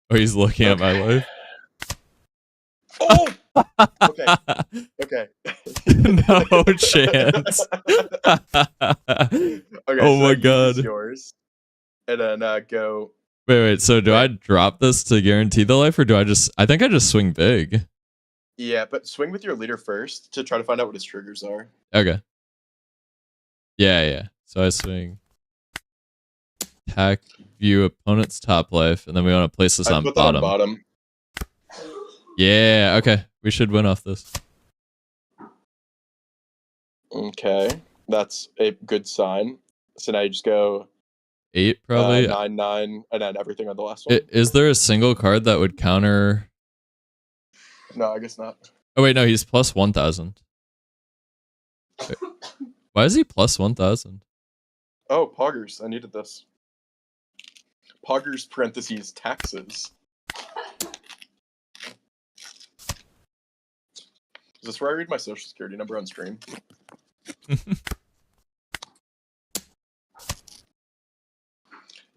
Oh, he's looking at my life. Oh! Okay. No chance. Okay, oh my god. Yours. And then go... Wait. So do I drop this to guarantee the life, or do I think I just swing big. Yeah, but swing with your leader first to try to find out what his triggers are. Okay. Yeah. So I swing. Attack, view opponent's top life, and then we want to place this on bottom. Yeah, okay. We should win off this. Okay. That's a good sign. So now you just go 8 probably. 9, and then everything on the last one. Is there a single card that would counter? No, I guess not. Oh wait, no, he's plus 1,000. Why is he plus 1,000? Oh, Poggers. I needed this. Poggers parentheses taxes. Is this where I read my social security number on stream?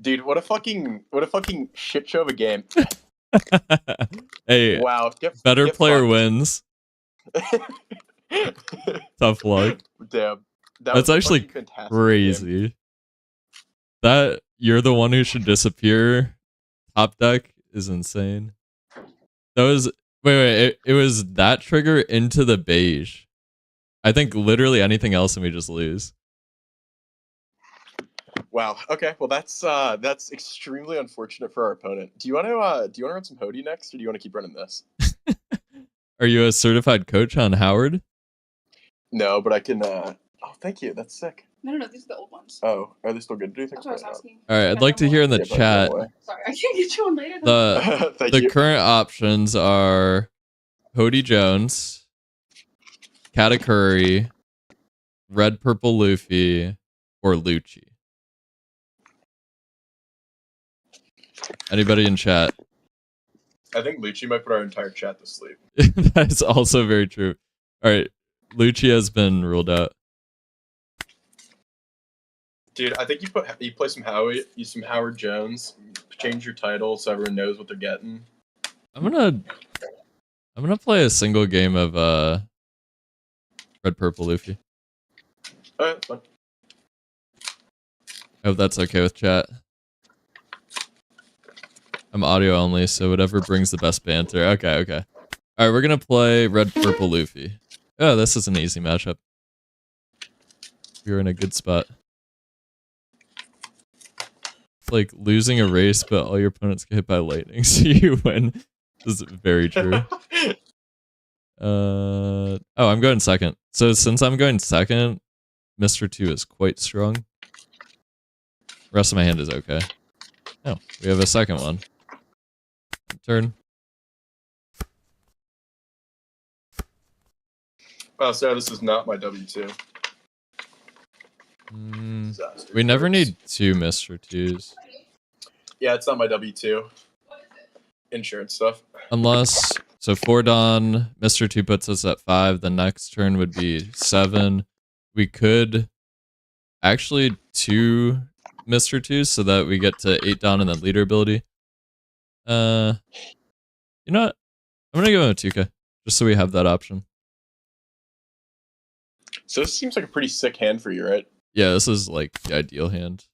Dude, what a fucking shit show of a game. Hey, wow, better get player fucked. Wins. Tough luck. Damn. That's actually crazy. Game. That you're the one who should disappear. Top deck is insane. That was wait. It was that trigger into the beige. I think literally anything else and we just lose. Wow. Okay. Well, that's extremely unfortunate for our opponent. Do you want to run some Hody next, or do you want to keep running this? Are you a certified coach on Howard? No, but I can. Oh, thank you. That's sick. No, these are the old ones. Oh, are they still good? Do you think? That's what I was asking. All right, I'd like to hear in the chat. Sorry, I can't get you on later. The current options are Hody Jones, Katakuri, Red Purple Luffy, or Lucci. Anybody in chat? I think Lucci might put our entire chat to sleep. That is also very true. All right, Lucci has been ruled out. Dude, I think you play some Howard Jones, change your title so everyone knows what they're getting. I'm gonna play a single game of Red Purple Luffy. Alright, that's fine. I hope that's okay with chat. I'm audio only, so whatever brings the best banter. Okay. Alright, we're gonna play Red Purple Luffy. Oh, this is an easy matchup. You're in a good spot. It's like losing a race, but all your opponents get hit by lightning, so you win. This is very true. Oh, I'm going second. So since I'm going second, Mr. 2 is quite strong. The rest of my hand is okay. Oh, we have a second one. Turn. Oh, sorry, this is not my W2. We never need 2 Mr. 2s. Yeah, it's not my W2. Insurance stuff. Unless... So 4 Dawn, Mr. 2 puts us at 5. The next turn would be 7. We could actually 2 Mr. 2s so that we get to 8 Dawn and then leader ability. You know what? I'm gonna go with 2K, just so we have that option. So this seems like a pretty sick hand for you, right? Yeah, this is like the ideal hand.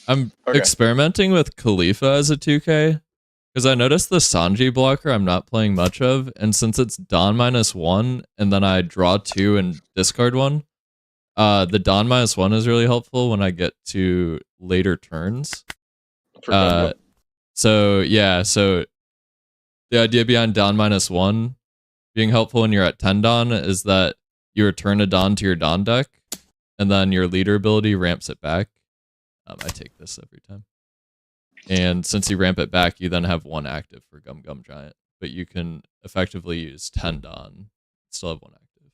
I'm experimenting with Khalifa as a 2K because I noticed the Sanji blocker I'm not playing much of, and since it's Dawn -1 and then I draw 2 and discard 1, the Dawn -1 is really helpful when I get to later turns. So yeah, so the idea behind Dawn -1 being helpful when you're at 10 Dawn is that you return a Dawn to your Dawn deck, and then your leader ability ramps it back. I take this every time. And since you ramp it back, you then have 1 active for Gum Gum Giant. But you can effectively use 10 Dawn, still have 1 active.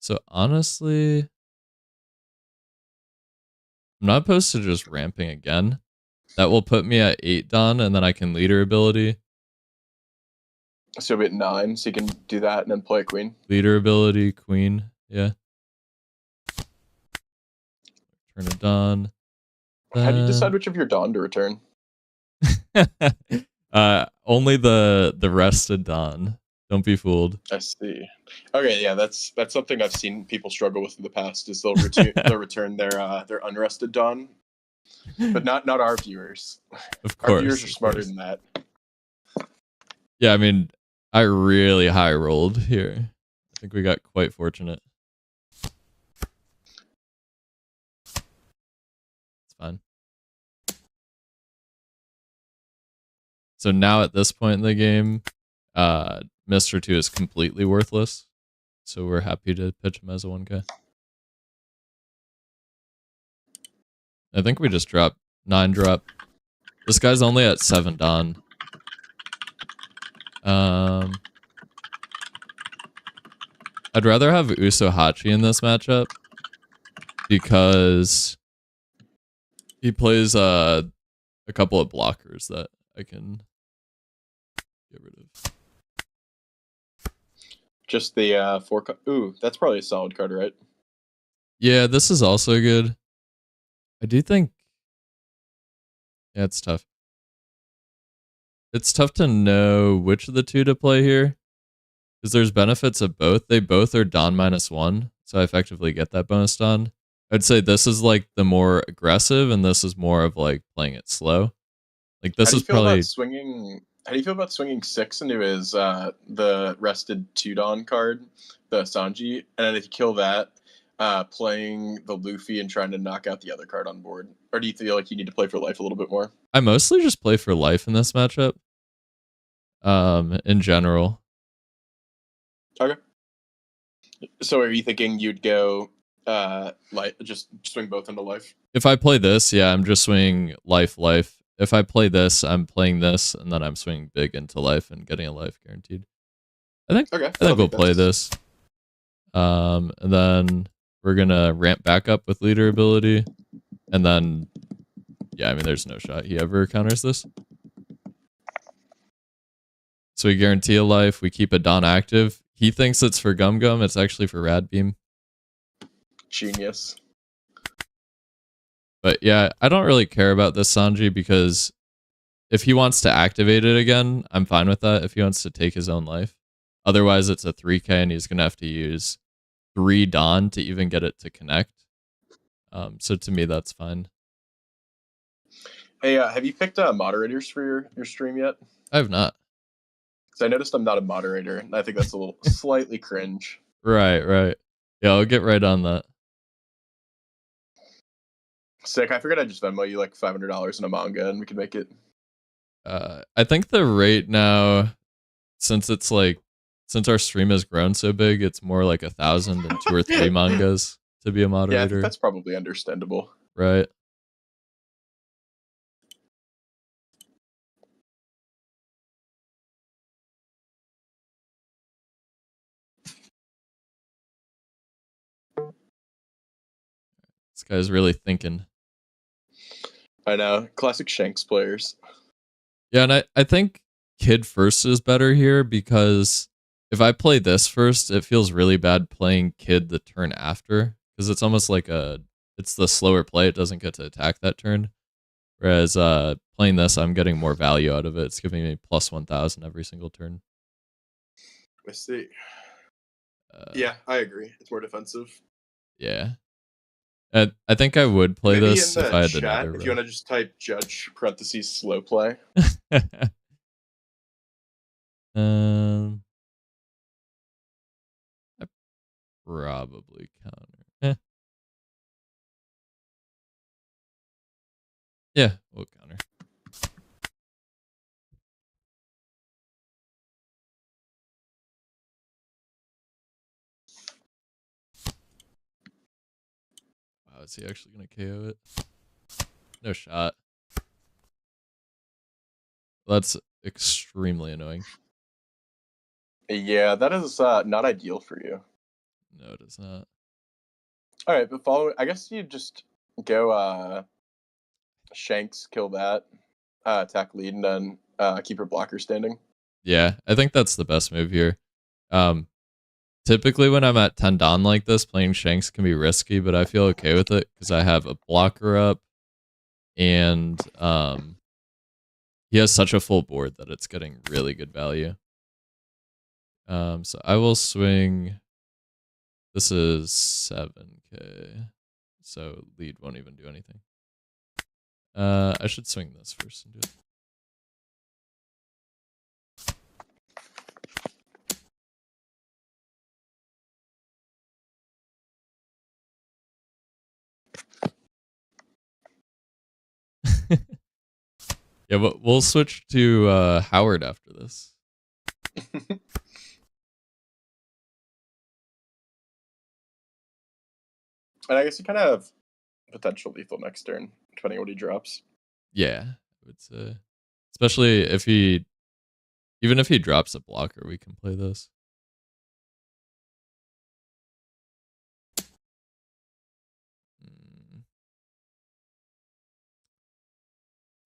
So honestly, I'm not opposed to just ramping again. That will put me at 8 Dawn, and then I can leader ability. So you'll be at 9, so you can do that and then play a queen. Leader ability, queen, yeah. Turn a Dawn. How do you decide which of your Dawn to return? Only the rested Dawn. Don't be fooled. I see. Okay, yeah, that's something I've seen people struggle with in the past. Is they'll return their unrested Dawn, but not our viewers. Of course, our viewers are smarter than that. Yeah, I mean, I really high rolled here. I think we got quite fortunate. It's fine. So now at this point in the game, Mr. 2 is completely worthless. So we're happy to pitch him as a 1K. I think we just dropped 9 drop. This guy's only at 7 Dawn. I'd rather have Usohachi in this matchup because he plays a couple of blockers that I can get rid of. Just the 4. Ooh, that's probably a solid card, right? Yeah, this is also good. I do think. Yeah, it's tough. It's tough to know which of the 2 to play here because there's benefits of both. They both are Dawn -1, so I effectively get that bonus Dawn. I'd say this is like the more aggressive, and this is more of like playing it slow. Like this is probably swinging. How do you feel about swinging 6 into his the rested 2 Dawn card, the Sanji, and then if you kill that, playing the Luffy and trying to knock out the other card on board? Or do you feel like you need to play for life a little bit more? I mostly just play for life in this matchup. In general. Okay. So are you thinking you'd go like just swing both into life? If I play this, yeah, I'm just swinging life. If I play this, I'm playing this, and then I'm swinging big into life and getting a life guaranteed. I think we'll play this. And then we're gonna ramp back up with leader ability, and then yeah, I mean, there's no shot he ever counters this. So we guarantee a life. We keep a Dawn active. He thinks it's for Gum Gum. It's actually for Rad Beam. Genius. But yeah, I don't really care about this Sanji because if he wants to activate it again, I'm fine with that. If he wants to take his own life. Otherwise, it's a 3K and he's going to have to use 3 Dawn to even get it to connect. So to me, that's fine. Hey, have you picked moderators for your stream yet? I have not. Because I noticed I'm not a moderator, and I think that's a little slightly cringe. Right. Yeah, I'll get right on that. Sick. I figured I'd just Venmo you like $500 in a manga, and we could make it. I think the rate now, since our stream has grown so big, it's more like 1,000 and 2 or 3 mangas to be a moderator. Yeah, I think that's probably understandable. Right. This guy's really thinking. I know. Classic Shanks players. Yeah, and I think Kid first is better here because if I play this first, it feels really bad playing Kid the turn after because it's almost like it's the slower play. It doesn't get to attack that turn. Whereas playing this, I'm getting more value out of it. It's giving me plus 1,000 every single turn. I see. Yeah, I agree. It's more defensive. Yeah. I think I would play Maybe this in the if I had chat, another. If you want to just type judge parentheses slow play. I probably counter. Yeah, we'll counter. Wow, is he actually going to KO it? No shot. That's extremely annoying. Yeah, that is not ideal for you. No, it is not. All right, but I guess you just go Shanks, kill that, attack lead, and then keep your blocker standing. Yeah, I think that's the best move here. Typically when I'm at 10 Don like this, playing Shanks can be risky, but I feel okay with it because I have a blocker up, and he has such a full board that it's getting really good value. So I will swing. This is 7k, so lead won't even do anything. I should swing this first and do it. Yeah, but we'll switch to Howard after this. And I guess you kind of have potential lethal next turn, depending on what he drops. Yeah, I would say. Especially if even if he drops a blocker, we can play this.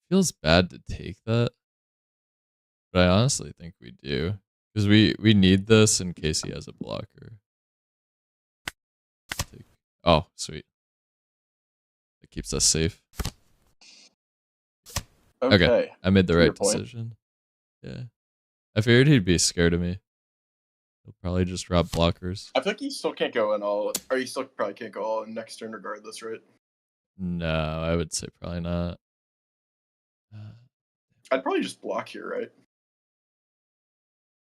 Feels bad to take that, but I honestly think we do. Because we need this in case he has a blocker. Oh, sweet. That keeps us safe. Okay, I made the right decision. Yeah. I figured he'd be scared of me. He'll probably just drop blockers. I feel like you still can't go in all, or you still probably can't go all in next turn regardless, right? No, I would say probably not. I'd probably just block here, right?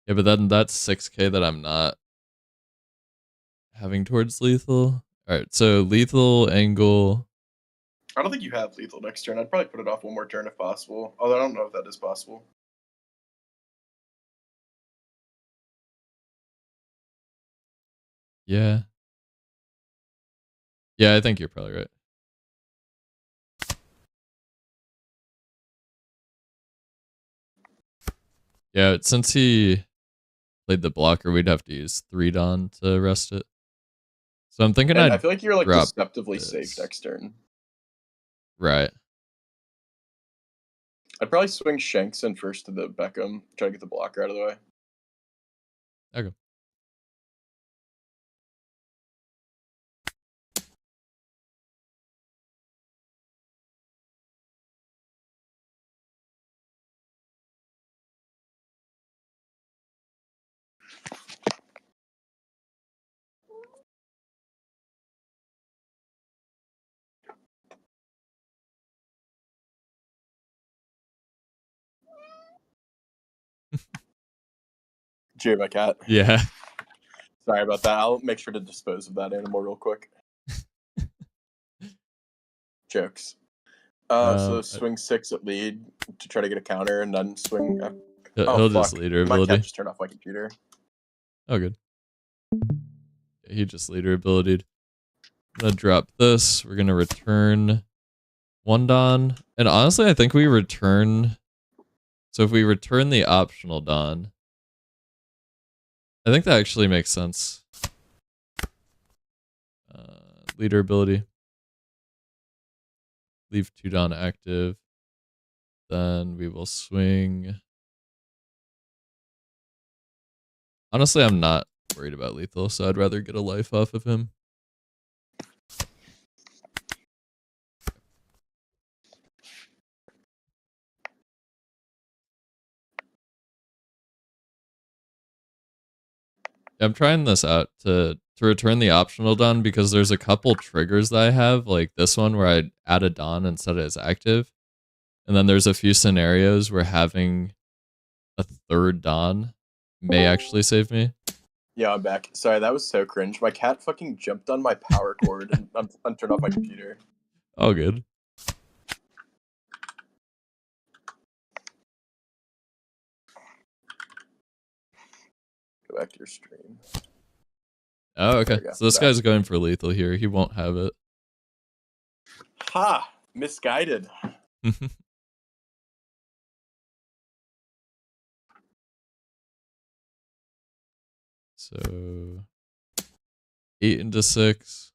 Yeah, but then that's 6k that I'm not having towards lethal. Alright, so lethal angle. I don't think you have lethal next turn. I'd probably put it off one more turn if possible. Although I don't know if that is possible. Yeah. Yeah, I think you're probably right. Yeah, since he played the blocker, we'd have to use 3 Dawn to rest it. So I'm thinking I feel like you're like deceptively safe next turn. Right. I'd probably swing Shanks in first to the Beckham, try to get the blocker out of the way. Okay. Cheer my cat. Yeah. Sorry about that. I'll make sure to dispose of that animal real quick. Jokes. So swing 6 at lead to try to get a counter, and then swing. He'll just leader ability. My cat just turned off my computer. Oh, good. Yeah, he just leader ability. I'm gonna drop this. We're gonna return 1 Dawn, and honestly, I think we return. So if we return the optional Dawn, I think that actually makes sense. Leader ability. leave 2 Dawn active. Then we will swing. Honestly, I'm not worried about lethal, so I'd rather get a life off of him. I'm trying this out to return the optional Dawn because there's a couple triggers that I have, like this one where I add a Dawn and set it as active. And then there's a few scenarios where having a 3rd Dawn may actually save me. Yeah, I'm back. Sorry, that was so cringe. My cat fucking jumped on my power cord and turned off my computer. Oh, good. Go back to your stream. Oh, okay. So this guy's going for lethal here. He won't have it. Ha! Misguided. So 8 into 6.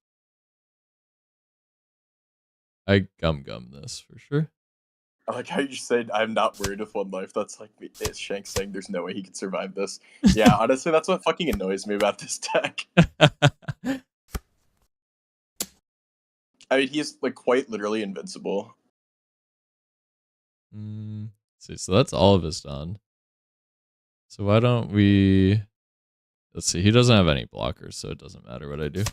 I gum this for sure. I like how you just said I'm not worried with 1 life. That's like it's Shank saying there's no way he could survive this. Yeah, honestly, that's what fucking annoys me about this deck. I mean, he's like quite literally invincible. See, so that's all of his done. So why don't we... Let's see, he doesn't have any blockers, so it doesn't matter what I do.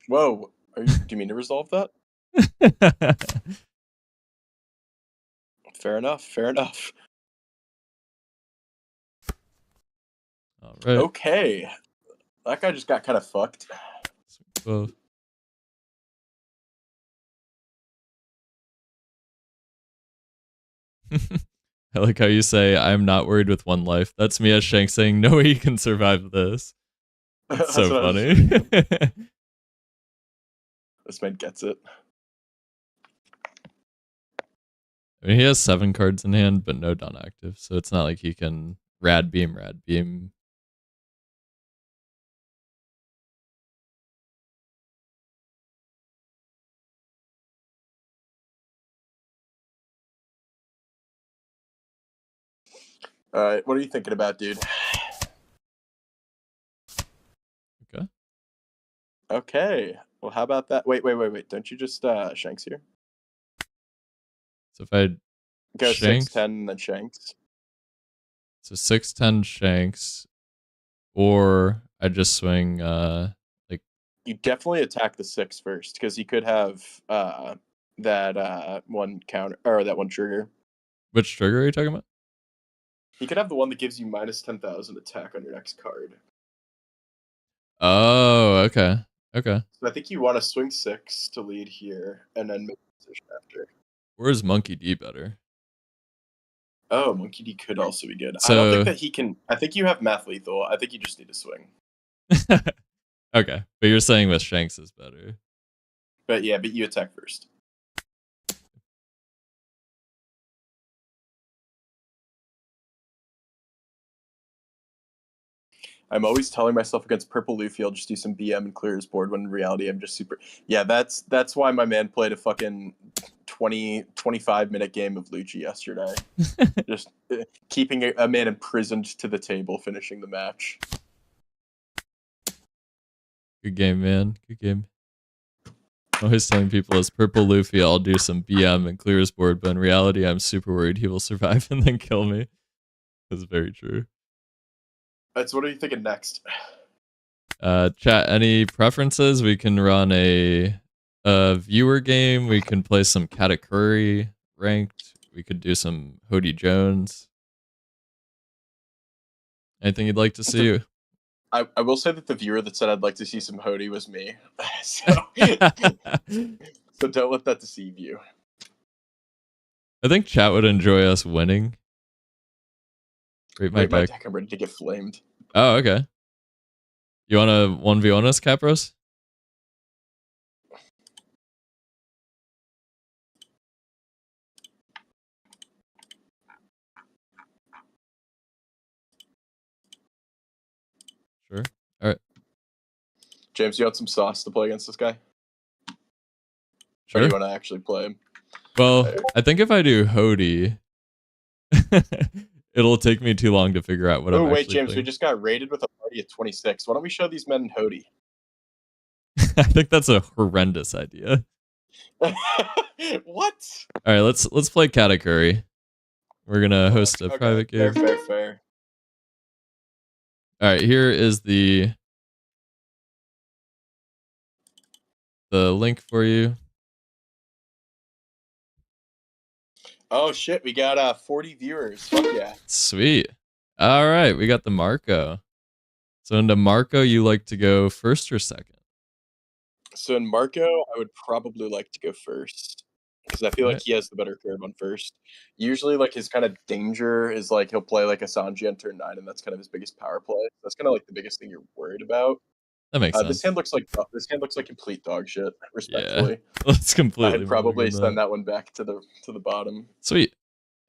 Whoa, do you mean to resolve that? Fair enough, fair enough. All right. Okay, that guy just got kind of fucked. Well, I like how you say, I'm not worried with 1 life. That's me as Shank saying, no way you can survive this. It's so funny. This man gets it. I mean, he has 7 cards in hand, but no Dawn active, so it's not like he can rad beam. Alright, what are you thinking about, dude? Okay. Okay. Well, how about that? Wait. Don't you just Shanks here? So if I go Shanks, 6-10 and then Shanks. So 6-10 Shanks, or I just swing like you definitely attack the 6 first because he could have that 1 counter or that 1 trigger. Which trigger are you talking about? He could have the one that gives you minus 10,000 attack on your next card. Oh, okay. Okay. So I think you want to swing 6 to lead here and then make a position after. Or is Monkey D better? Oh, Monkey D could also be good. So... I don't think that he can... I think you have math lethal. I think you just need to swing. Okay. But you're saying with Shanks is better. But yeah, but you attack first. I'm always telling myself against Purple Luffy, I'll just do some BM and clear his board, when in reality I'm just super... Yeah, that's why my man played a fucking 25-minute game of Lucci yesterday. Just keeping a man imprisoned to the table, finishing the match. Good game, man. Good game. I'm always telling people as Purple Luffy, I'll do some BM and clear his board, but in reality, I'm super worried he will survive and then kill me. That's very true. Alright, so what are you thinking next? Chat, any preferences? We can run a viewer game. We can play some Katakuri ranked. We could do some Hody Jones. Anything you'd like to see? I will say that the viewer that said I'd like to see some Hody was me. So don't let that deceive you. I think chat would enjoy us winning. Rate my deck. I'm ready to get flamed. Oh, okay. You want to 1v1 us, Capros? Sure. All right. James, you want some sauce to play against this guy? Sure. Or do you want to actually play him? Well, I think if I do Hody, it'll take me too long to figure out what I'm actually James, playing. we just got raided with a party of 26. Why don't we show these men Hody? I think that's a horrendous idea. What? All right, let's play Katakuri. We're gonna host a private game. Fair. All right, here is the link for you. Oh shit, we got 40 viewers. Fuck yeah. Sweet. All right, we got the Marco. So into Marco, you like to go first or second? So in Marco, I would probably like to go first. Because I feel like he has the better card on first. Usually, like, his kind of danger is, like, he'll play, like, a Sanji on turn 9, and that's kind of his biggest power play. That's kind of, like, the biggest thing you're worried about. That makes sense. This hand looks like complete dog shit, respectfully. Yeah, let's completely. I'd probably send that one back to the bottom. Sweet.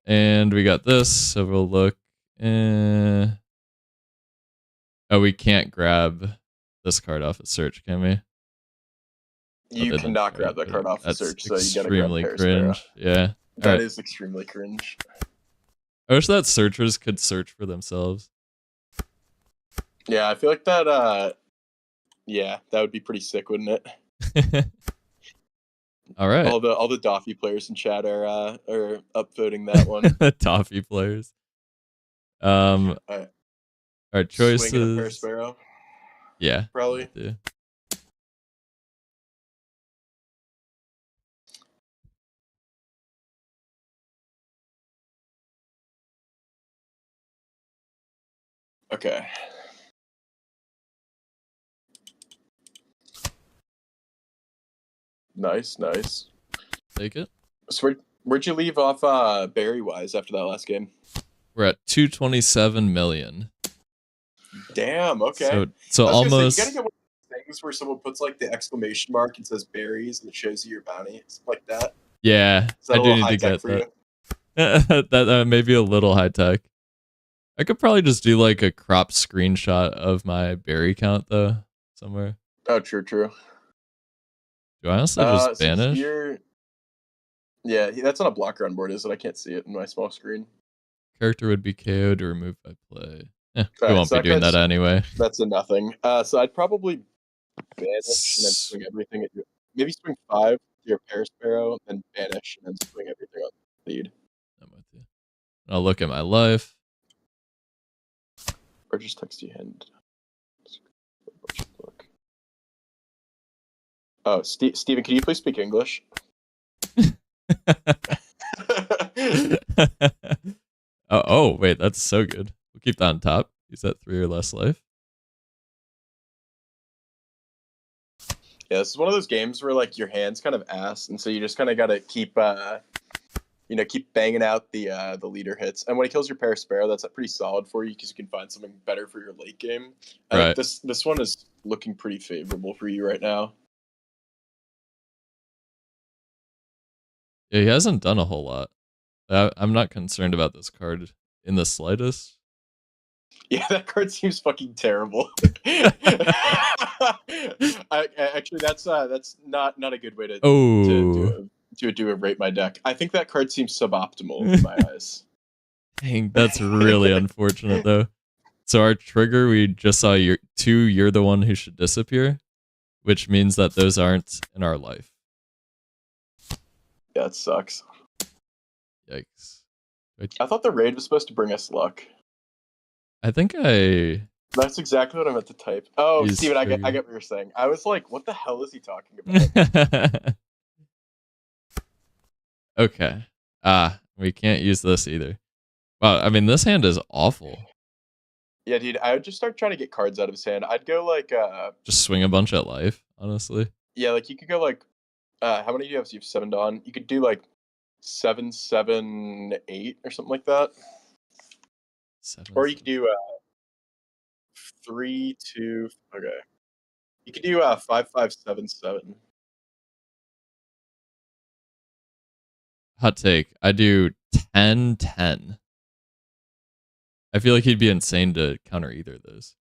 And we got this, so we'll look. Oh, we can't grab this card off of search, can we? You cannot grab that card off the search, so you gotta grab Paris cringe. Yeah. That is extremely cringe. I wish that searchers could search for themselves. Yeah, I feel like that yeah, that would be pretty sick, wouldn't it? All right. All the Doffy players in chat are upvoting that one. Toffee players. All right, choices. Swinging a Paris Sparrow. Yeah. Probably. Yeah. Okay. Nice. Take it. So where'd you leave off Barry wise after that last game? We're at 227 million. Damn. Okay. So almost. You gotta get one of those things where someone puts like the exclamation mark and says berries and it shows you your bounty, something like that. Yeah, I do need to get that. That may be a little high tech. I could probably just do like a crop screenshot of my berry count though, somewhere. Oh, true. Do I honestly just banish? Yeah, that's on a blocker on board, is it? I can't see it in my small screen. Character would be KO'd or removed by play. We won't be doing that anyway. That's a nothing. So I'd probably banish and then swing everything at you. Maybe swing 5 to your Paris Sparrow, then banish and then swing everything on lead. I'm with you. I'll look at my life. Or just text you hand. Oh, Steven, can you please speak English? Oh, wait, that's so good. We'll keep that on top. He's at 3 or less life. Yeah, this is one of those games where like your hand's kind of ass, and so you just kind of gotta keep keep banging out the leader hits. And when he kills your Paris Sparrow, that's pretty solid for you because you can find something better for your late game. Right. This one is looking pretty favorable for you right now. Yeah, he hasn't done a whole lot. I'm not concerned about this card in the slightest. Yeah, that card seems fucking terrible. Actually, that's not a good way to do a rate my deck. I think that card seems suboptimal in my eyes. Dang, that's really unfortunate though. So our trigger, we just saw you're the one who should disappear, which means that those aren't in our life. Yeah, it sucks. Yikes. I thought the raid was supposed to bring us luck. I think That's exactly what I meant to type. Oh, Steven, I get what you're saying. I was like, what the hell is he talking about? Okay. We can't use this either. Wow, I mean, this hand is awful. Yeah, dude, I would just start trying to get cards out of his hand. I'd go like just swing a bunch at life, honestly. Yeah, like you could go like how many do you have? So you have 7 Dawn. You could do like 7, 7, 8 or something like that. 7, or you could do 3, 2. Okay. You could do 5, 5, 7, 7. Hot take. I do 10, 10. I feel like he'd be insane to counter either of those.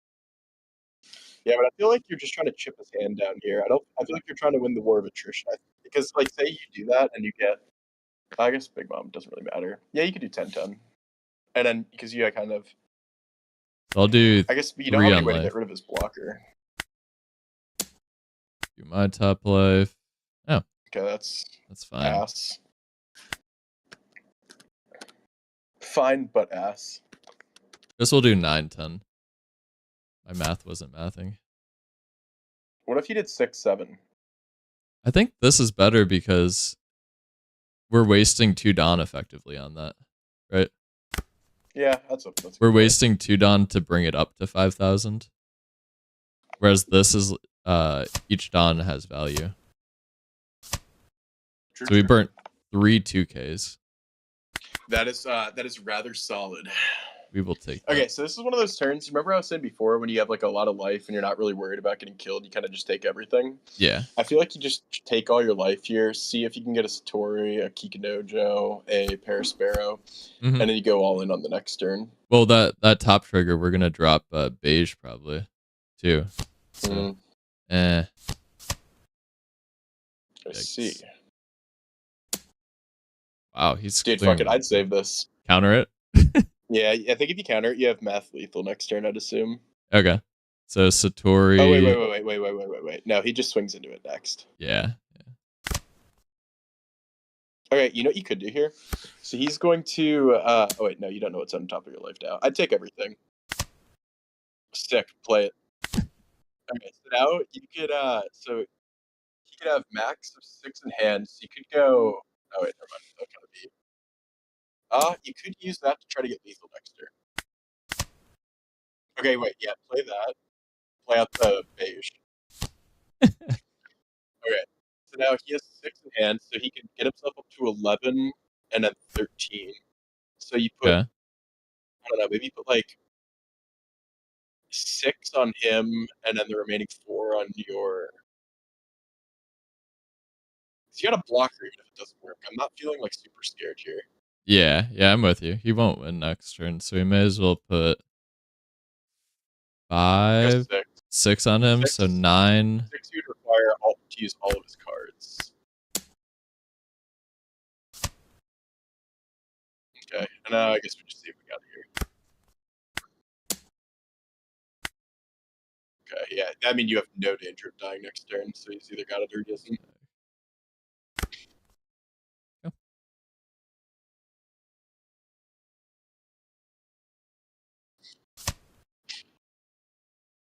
Yeah, but I feel like you're just trying to chip his hand down here. I feel like you're trying to win the war of attrition. Because, like, say you do that and you get. I guess Big Mom doesn't really matter. Yeah, you could do 10-10. And then, because you kind of. I'll do. I guess you don't have any way to get rid of his blocker. Do my top life. Oh. Okay, that's fine. Ass. Fine, but ass. Guess we'll do 9-10. My math wasn't mathing. What if you did 6-7? I think this is better because we're wasting 2 Dawn effectively on that, right? Yeah, that's we're wasting 2 Dawn to bring it up to 5,000. Whereas this is each Dawn has value. True, so we burnt 3 2Ks. That is rather solid. We will take that. Okay, so this is one of those turns. Remember I was saying before when you have like a lot of life and you're not really worried about getting killed, you kind of just take everything? Yeah. I feel like you just take all your life here, see if you can get a Satori, a Kikinojo, a Parasparrow, and then you go all in on the next turn. Well, that top trigger, we're going to drop Beige probably, too. So, I see. Wow, he's Dude, fuck it, I'd save this. Counter it? Yeah, I think if you counter it, you have math lethal next turn, I'd assume. Okay. So Satori. Oh, wait. No, he just swings into it next. Yeah. Okay, you know what you could do here? So he's going to. Oh, wait, no, you don't know what's on top of your life now. I'd take everything. Stick, play it. Okay, so now you could. So he could have max of 6 in hand. So you could go. Oh, wait, never mind. That kind of be. You could use that to try to get lethal next turn. Okay, wait, yeah, play that. Play out the beige. Okay, so now he has 6 in hand, so he can get himself up to 11 and then 13. So you put, I don't know, maybe put like 6 on him and then the remaining 4 on your. So you got a blocker even if it doesn't work. I'm not feeling like super scared here. Yeah, I'm with you. He won't win next turn, so we may as well put 5, 6 on him, so 9. 6 you'd require to use all of his cards. Okay, and I guess we just see if we got it here. Okay, yeah, I mean you have no danger of dying next turn, so he's either got it or he doesn't.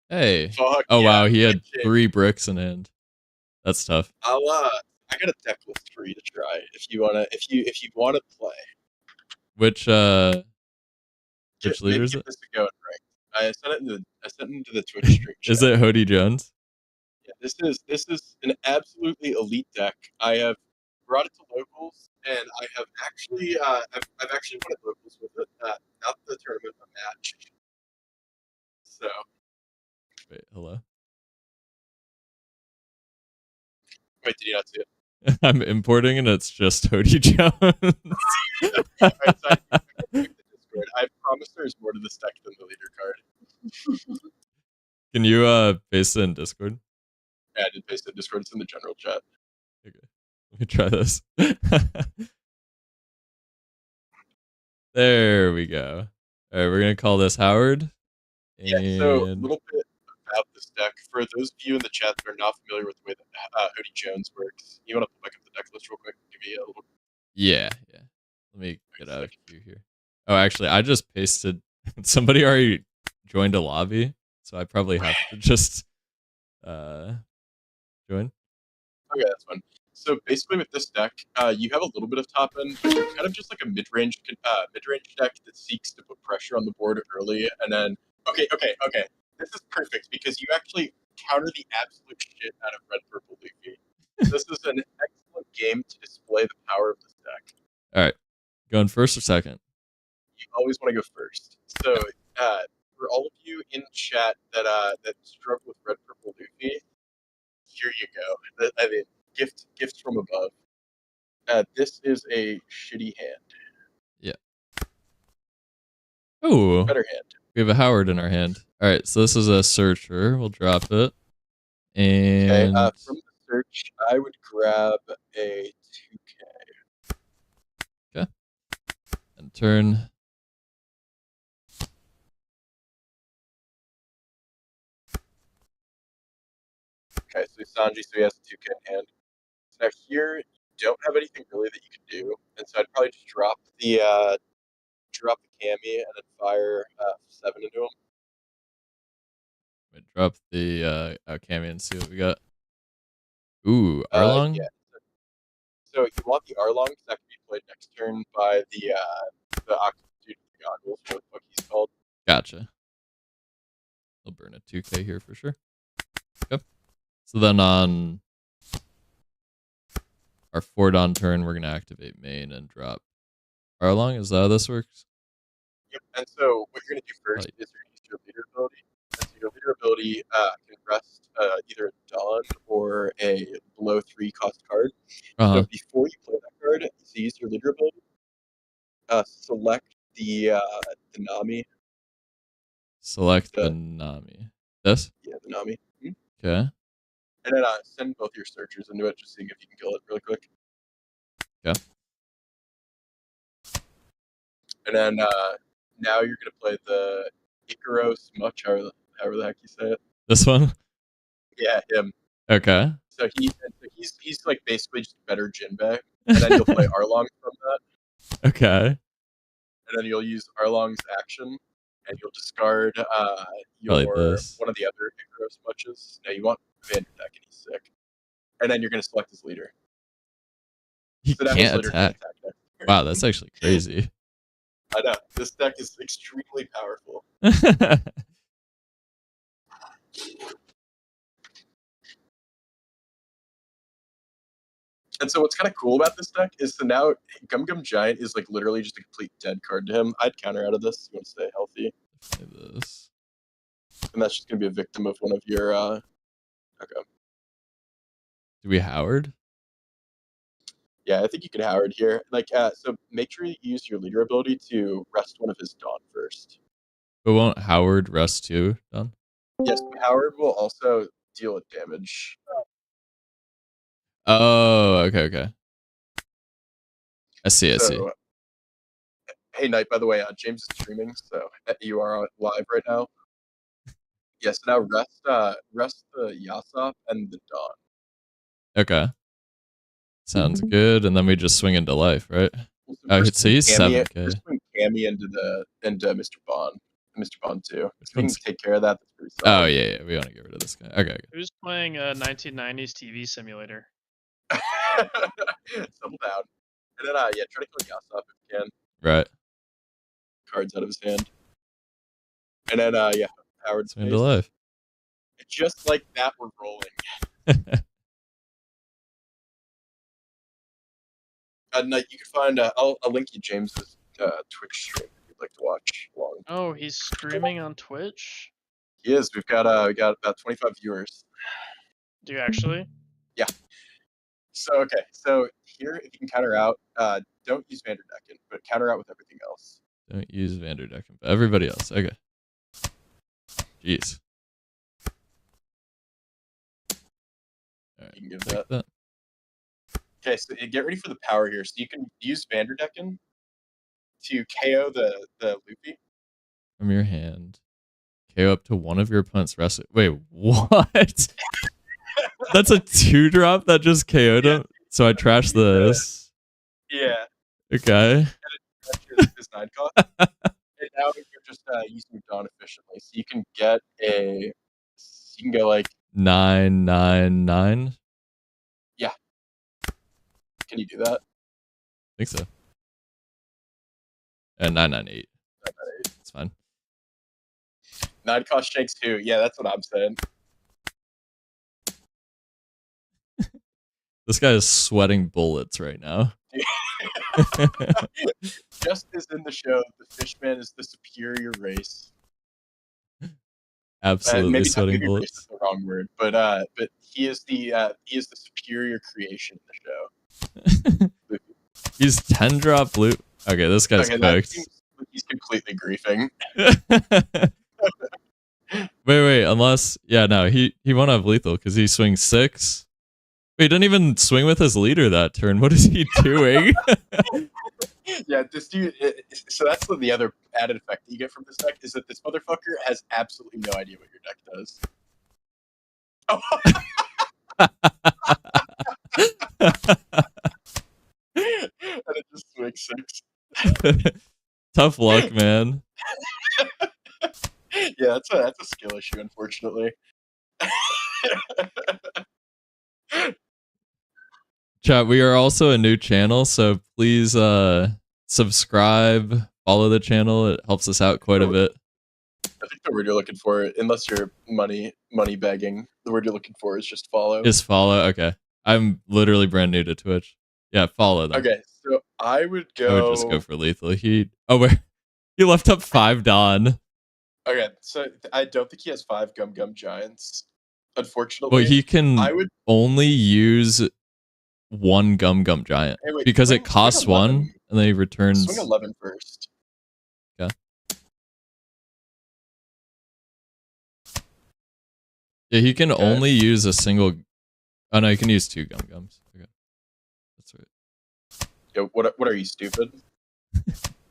Hey. Fuck oh yeah, wow, he had 3 bricks in hand. That's tough. I got a deck list for you to try if you wanna play. Which leader is it? This to go right. I sent it into the Twitch stream. Is it Hody Jones? Yeah, this is an absolutely elite deck. I have brought it to locals, and I have actually I've actually won at locals with it. Not the tournament, a match. So. Wait, hello. Wait, did you not see it? I'm importing, and it's just Hody Jones. Right, so I promise there's more to this deck than the leader card. Can you paste it in Discord? Yeah, I did paste it in Discord. It's in the general chat. Okay, let me try this. There we go. All right, we're gonna call this Howard. Yeah, so a little bit about this deck. For those of you in the chat that are not familiar with the way that Hody Jones works, you want to pull back up the deck list real quick? Give me a little. Yeah. Let me get out of queue here. Oh, actually, I just pasted. Somebody already joined a lobby, so I probably have to just join. Okay, that's fine. So basically, with this deck, you have a little bit of top end, but you're kind of just like a mid-range deck that seeks to put pressure on the board early, and then okay. This is perfect because you actually counter the absolute shit out of red purple leafy. This is an excellent game to display the power of this deck. All right, going first or second? You always want to go first. So for all of you in chat that struggle with red purple leafy, here you go. I mean, gifts from above. This is a shitty hand. Yeah. Oh, better hand. We have a Howard in our hand. All right, so this is a searcher. We'll drop it. And from the search, I would grab a 2K. Okay. And turn. Okay, so Sanji, so he has a 2K in hand. So now here, you don't have anything really that you can do, and so I'd probably just drop the Kami and then fire 7 into him. Wait, drop the Kami and see what we got. Ooh, Arlong? Yeah. So you want the Arlong, because that can be played next turn by the Octopus dude with the goggles, what the fuck he's called. Gotcha. He'll burn a 2K here for sure. Okay. So then on our 4-Dawn turn, we're going to activate main and drop Arlong. Is that how this works? Yep, and so what you're going to do first is you're going to use your leader ability. And so your leader ability can rest either a Dawn or a below 3 cost card. So before you play that card, so use your leader ability, select the Nami. Select the Nami. This? Yeah, the Nami. Okay. And then send both your searchers into it, just seeing if you can kill it really quick. Okay. And then now you're going to play the Ikaros Much, however the heck you say it. This one? Yeah, him. Okay. So he's like basically just better Jinbei, and then you'll play Arlong from that. Okay. And then you'll use Arlong's action, and you'll discard one of the other Ikaros Muches. Now you want Vanderdeck, and he's sick. And then you're going to select his leader. He can't attack. Wow, that's actually crazy. I know. This deck is extremely powerful. And so what's kind of cool about this deck is so now Gum Gum Giant is like literally just a complete dead card to him. I'd counter out of this. You want to stay healthy. This. And that's just going to be a victim of one of your... Okay. Do we Howard? Yeah, I think you can Howard here. Like, so make sure you use your leader ability to rest one of his Dawn first. But won't Howard rest too, Dawn? Yes, Howard will also deal with damage. Oh, okay. I see. Hey, Knight, by the way, James is streaming, so you are live right now. Yes, now rest the Yasop and the Dawn. Okay. Sounds good, and then we just swing into life, right? Oh, so he's 7K. Just swing Cammy into Mr. Bond. Mr. Bond too. If we can take care of that, that's pretty solid. Oh yeah, we want to get rid of this guy. Okay. Who's playing a 1990s TV simulator? Settle down. And then try to kill Yasop if you can. Right. Cards out of his hand. And then Howard's swing into life. Just like that, we're rolling. Night, you can find. I'll link you James's Twitch stream if you'd like to watch along. Oh, he's streaming on Twitch? He is. We got about 25 viewers. Do you actually? Yeah. So here, if you can counter out, don't use Vanderdecken, but counter out with everything else. Don't use Vanderdecken, but everybody else. Okay. Jeez. All right, you can give that. Okay, so get ready for the power here. So you can use Vanderdecken to KO the Luffy. From your hand. KO up to one of your opponent's wrestling. Wait, what? That's a 2-drop that just KO'd him? So I trashed this. Yeah. Okay. And it his 9 cost. And now you're just using Dawn efficiently. So you can get you can go like 999. Yeah. Can you do that? I think so. And 998. 998. It's fine. 9 cost Shanks too. Yeah, that's what I'm saying. This guy is sweating bullets right now. Just as in the show, the Fishman is the superior race. Absolutely maybe sweating bullets. Race is the wrong word, but he is the superior creation in the show. He's 10-drop loot. Okay, this guy's cooked. He's completely griefing. Wait. Unless, yeah, no, he won't have lethal because he swings 6. Wait, he didn't even swing with his leader that turn. What is he doing? Yeah, this dude. So that's the other added effect that you get from this deck is that this motherfucker has absolutely no idea what your deck does. Oh. And it just swings 6. Tough luck, man. Yeah, that's a skill issue, unfortunately. Chat, we are also a new channel, so please subscribe, follow the channel. It helps us out quite a bit. I think the word you're looking for, unless you're money begging, the word you're looking for is just follow. Is follow? Okay. I'm literally brand new to Twitch. Yeah, follow them. Okay, so I would just go for lethal. He left up 5 Dawn. Okay, so I don't think he has 5 Gum Gum Giants. Unfortunately, well, he can only use 1 Gum Gum Giant because it costs 1 and then he returns. Swing 11 first. Okay. Yeah, he can only use a single. Oh no, he can use 2 Gum Gums. Okay, that's right. Yo, what are you, stupid?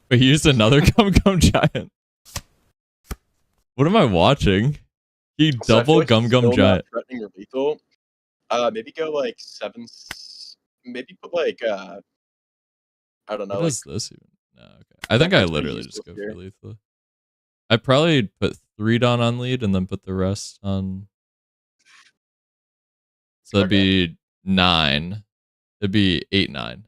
But he used another Gum Gum Giant. What am I watching? He double Gum Gum Giant. Threatening or lethal. Maybe go like 7. Maybe put like I don't know. What is this even? No, okay. I think I literally just go for lethal. I probably put 3 Dawn on lead and then put the rest on. So that'd be 9. It'd be 8-9.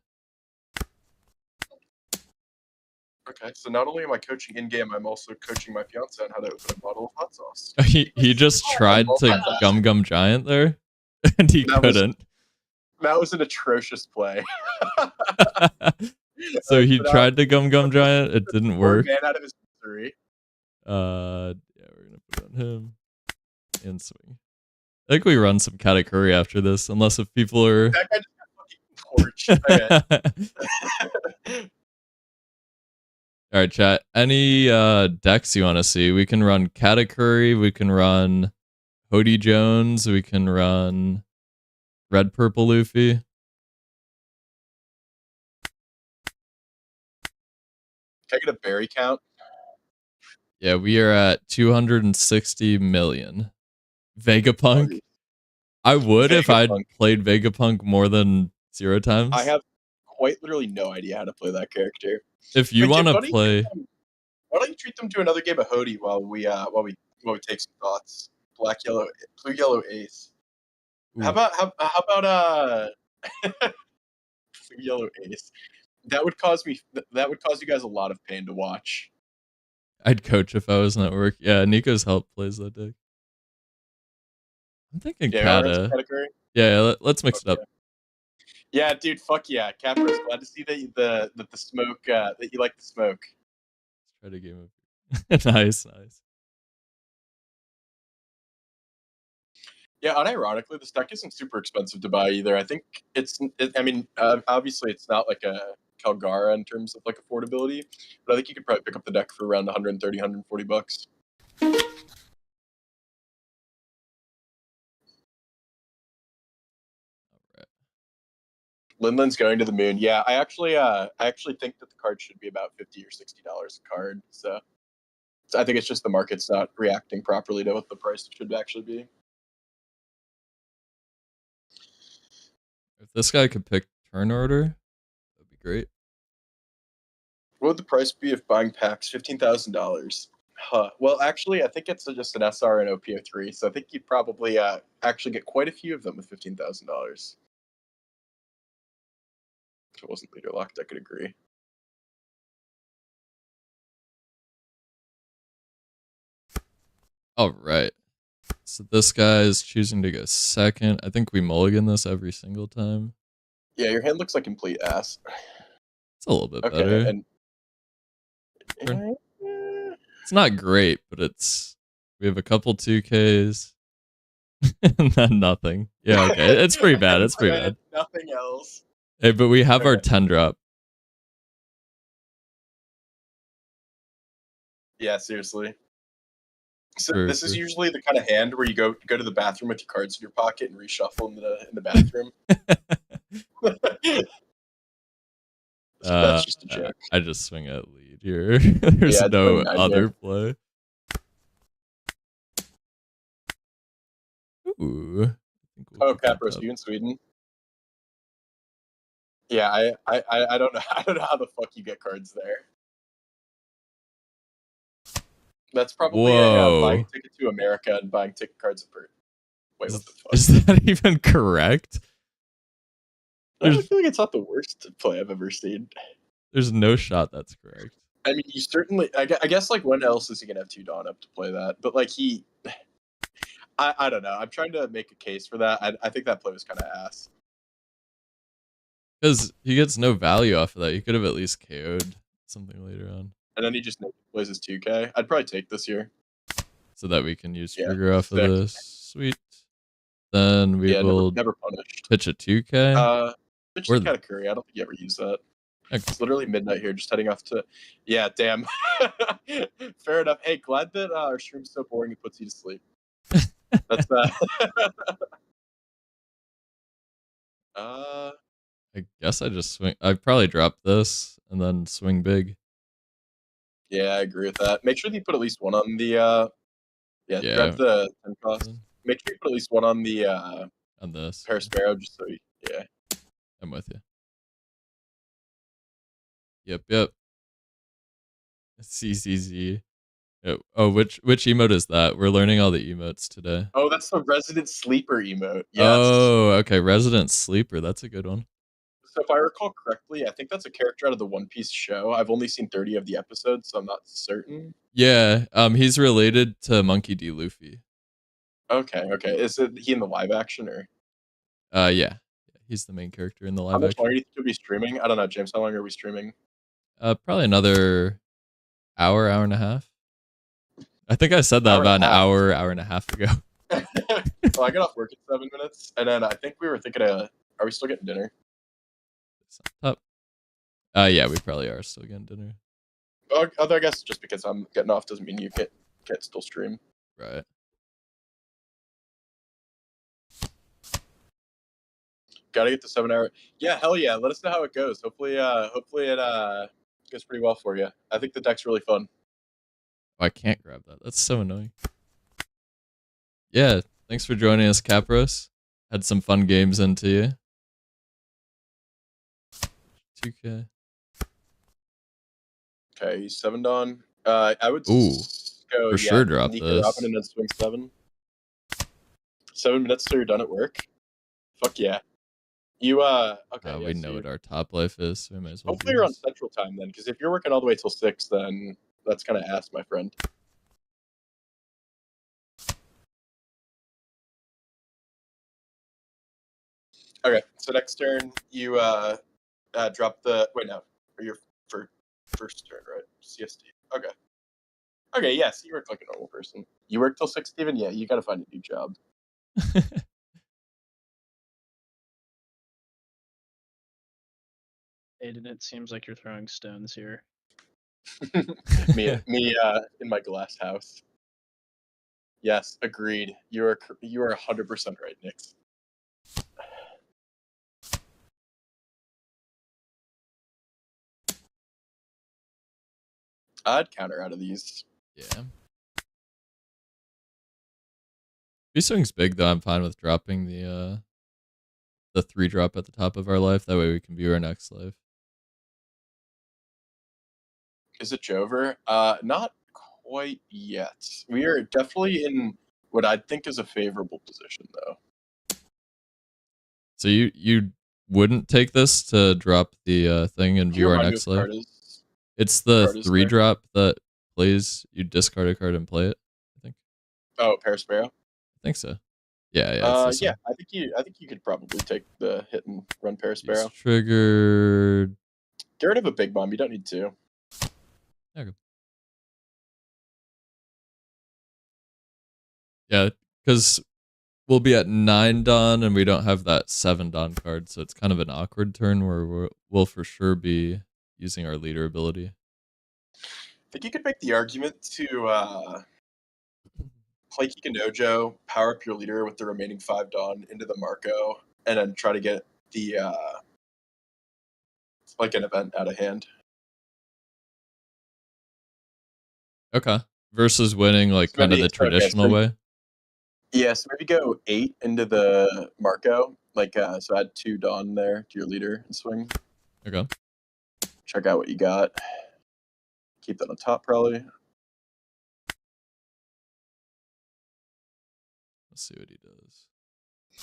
Okay, so not only am I coaching in game, I'm also coaching my fiance on how to open a bottle of hot sauce. He just tried to Gum Gum Giant there, and he couldn't. That was an atrocious play. So he tried to Gum Gum Giant, it didn't work. Man out of his misery. Yeah, we're gonna put it on him and swing. I think we run some Katakuri after this, unless if people are. That guy just got fucking torched. Okay. All right, chat. Any decks you want to see? We can run Katakuri. We can run Hody Jones. We can run Red Purple Luffy. Can I get a berry count? Yeah, we are at 260 million. Vegapunk. I would if I'd played Vegapunk more than 0 times. I have quite literally no idea how to play that character. If you want to play, why don't you treat them to another game of Hody while we take some thoughts? Blue yellow ace. Ooh. How about blue yellow ace? That would cause you guys a lot of pain to watch. I'd coach if I was not work. Yeah, Nico's help plays that deck. I'm thinking Kata. Yeah, let's mix it up. Yeah, dude, fuck yeah. Capros, glad to see that the smoke, that you like the smoke. Let's try to game up. Nice. Yeah, unironically, this deck isn't super expensive to buy either. I think obviously it's not like a Calgara in terms of like affordability, but I think you could probably pick up the deck for around 130, 140 bucks. Linland's going to the moon. Yeah, I actually think that the card should be about $50 or $60 a card. So I think it's just the market's not reacting properly to what the price should actually be. If this guy could pick turn order, that'd be great. What would the price be if buying packs? $15,000. Huh. Well, actually, I think it's just an SR and OP-03, so I think you'd probably actually get quite a few of them with $15,000. If it wasn't leader locked, I could agree. All right. So this guy is choosing to go second. I think we mulligan this every single time. Yeah, your hand looks like complete ass. It's a little bit better. And it's not great, but we have a couple 2Ks and then nothing. Yeah, okay. It's pretty bad. It's pretty bad. Nothing else. Hey, but we have our 10 drop. Yeah, seriously. So this is usually the kind of hand where you go to the bathroom with your cards in your pocket and reshuffle in the bathroom. That's just a joke. I just swing at lead here. There's no other play. Ooh. Oh, Capros, you in Sweden? Yeah, I don't know. I don't know how the fuck you get cards there. That's probably buying a ticket to America and buying ticket cards for. Wait, what the fuck? Is that even correct? I feel like it's not the worst play I've ever seen. There's no shot that's correct. I mean, you certainly. I guess like when else is he gonna have 2 Dawn up to play that? But like he. I don't know. I'm trying to make a case for that. I think that play was kind of ass. Because he gets no value off of that. He could have at least KO'd something later on. And then he just plays his 2K. I'd probably take this here. So that we can use trigger off of this. Sweet. Then we will never punished. Pitch a 2K. Pitch a Katakuri. I don't think you ever use that. Okay. It's literally midnight here, just heading off to... Yeah, damn. Fair enough. Hey, glad that our stream's so boring it puts you to sleep. That's I guess I just swing. I'd probably drop this and then swing big. Yeah, I agree with that. Make sure that you put at least one on the grab the 10 cost. Make sure you put at least one on the on this Pair Sparrow, just so I'm with you. Yep. CCZ. Oh, which emote is that? We're learning all the emotes today. Oh, that's the Resident Sleeper emote. Yes. Oh, okay. Resident Sleeper. That's a good one. So if I recall correctly, I think that's a character out of the One Piece show. I've only seen 30 of the episodes, so I'm not certain. Yeah, he's related to Monkey D. Luffy. Okay. Is he in the live action or? Yeah. He's the main character in the live action. How much longer do you think you'll be streaming? I don't know, James. How long are we streaming? Probably another hour and a half. I think I said that about an hour and a half ago. Well, I get off work in 7 minutes, and then I think we were thinking of, are we still getting dinner? Top. Yeah, we probably are still getting dinner. Although I guess just because I'm getting off doesn't mean you can't still stream. Right. Gotta get the 7 hour. Yeah, hell yeah. Let us know how it goes. Hopefully it goes pretty well for you. I think the deck's really fun. Oh, I can't grab that. That's so annoying. Yeah, thanks for joining us, Capros. Had some fun games into you. 2K. Okay, 7 Dawn. I would go for sure drop this. Robin and then swing 7. 7 minutes till you're done at work. Fuck yeah. You okay. We know what our top life is, so we might as well. Hopefully you're on Central Time then, because if you're working all the way till 6, then that's kind of ass, my friend. Okay, so next turn you drop the for your first turn, right? CST. Okay. Okay, yeah, so you work like a normal person. You work till 6, Steven? Yeah, you gotta find a new job. Aiden, it seems like you're throwing stones here. me in my glass house. Yes, agreed. You are 100% right, Nix. I'd counter out of these. Yeah. If he swings big though, I'm fine with dropping the 3-drop at the top of our life. That way we can view our next life. Is it Jover? Not quite yet. We are definitely in what I think is a favorable position, though. So you wouldn't take this to drop the thing and view our next life? It's the 3-drop that plays. You discard a card and play it, I think. Oh, Pair Sparrow? I think so. Yeah. Yeah. I think you could probably take the hit and run Pair Sparrow. It's triggered. Get rid of a big bomb. You don't need to. Okay. Yeah, because we'll be at 9 Dawn and we don't have that 7 Dawn card, so it's kind of an awkward turn where we'll for sure be using our leader ability. I think you could make the argument to play Kikanojo, power up your leader with the remaining 5 Dawn into the Marco, and then try to get the like an event out of hand. Okay. Versus winning like So kind of maybe- the traditional way. Yeah, so maybe go 8 into the Marco, like so add 2 Dawn there to your leader and swing. Okay. Check out what you got. Keep that on top probably. Let's see what he does.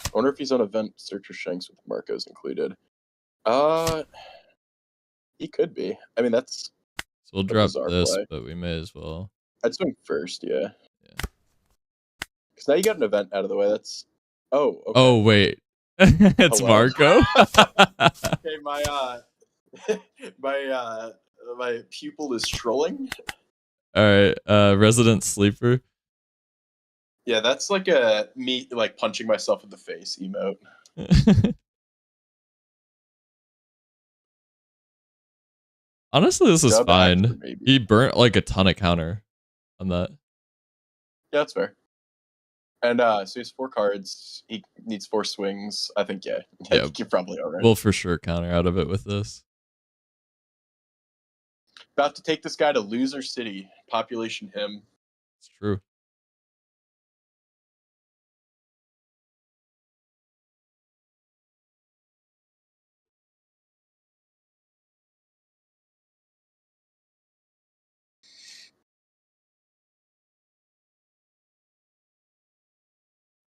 I wonder if he's on event Searcher Shanks with Marcos included. He could be. I mean, that's So we'll drop this, play. But we may as well. I'd swing first, yeah. Yeah. Because now you got an event out of the way. That's okay. Oh wait, it's Hello? Marco. Okay, my pupil is trolling. All right, resident sleeper. Yeah, that's like a me like punching myself in the face emote. Honestly, this is fine. He burnt like a ton of counter on that. Yeah, that's fair. And so he has 4 cards. He needs 4 swings. I think I think you're probably alright. We'll for sure counter out of it with this. About to take this guy to Loser City. Population him. It's true.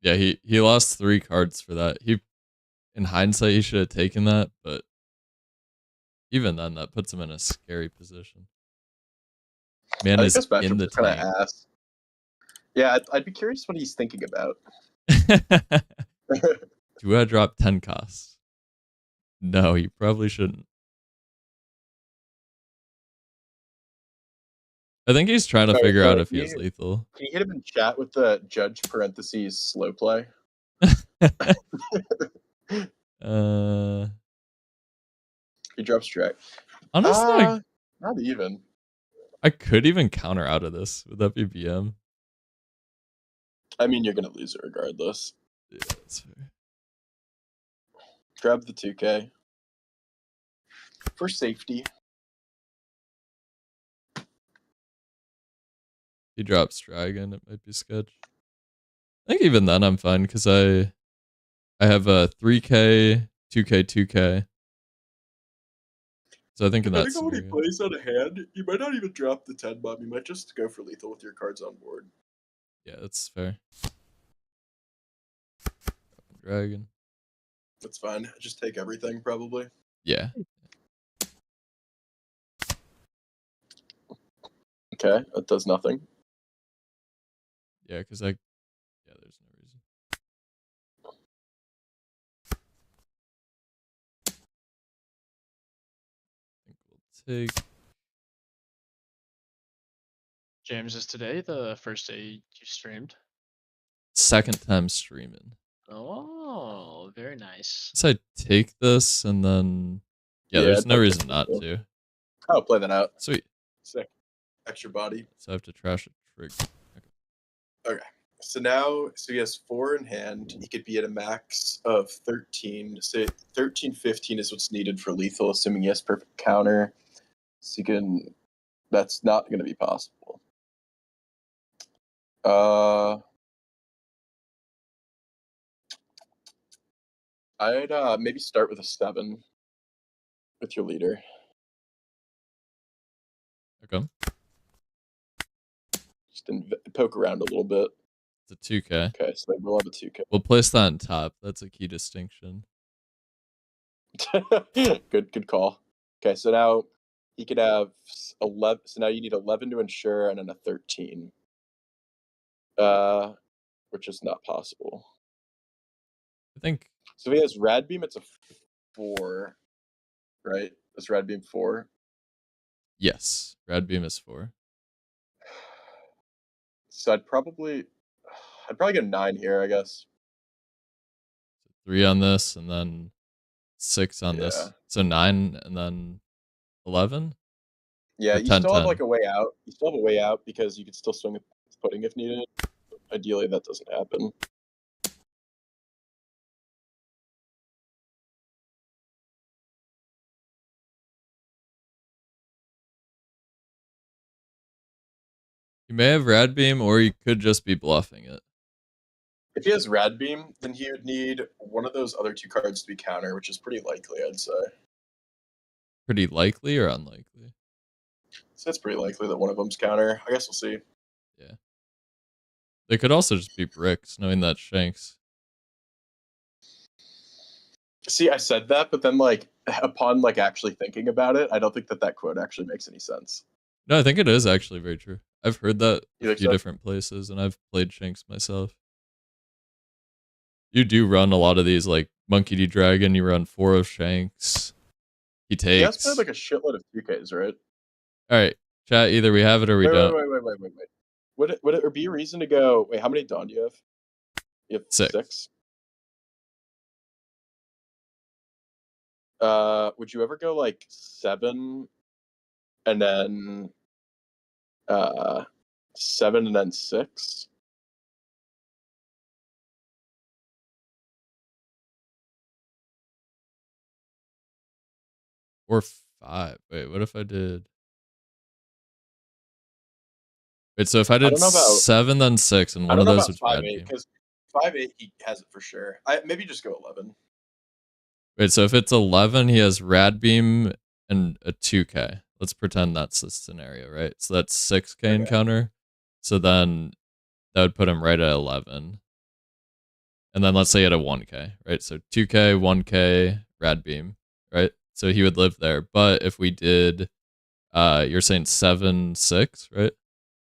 Yeah, he lost 3 cards for that. In hindsight, he should have taken that, but even then, that puts him in a scary position. Man is in the tank. Yeah, I'd be curious what he's thinking about. Do I drop 10 costs? No, you probably shouldn't. I think he's trying to figure out if he is lethal. Can you hit him in chat with the judge parentheses slow play? He drops track. Honestly, not even. I could even counter out of this. Would that be BM? I mean, you're gonna lose it regardless. Yeah, that's fair. Grab the 2K for safety. He drops dragon. It might be sketch. I think even then I'm fine because I have a 3K, 2K, 2K. So I think in that scenario, when he plays out of hand, you might not even drop the 10 bomb. You might just go for lethal with your cards on board. Yeah, that's fair. Dragon. That's fine. Just take everything, probably. Yeah. Okay, that does nothing. Yeah, because there's no reason. I think we'll take. James, is today the first day you streamed? Second time streaming. Oh, very nice. So I take this and then there's no reason not to. I'll play that out. Sweet. Sick. Extra body. So I have to trash a trigger. Okay. So he has 4 in hand. He could be at a max of 13. Say 13, 15 is what's needed for lethal, assuming he has perfect counter. So you can. That's not going to be possible. I'd maybe start with a 7 with your leader. Okay. Just poke around a little bit. It's a 2K. Okay, so we'll have a 2K. We'll place that on top. That's a key distinction. Good call. Okay, so now he could have 11. So now you need 11 to ensure, and then a 13. Which is not possible. I think. So if he has Rad Beam, it's a 4, right? Is Rad Beam 4? Yes, Rad Beam is 4. So I'd probably get a 9 here, I guess. 3 on this, and then 6 on this. So 9, and then 11. Yeah, you still have like a way out. You still have a way out because you could still swing with pudding if needed. ideally that doesn't happen. You may have Rad Beam, or you could just be bluffing it. If he has Rad Beam, then he would need one of those other 2 cards to be counter, which is pretty likely, I'd say. Pretty likely or unlikely? So it's pretty likely that one of them's counter. I guess we'll see. Yeah. They could also just be bricks, knowing that Shanks. See, I said that, but then, like, upon, like, actually thinking about it, I don't think that quote actually makes any sense. No, I think it is actually very true. I've heard that a few so? different places, and I've played Shanks myself. You do run a lot of these, like Monkey D. Dragon, you run 4 of Shanks. He takes. He has played, like, a shitload of 2Ks, right? Alright, chat, either we have it or we don't. Wait. Would it be a reason to go... Wait, how many Dawn do you have? You have 6? Would you ever go, like, 7, and then... 7 and then 6? Or 5. Wait, what if I did... Wait, so if I did 7, then 6, and one of those was Rad Beam. Because 5-8, he has it for sure. Maybe just go 11. Wait, so if it's 11, he has Rad Beam and a 2K. Let's pretend that's the scenario, right? So that's 6K encounter. So then that would put him right at 11. And then let's say he had a 1K, right? So 2K, 1K, Rad Beam, right? So he would live there. But if we did, you're saying 7-6, right?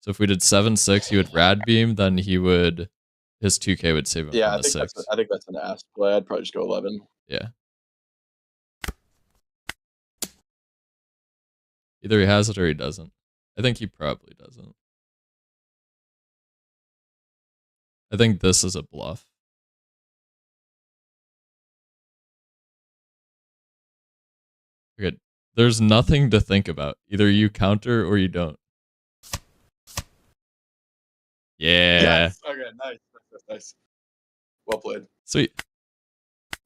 So if we did 7-6, he would Rad Beam, then he would, his 2K would save him from the 6. I think that's an ass play. I'd probably just go 11. Yeah. Either he has it or he doesn't. I think he probably doesn't. I think this is a bluff. Okay, there's nothing to think about. Either you counter or you don't. Yeah. Yes. Okay, nice. Well played. Sweet.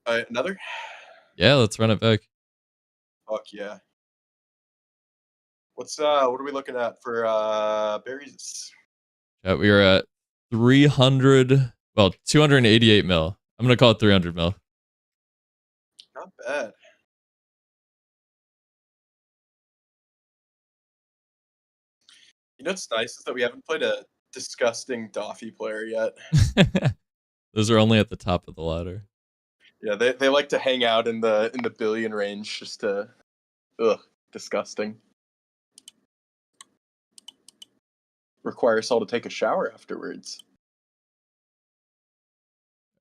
Another? Yeah, let's run it back. Fuck yeah. What are we looking at for berries? Yeah, we are at 300, well, 288 mil. I'm going to call it 300 mil. Not bad. You know what's nice is that we haven't played a disgusting Doffy player yet. Those are only at the top of the ladder. Yeah, they like to hang out in the billion range just to... Ugh, disgusting. Require us all to take a shower afterwards.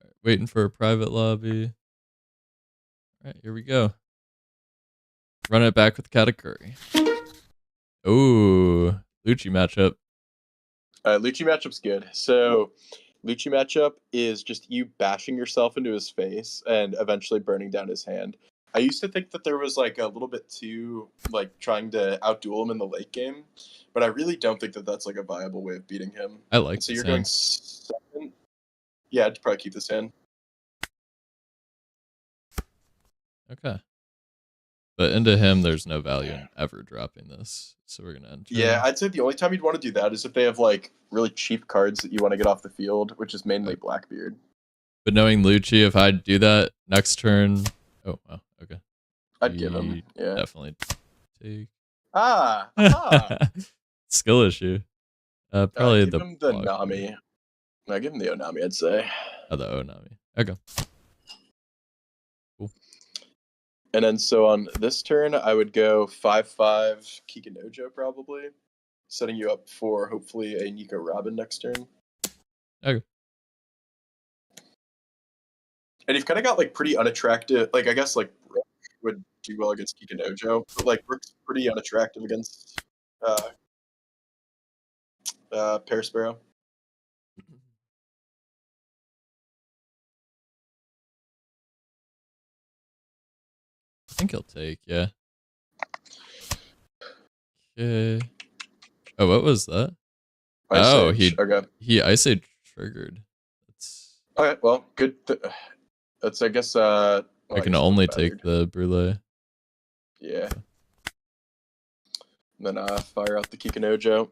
Right, waiting for a private lobby. All right, here we go. Run it back with Katakuri. Ooh, Lucci matchup. Lucci matchup's good. So, Lucci matchup is just you bashing yourself into his face and eventually burning down his hand. I used to think that there was like a little bit too like trying to outduel him in the late game, but I really don't think that that's like a viable way of beating him. I like. So you're going 7. Yeah, I'd probably keep this hand. Okay. But into him, there's no value in ever dropping this. So we're going to enter. Yeah, I'd say the only time you'd want to do that is if they have like really cheap cards that you want to get off the field, which is mainly Blackbeard. But knowing Lucci, if I do that next turn... Oh, wow. Okay. I'd give him. Yeah. Definitely take. Skill issue. Probably give him the Nami. No, give him the Onami, I'd say. Oh, the Onami. Okay. Cool. And then so on this turn, I would go 5/5 Kikinojo probably, setting you up for hopefully a Nico Robin next turn. Okay. And you've kind of got like pretty unattractive, like I guess like Rook would do well against Kikinojo, but like Rook's pretty unattractive against Pear Sparrow. I think he'll take, yeah. Okay. Oh, what was that? He Ice Age triggered. That's Okay, well, good. That's, I guess, I can only take the Brûlée. Yeah. And then fire out the Kikinojo.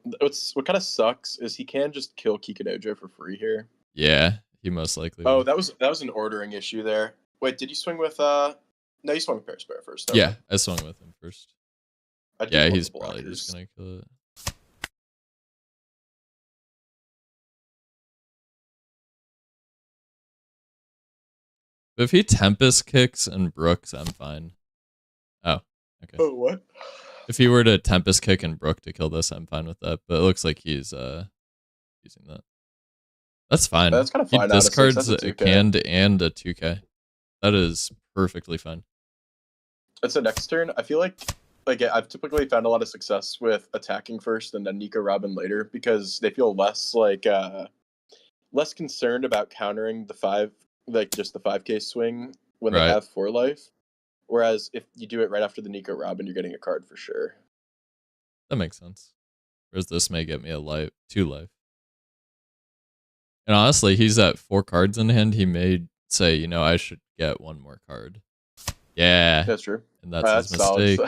What kind of sucks is he can just kill Kikinojo for free here. Yeah, he most likely Oh, will. that was an ordering issue there. Wait, did you swing with No, you swung with Paraspare first. Yeah, I swung with him first. I Yeah, he's probably just gonna kill it. But if he Tempest kicks and Brooks, I'm fine. Oh, okay. Oh, what? If he were to Tempest kick and Brook to kill this, I'm fine with that. But it looks like he's using that. That's fine. That's kind of fine. He discards a a canned and a 2K. That is perfectly fine. That's the next turn. I feel like I've typically found a lot of success with attacking first and then Nico Robin later because they feel less less concerned about countering the 5K swing when they have 4 life. Whereas if you do it right after the Nico Robin, you're getting a card for sure. That makes sense. Whereas this may get me a life, 2 life. And honestly, he's at 4 cards in hand. He may say, you know, I should get 1 more card. Yeah. That's true. And that's his mistake.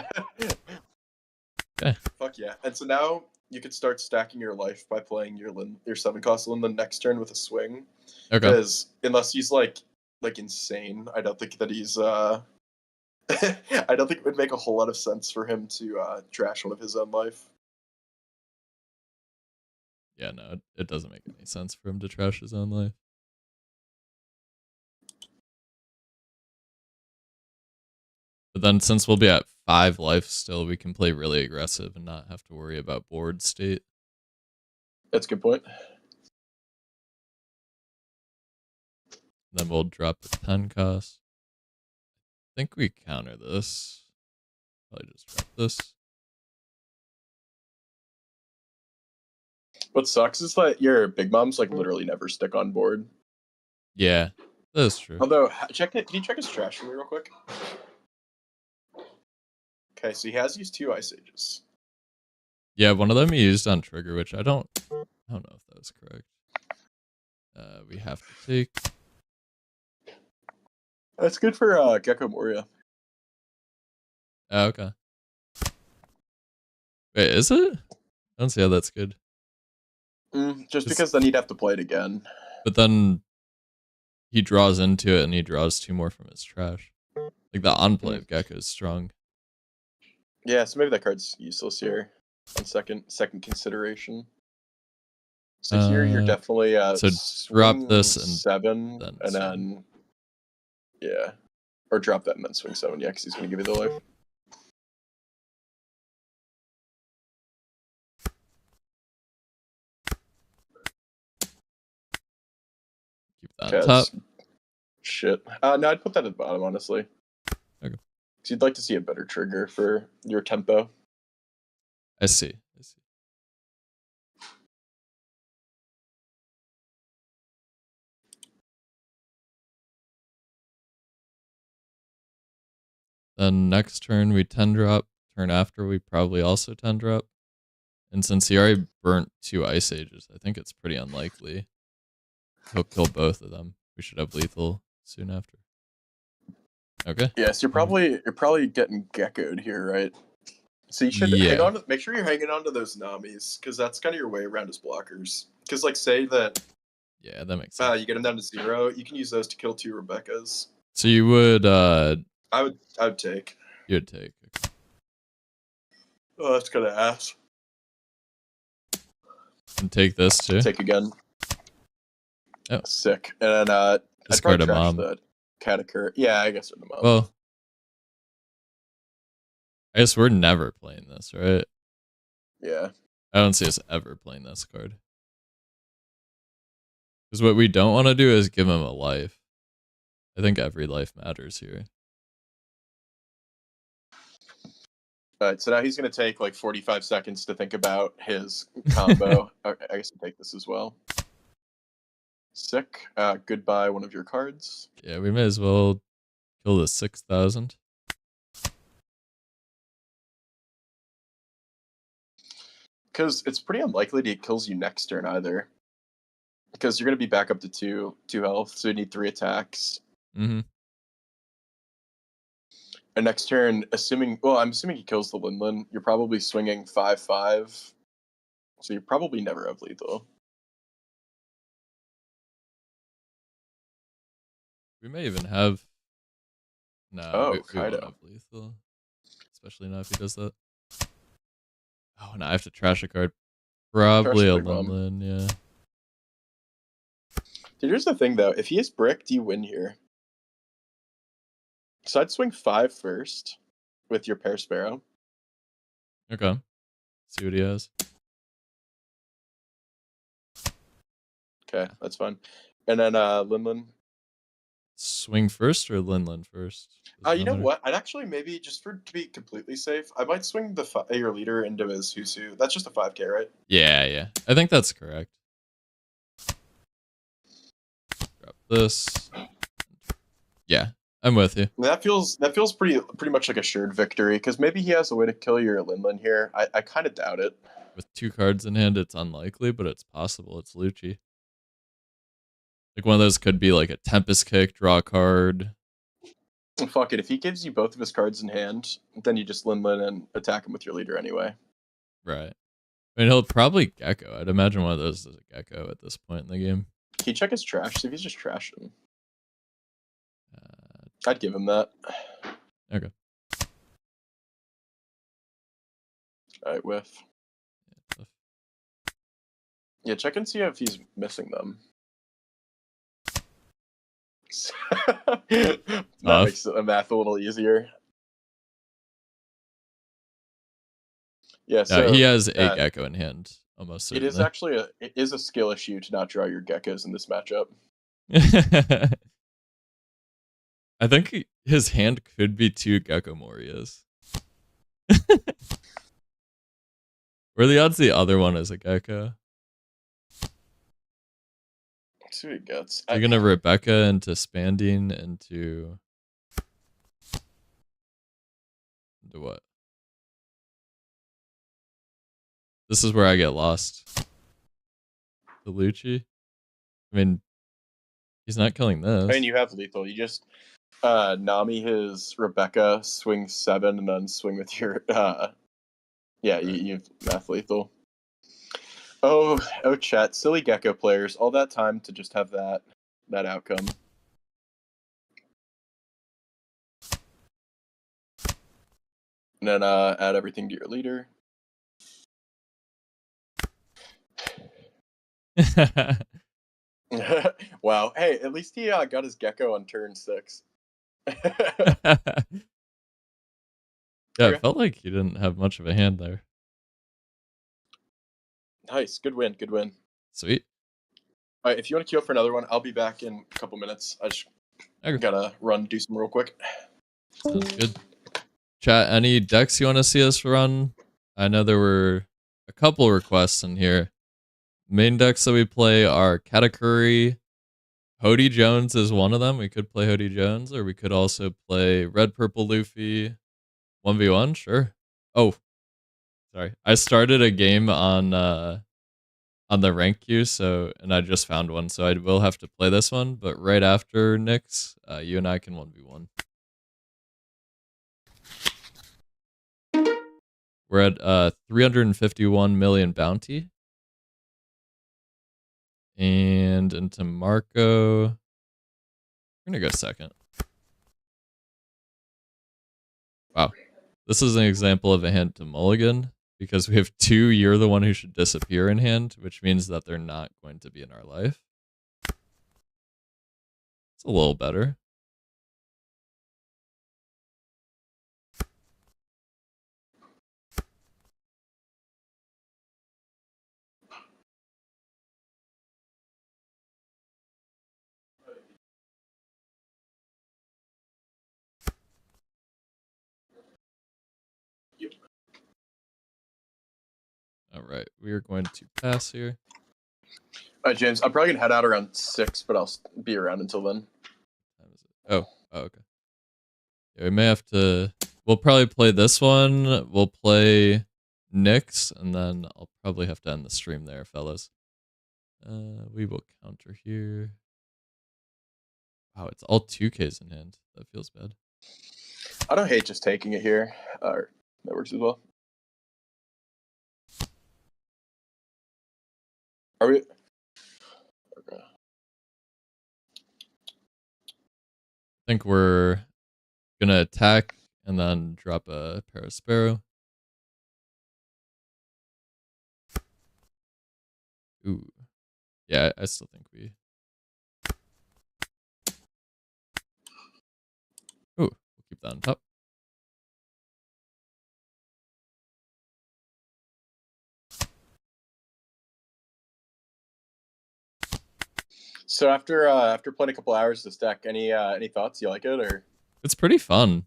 Okay. Fuck yeah. And so now you could start stacking your life by playing your 7 cost Lin the next turn with a swing. Okay. Because unless he's like insane, I don't think that he's I don't think it would make a whole lot of sense for him to trash one of his own life. Yeah, no, it doesn't make any sense for him to trash his own life. But then since we'll be at 5 life still, we can play really aggressive and not have to worry about board state. That's a good point. Then we'll drop the 10 cost. I think we counter this. Probably just drop this. What sucks is that your big moms literally never stick on board. Yeah, that's true. Although, can you check his trash for me real quick? Okay, so he has used 2 Ice Ages. Yeah, one of them he used on trigger, which I don't know if that was correct. We have to take. That's good for Gecko Moria. Oh, okay. Wait, is it? I don't see how that's good. Just because then he'd have to play it again. But then he draws into it and he draws 2 more from his trash. Like the on-play of Gecko is strong. Yeah, so maybe that card's useless here on second consideration. So here you're definitely so drop this and 7 and then yeah, or drop that and then swing 7. Yeah, because he's going to give you the life. Keep that on top. Shit. No, I'd put that at the bottom, honestly. Okay. Because you'd like to see a better trigger for your tempo. I see. Then next turn we 10 drop. Turn after we probably also 10 drop. And since he already burnt 2 Ice Ages, I think it's pretty unlikely he'll kill both of them. We should have lethal soon after. Okay. Yes, you're probably getting geckoed here, right? So you should hang on. Make sure you're hanging on to those Namis, because that's kind of your way around his blockers. Because say that. Yeah, that makes sense. You get him down to 0. You can use those to kill 2 Rebeccas. So you would. I would take. You'd take. Okay. Oh, that's kind of ass. And take this too. Take again. Oh, sick. And then discard a mom. The Katakuri. Yeah, I guess they're the mom. Well, I guess we're never playing this, right? Yeah. I don't see us ever playing this card. Because what we don't want to do is give him a life. I think every life matters here. Alright, so now he's going to take 45 seconds to think about his combo. Okay, I guess I'll take this as well. Sick. Goodbye, one of your cards. Yeah, we may as well kill the 6,000. Because it's pretty unlikely that he kills you next turn either. because you're going to be back up to two health, so you need 3 attacks. Mm-hmm. And next turn, I'm assuming he kills the Linlin, you're probably swinging 5/5, so you probably never have lethal. We may even have. No, we won't Kaido. have lethal. Especially not if he does that. Oh, no, I have to trash a card. Probably a Linlin, yeah. Dude, here's the thing, though. If he is bricked, you win here. So I'd swing 5 first with your pair Sparrow. Okay. See what he has. Okay, that's fine. And then Linlin. Swing first or Linlin first? You know what? I'd actually maybe, just to be completely safe, I might swing your leader into his Husu. That's just a 5k, right? Yeah. I think that's correct. Drop this. Yeah, I'm with you. That feels pretty much like a assured victory, because maybe he has a way to kill your Linlin here. I kind of doubt it. With 2 cards in hand, it's unlikely, but it's possible. It's Lucci. Like, one of those could be like a Tempest Kick, draw a card. Fuck it. If he gives you both of his cards in hand, then you just Linlin and attack him with your leader anyway. Right. I mean, he'll probably Gecko. I'd imagine one of those is a Gecko at this point in the game. Can you check his trash? See if he's just trashing. I'd give him that. Okay. Alright, whiff. Yeah, check and see if he's missing them. That makes the math a little easier. Yeah, so he has a Gecko in hand, almost certainly. It is a skill issue to not draw your geckos in this matchup. I think his hand could be 2 Gecko Morias. Where the odds the other one is a Gecko? Let's see what he gets. You're gonna Rebecca into Spanding into what? This is where I get lost. The Lucci? I mean, he's not killing this. I mean, you have lethal. You just Nami his Rebecca, swing 7, and then swing with your you've math lethal. Oh, chat, silly Gecko players, all that time to just have that outcome. And then add everything to your leader. Wow. Hey, at least he got his Gecko on turn 6. Yeah, it felt like he didn't have much of a hand there. Nice. Good win. Sweet. All right, if you want to queue up for another one, I'll be back in a couple minutes. I just gotta do some real quick. Sounds good. Chat, any decks you want to see us run? I know there were a couple requests in here. Main decks that we play are Katakuri. Hody Jones is one of them. We could play Hody Jones, or we could also play Red Purple Luffy 1v1. Sure. Oh, sorry. I started a game on the rank queue, and I just found one, so I will have to play this one. But right after Nyx, you and I can 1v1. We're at 351 million bounty. And into Marco. We're gonna go second. Wow. This is an example of a hand to mulligan, because we have 2 you're the one who should disappear in hand, which means that they're not going to be in our life. It's a little better. All right, we are going to pass here. All right, James, I'm probably gonna head out around 6, but I'll be around until then. Oh, okay. Yeah, we may have to. We'll probably play this one. We'll play Nyx, and then I'll probably have to end the stream there, fellas. We will counter here. Wow, it's all 2Ks in hand. That feels bad. I don't hate just taking it here. That works as well. Are we? Okay. I think we're gonna attack and then drop a Parasparrow. Ooh. Yeah, I still think we... Ooh, we'll keep that on top. So after playing a couple hours this deck, any thoughts? You like it or? It's pretty fun.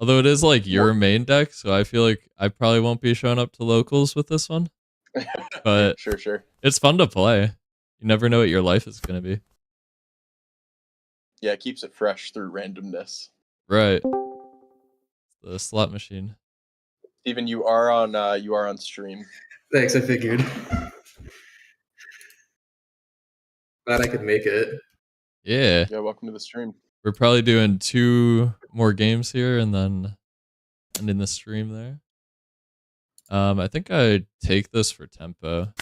Although it is like your main deck, so I feel like I probably won't be showing up to locals with this one. But sure. It's fun to play. You never know what your life is going to be. Yeah, it keeps it fresh through randomness. Right. The slot machine. Steven, you are on stream. Thanks, I figured. Glad I could make it. Yeah. Yeah, welcome to the stream. We're probably doing 2 more games here and then ending the stream there. I think I take this for tempo.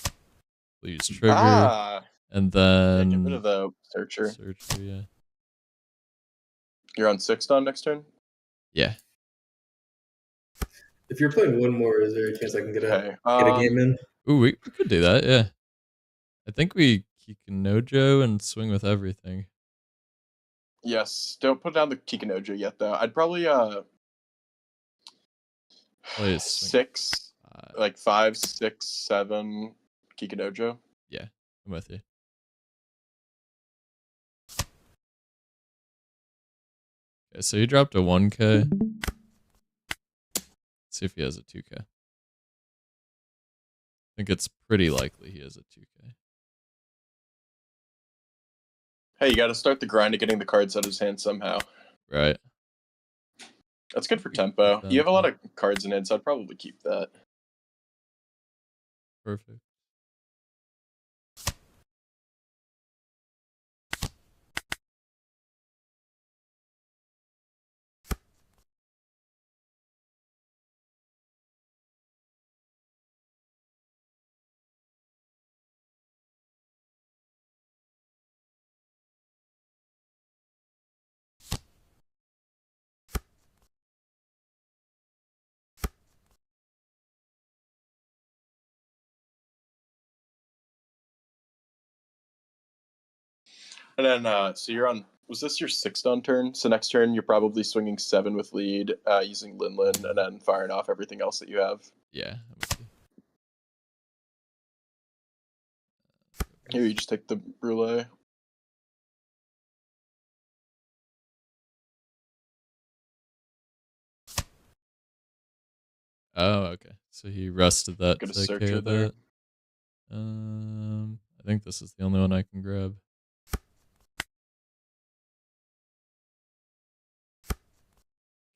We'll use trigger. And then... Yeah, get rid of the searcher. Yeah. You're on 6 on next turn? Yeah. If you're playing one more, is there a chance I can get a game in? Ooh, we could do that, yeah. I think we Kikinojo and swing with everything. Yes. Don't put down the Kikinojo yet, though. I'd probably Play 6, like 5, 6, 7 Kikinojo. Yeah, I'm with you. Okay, so he dropped a 1K. Let's see if he has a 2K. I think it's pretty likely he has a 2K. Hey, you got to start the grind of getting the cards out of his hand somehow. Right. That's good for tempo. You have a lot of cards in hand, so I'd probably keep that. Perfect. And then, so you're on. Was this your 6th on turn? So next turn you're probably swinging 7 with lead, using Linlin, and then firing off everything else that you have. Yeah, I'm with you. Here, you just take the Brule. Oh, okay. So he rested that Get a to searcher KO there. that. I think this is the only one I can grab.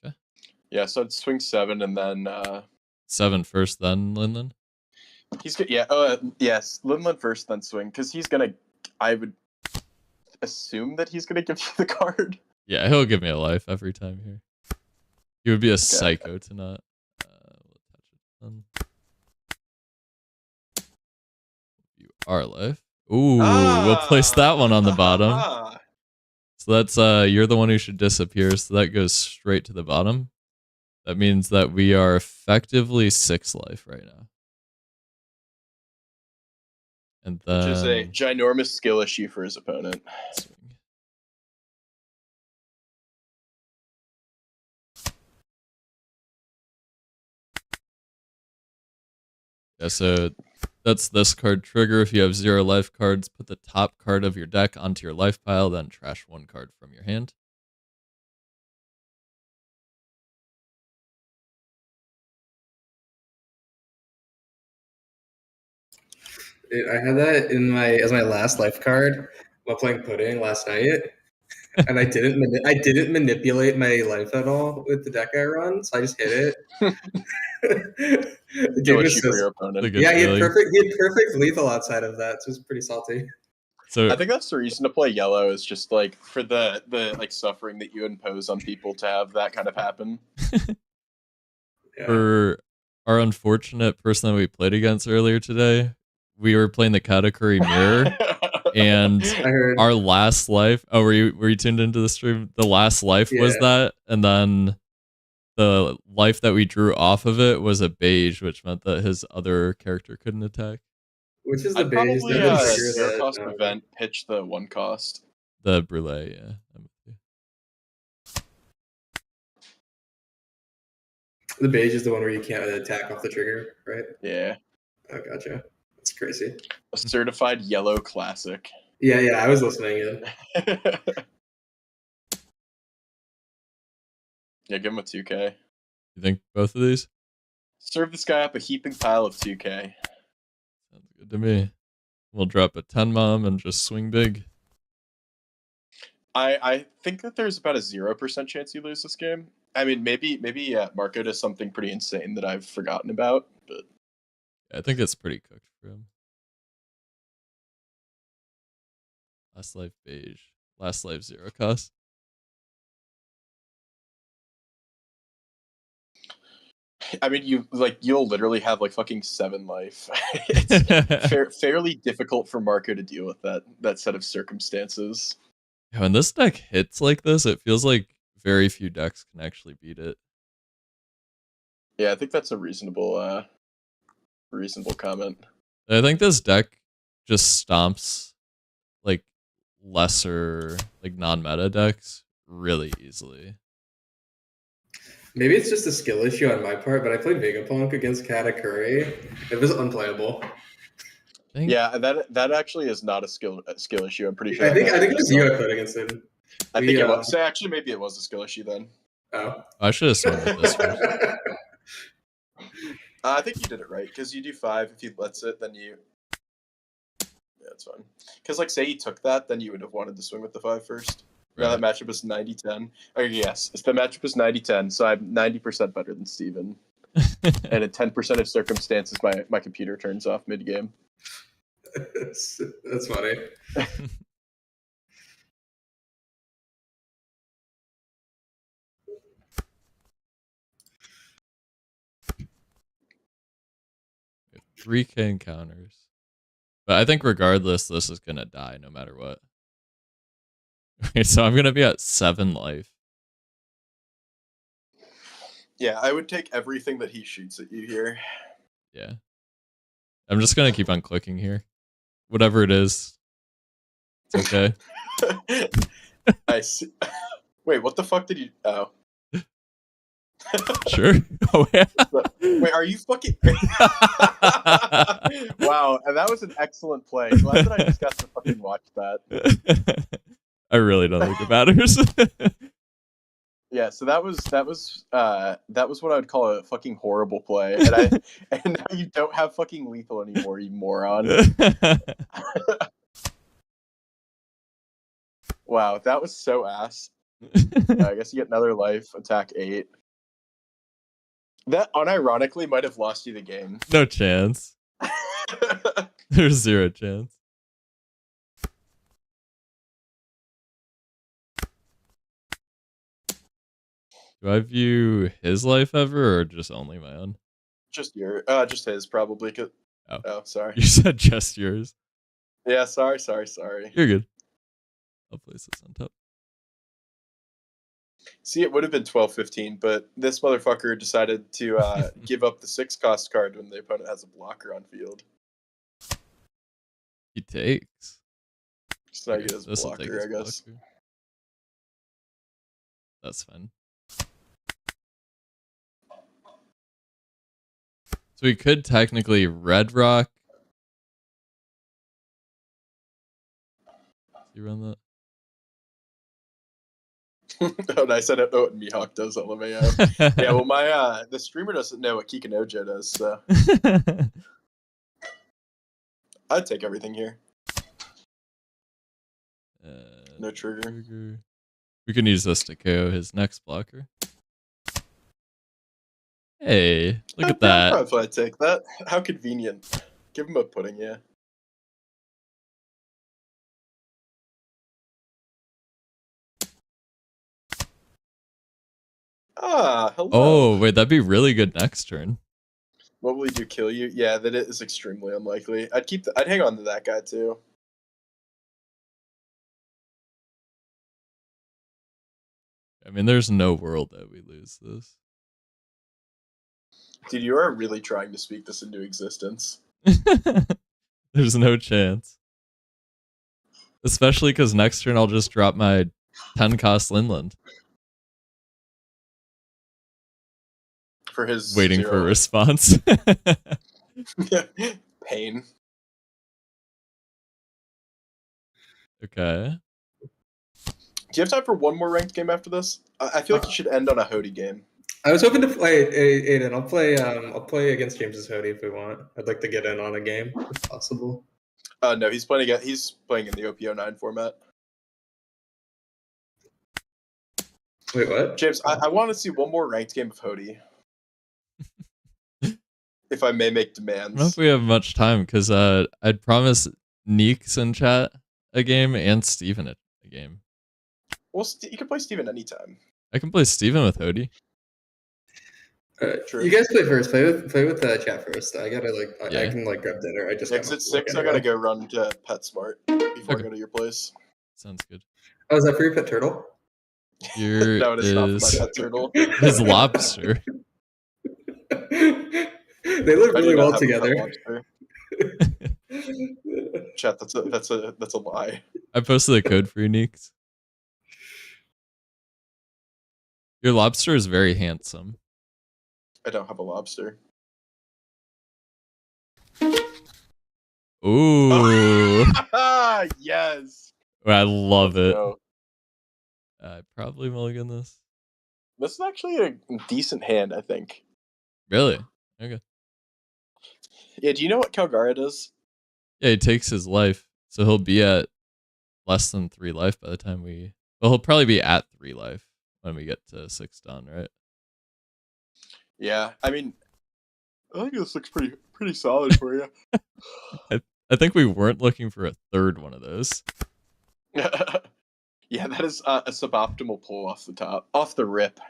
Okay. Yeah, so I'd swing 7 and then 7 first, then Linlin. he's good. Yeah. Yes, Linlin first, then swing, because he's gonna. I would assume that he's gonna give you the card. Yeah, he'll give me a life every time here. He would be a psycho to not. We'll touch it then. You are life. Ooh, we'll place that one on the bottom. So that's you're the one who should disappear, so that goes straight to the bottom. That means that we are effectively 6 life right now. And then... Which is a ginormous skill issue for his opponent. Swing. Yeah, so that's this card trigger. If you have 0 life cards, put the top card of your deck onto your life pile, then trash 1 card from your hand. I had that in as my last life card while playing Pudding last night. and I didn't manipulate my life at all with the deck I run, so I just hit it. Gave it for your opponent. Yeah, he had perfect lethal outside of that, so it was pretty salty. So I think that's the reason to play yellow, is just like for the like suffering that you impose on people to have that kind of happen. Yeah. For our unfortunate person that we played against earlier today, we were playing the Katakuri mirror, and our last life. Oh, were you tuned into the stream? The last life was that, and then the life that we drew off of it was a beige, which meant that his other character couldn't attack. Which is the beige? Probably zero cost event. Pitch the 1 cost. The brulee, yeah. The beige is the one where you can't attack off the trigger, right? Yeah. Oh, gotcha. That's crazy. A certified yellow classic. Yeah, I was listening in. Yeah, give him a 2K. You think both of these? Serve this guy up a heaping pile of 2K. Sounds good to me. We'll drop a 10 mom and just swing big. I think that there's about a 0% chance you lose this game. I mean, maybe Marco does something pretty insane that I've forgotten about, but I think it's pretty cooked for him. Last life beige. Last life 0 cost. I mean, you'll literally have like fucking 7 life. It's fairly difficult for Marco to deal with that set of circumstances. Yeah, when this deck hits like this, it feels like very few decks can actually beat it. Yeah, I think that's a reasonable comment. I think this deck just stomps like lesser, like non-meta decks really easily. Maybe it's just a skill issue on my part, but I played Vegapunk against Katakuri. It was unplayable. Yeah, that actually is not a skill issue. I'm pretty sure. I think it was you I played against him. I think it was. So actually, maybe it was a skill issue then. Oh. I should have swung with this first. I think you did it right, because you do 5. If he lets it, then you... Yeah, that's fine. Because, like, say you took that, then you would have wanted to swing with the 5 first. Right. Now that matchup is 90-10. Oh, yes. The matchup is 90-10, so I'm 90% better than Steven. And in 10% of circumstances, my computer turns off mid-game. That's funny. 3K encounters. But I think regardless, this is going to die no matter what. Okay, so I'm going to be at 7 life. Yeah, I would take everything that he shoots at you here. Yeah. I'm just going to keep on clicking here. Whatever it is. It's okay. I see. Wait, what the fuck did you... Oh. Sure. Oh, yeah. Wait, are you fucking... Wow, and that was an excellent play. Glad that I just got to fucking watch that. I really don't think it matters. Yeah, so that was what I would call a fucking horrible play, and now you don't have fucking lethal anymore, you moron. Wow, that was so ass. I guess you get another life, attack 8. That unironically might have lost you the game. No chance. There's 0 chance. Do I view his life ever, or just only my own? Just just his probably. Oh, sorry. You said just yours. Yeah, sorry. You're good. I'll place this on top. See, it would have been 12-15, but this motherfucker decided to give up the 6-cost card when the opponent has a blocker on field. He takes. So now he has a blocker, I guess. Blocker. That's fine. So we could technically Red Rock. You run that? Oh, nice. I don't know what Mihawk does on LMAO. Yeah, well, the streamer doesn't know what Kikanojo does, so I'd take everything here. No trigger. We can use this to KO his next blocker. Hey, look at that. Probably I'd take that. How convenient. Give him a pudding, yeah. Ah, hello. Oh, wait, that'd be really good next turn. What will he do? Kill you? Yeah, that is extremely unlikely. I'd hang on to that guy too. I mean, there's no world that we lose this. Dude, you are really trying to speak this into existence. There's no chance. Especially because next turn I'll just drop my 10 cost Linland. For his waiting 0. for a response. Pain. Okay. Do you have time for one more ranked game after this? I feel like you should end on a Hody game. I was hoping to play Aiden. I'll play against James's Hody if we want. I'd like to get in on a game if possible. No, he's playing in the OP-09 format. Wait, what? James, I want to see one more ranked game of Hody. If I may make demands. I don't know if we have much time because I'd promise Neeks in chat a game and Steven a game. Well, you can play Steven anytime. I can play Steven with Hody. True. You guys play first. Play with the chat first. I gotta Yeah. I can grab dinner. I just Because it's 6, I gotta go run to PetSmart before I go to your place. Sounds good. Oh, is that for your pet turtle? Here No, it is not for is my pet turtle. his lobster. They live I do really not well have a pet together. lobster. Chat, that's a lie. I posted a code for you, Neeks. Your lobster is very handsome. I don't have a lobster. Ooh. Yes. I love it. No. I probably mulligan this. This is actually a decent hand, I think. Really? Okay. Yeah, do you know what Calgara does? Yeah, he takes his life, so he'll be at less than 3 life by the time we... Well, he'll probably be at 3 life when we get to 6 done, right? Yeah, I mean, I think this looks pretty solid for you. I think we weren't looking for a third one of those. Yeah, that is a suboptimal pull off the rip.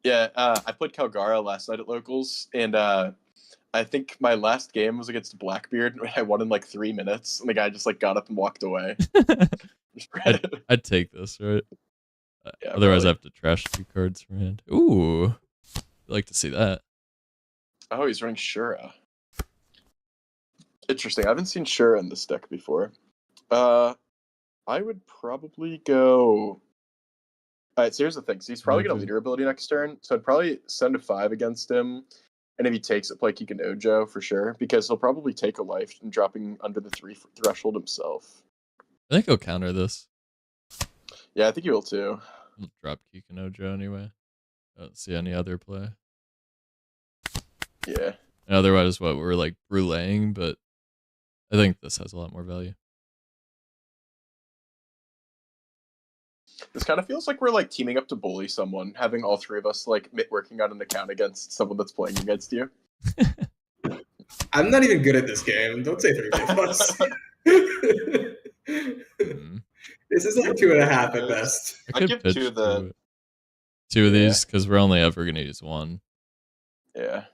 Yeah, I played Calgara last night at locals, and I think my last game was against Blackbeard, and I won in like 3 minutes, and the guy just like got up and walked away. I'd take this, right? Yeah, otherwise, probably. I have to trash 2 cards from hand. Ooh, I'd like to see that. Oh, he's running Shura. Interesting. I haven't seen Shura in this deck before. I would probably go. Alright, so here's the thing. So he's probably going to leader ability next turn, so I'd probably send a 5 against him, and if he takes it, play Kikanojo for sure, because he'll probably take a life and dropping under the 3 threshold himself. I think he'll counter this. Yeah, I think he will too. He'll drop Kikanojo anyway. I don't see any other play. Yeah. And otherwise, we're like bruleeing, but I think this has a lot more value. This kind of feels like we're like teaming up to bully someone, having all 3 of us like working on an account against someone that's playing against you. I'm not even good at this game. Don't say 3 plus. This is like 2.5 at best. I could give pitch 2 the 2 of these because we're only ever going to use 1. Yeah.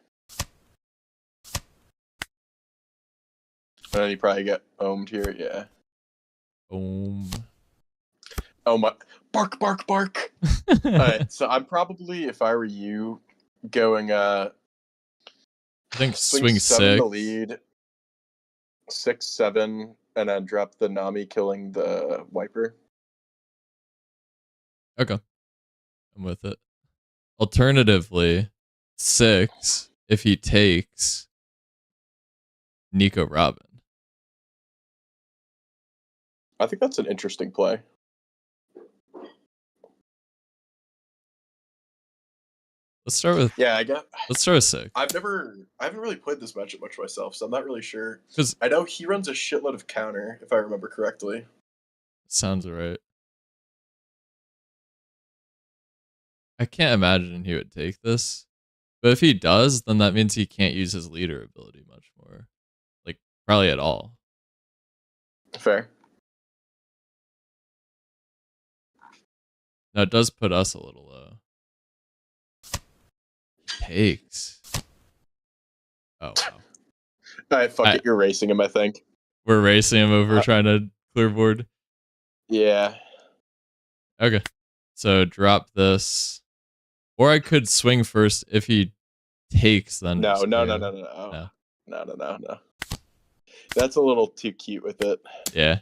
And then you probably get ohmed here, yeah. Oh my, bark, bark, bark. Alright, so I'm probably, if I were you, going I think swing 7 to 6. lead, 6, 7, and then drop the Nami killing the Wiper. Okay. I'm with it. Alternatively, 6 if he takes Nico Robin. I think that's an interesting play. Let's start with Let's start with 6. I haven't really played this matchup much myself, so I'm not really sure. 'Cause I know he runs a shitload of counter, if I remember correctly. Sounds right. I can't imagine he would take this. But if he does, then that means he can't use his leader ability much more. Like, probably at all. Fair. Now, it does put us a little low. Takes. Oh, wow. Alright, fuck it. You're racing him, I think. We're racing him over trying to clear board. Yeah. Okay. So drop this. Or I could swing first if he takes, then. No. That's a little too cute with it. Yeah.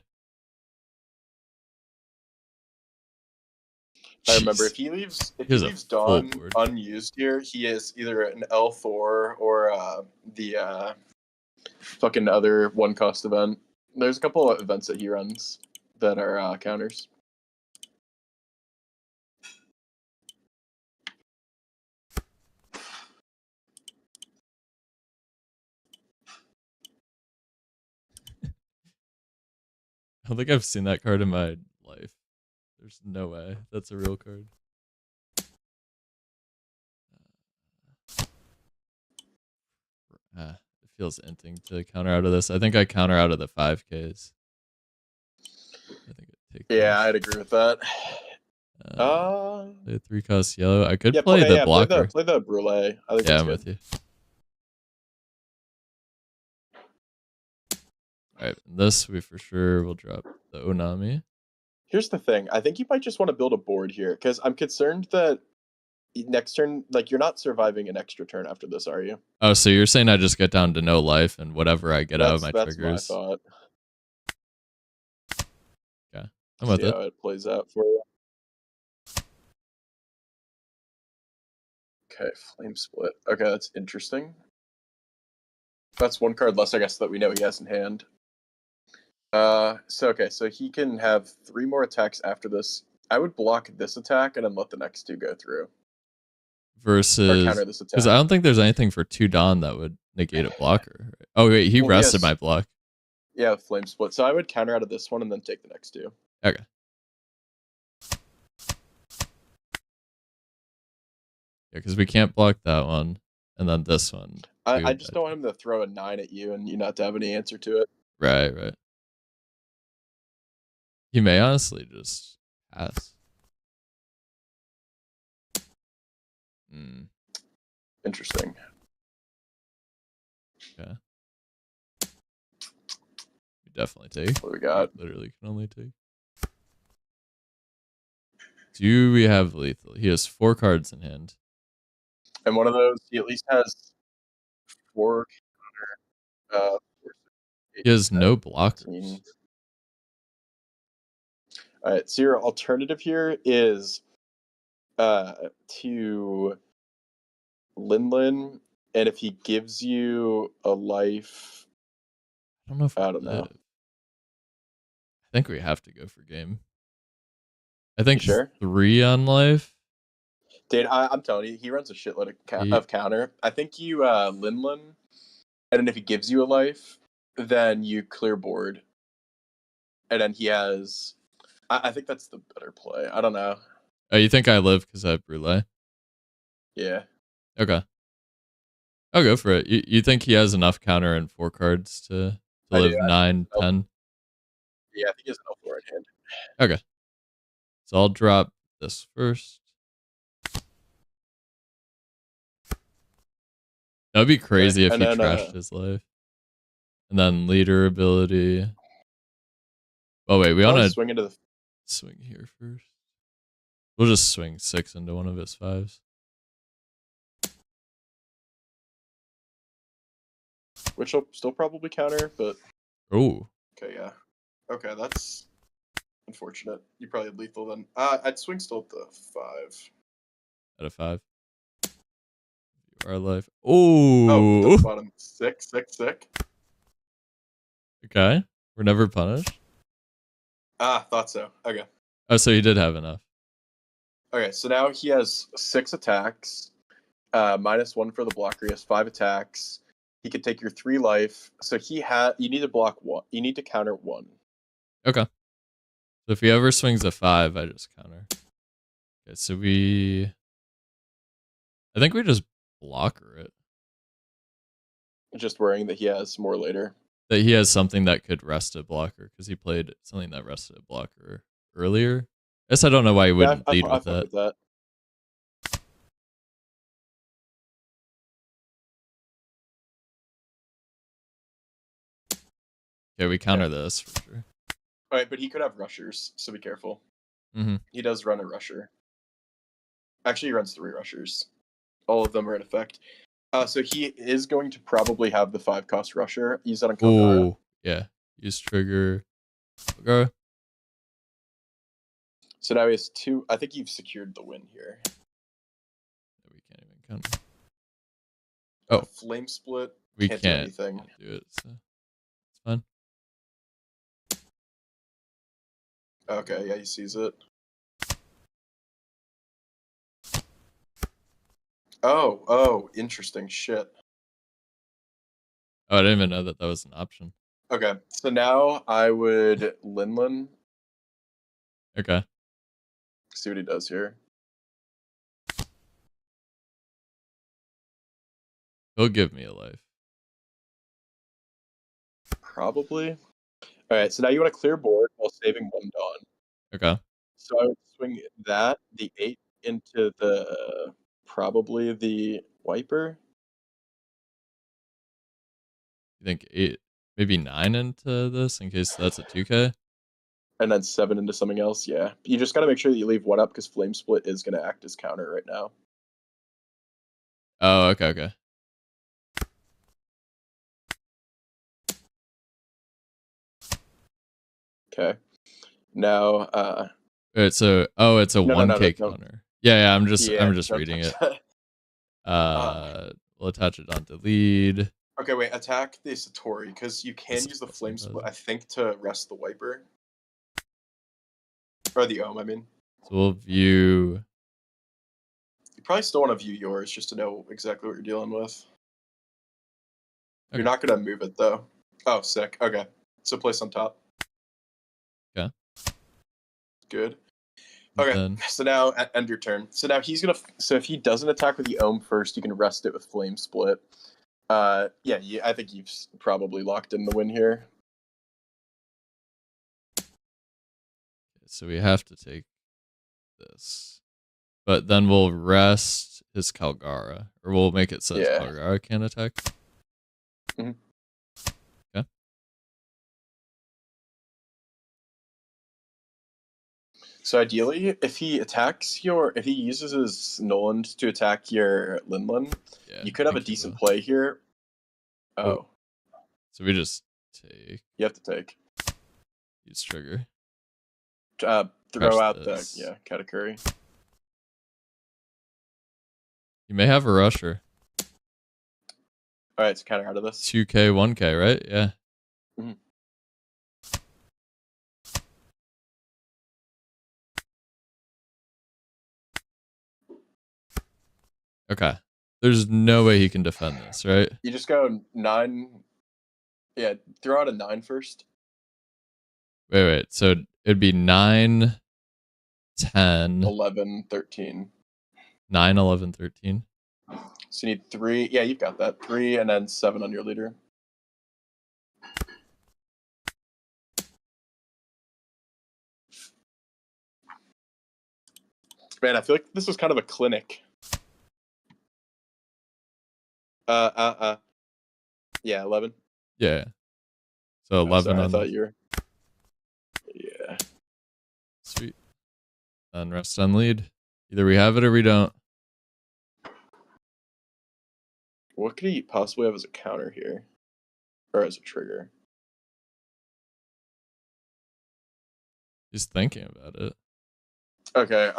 I remember if he leaves Dawn unused here, he is either an L4 or the fucking other one cost event. There's a couple of events that he runs that are counters. I don't think I've seen that card in my life. There's no way. That's a real card. It feels inting to counter out of this. I think I counter out of the 5Ks. I think it takes. Yeah, I'd agree with that. Play a 3-cost yellow. I could Yeah, play the blocker. Play the brulee. I think yeah, that's I'm good. with you. Alright, this we for sure will drop the Onami. Here's the thing. I think you might just want to build a board here, because I'm concerned that next turn, like, you're not surviving an extra turn after this, are you? Oh, so you're saying I just get down to no life and whatever I get out of my triggers? That's my thought. Okay, I'm with See how it plays out for you. Okay, flame split. Okay, that's interesting. That's one card less, I guess, that we know he has in hand. So he can have 3 more attacks after this. I would block this attack and then let the next 2 go through. Versus, counter this attack. Because I don't think there's anything for 2 Dawn that would negate a blocker. Oh wait, he rested my block. Yeah, flame split. So I would counter out of this one and then take the next 2. Okay. Yeah, because we can't block that one, and then this one. I just don't want him to throw a 9 at you and you not to have any answer to it. Right. He may honestly just pass. Interesting. Okay. We definitely take. What we got? We literally can only take. Do we have lethal? He has 4 cards in hand. And one of those, he at least has 4 counter. He has no blockers. Alright, so your alternative here is to Lin, and if he gives you a life, I don't know if I don't know. I think we have to go for game. I think sure? 3 on life. Dude, I'm telling you, he runs a shitload of counter. I think you Lin, and then if he gives you a life, then you clear board. And then he has... I think that's the better play. I don't know. Oh, you think I live because I have Brûlée? Yeah. Okay. I'll go for it. You think he has enough counter and 4 cards to live 9, 10? Yeah, I think he has enough 4 in hand. Okay. So I'll drop this first. That'd be crazy if he trashed his life. And then leader ability. Oh wait, we want to swing into the swing here first. We'll just swing 6 into one of his 5s. Which will still probably counter, but... Oh. Okay, yeah. Okay, that's unfortunate. You probably had lethal then. I'd swing still at the 5. At a 5. You are alive. Oh. Oh, bottom 6. Okay. We're never punished. Thought so. Okay. Oh, so he did have enough. Okay, so now he has 6 attacks. -1 for the blocker. He has 5 attacks. He could take your 3 life. So you need to block 1. You need to counter 1. Okay. So if he ever swings a 5, I just counter. Okay, so I think we just blocker it. Just worrying that he has more later. That he has something that could rest a blocker, because he played something that rested a blocker earlier. I guess I don't know why he wouldn't lead with that. With that. Okay, we counter this for sure. All right, but he could have rushers, so be careful. Mm-hmm. He does run a rusher. Actually, he runs 3 rushers. All of them are in effect. So he is going to probably have the 5-cost rusher. Use that on Kagara. Oh, yeah. Use trigger. Okay. So now he has 2. I think you've secured the win here. We can't even counter. Oh. Flame split. We can't can't do anything. do it, so it's fine. Okay, yeah, he sees it. Oh, interesting. Shit. Oh, I didn't even know that was an option. Okay, so now I would Linlin. Okay. See what he does here. He'll give me a life. Probably. All right, so now you want to clear board while saving 1 Dawn. Okay. So I would swing that, the 8, into the probably the wiper. You think 8, maybe 9 into this in case that's a 2K? And then 7 into something else, yeah. You just got to make sure that you leave 1 up because Flame Split is going to act as counter right now. Oh, okay. Okay. Now, Wait, so it's a 1K no. counter. Yeah, I'm just don't reading touch it. that. We'll attach it onto lead. Okay, wait, attack the Satori, because you can use the Flame Split, I think, to rest the wiper. Or the Ohm, I mean. So we'll view. You probably still want to view yours just to know exactly what you're dealing with. Okay. You're not going to move it, though. Oh, sick. Okay. So place on top. Okay. Good. Okay, so now end your turn. So now he's gonna. So if he doesn't attack with the Ohm first, you can rest it with Flame Split. I think you've probably locked in the win here. So we have to take this, but then we'll rest his Kalgara, or we'll make it so Kalgara can't attack. Mm-hmm. Okay. So ideally, if he uses his Noland to attack your Linlin, you could have a decent play here. Oh. So we just take. You have to take. Use trigger. Throw out the Katakuri. You may have a rusher. All right, so counter out of this. 2K, 1K, right? Yeah. Mm-hmm. Okay. There's no way he can defend this, right? You just go 9. Yeah, throw out a 9 first. Wait. So it'd be 9, 10, 11, 13. 9, 11, 13. So you need 3. Yeah, you've got that. 3 and then 7 on your leader. Man, I feel like this was kind of a clinic. Yeah, 11. Yeah. So 11 I thought you were. Yeah. Sweet. And rest on lead. Either we have it or we don't. What could he possibly have as a counter here? Or as a trigger? He's thinking about it. Okay,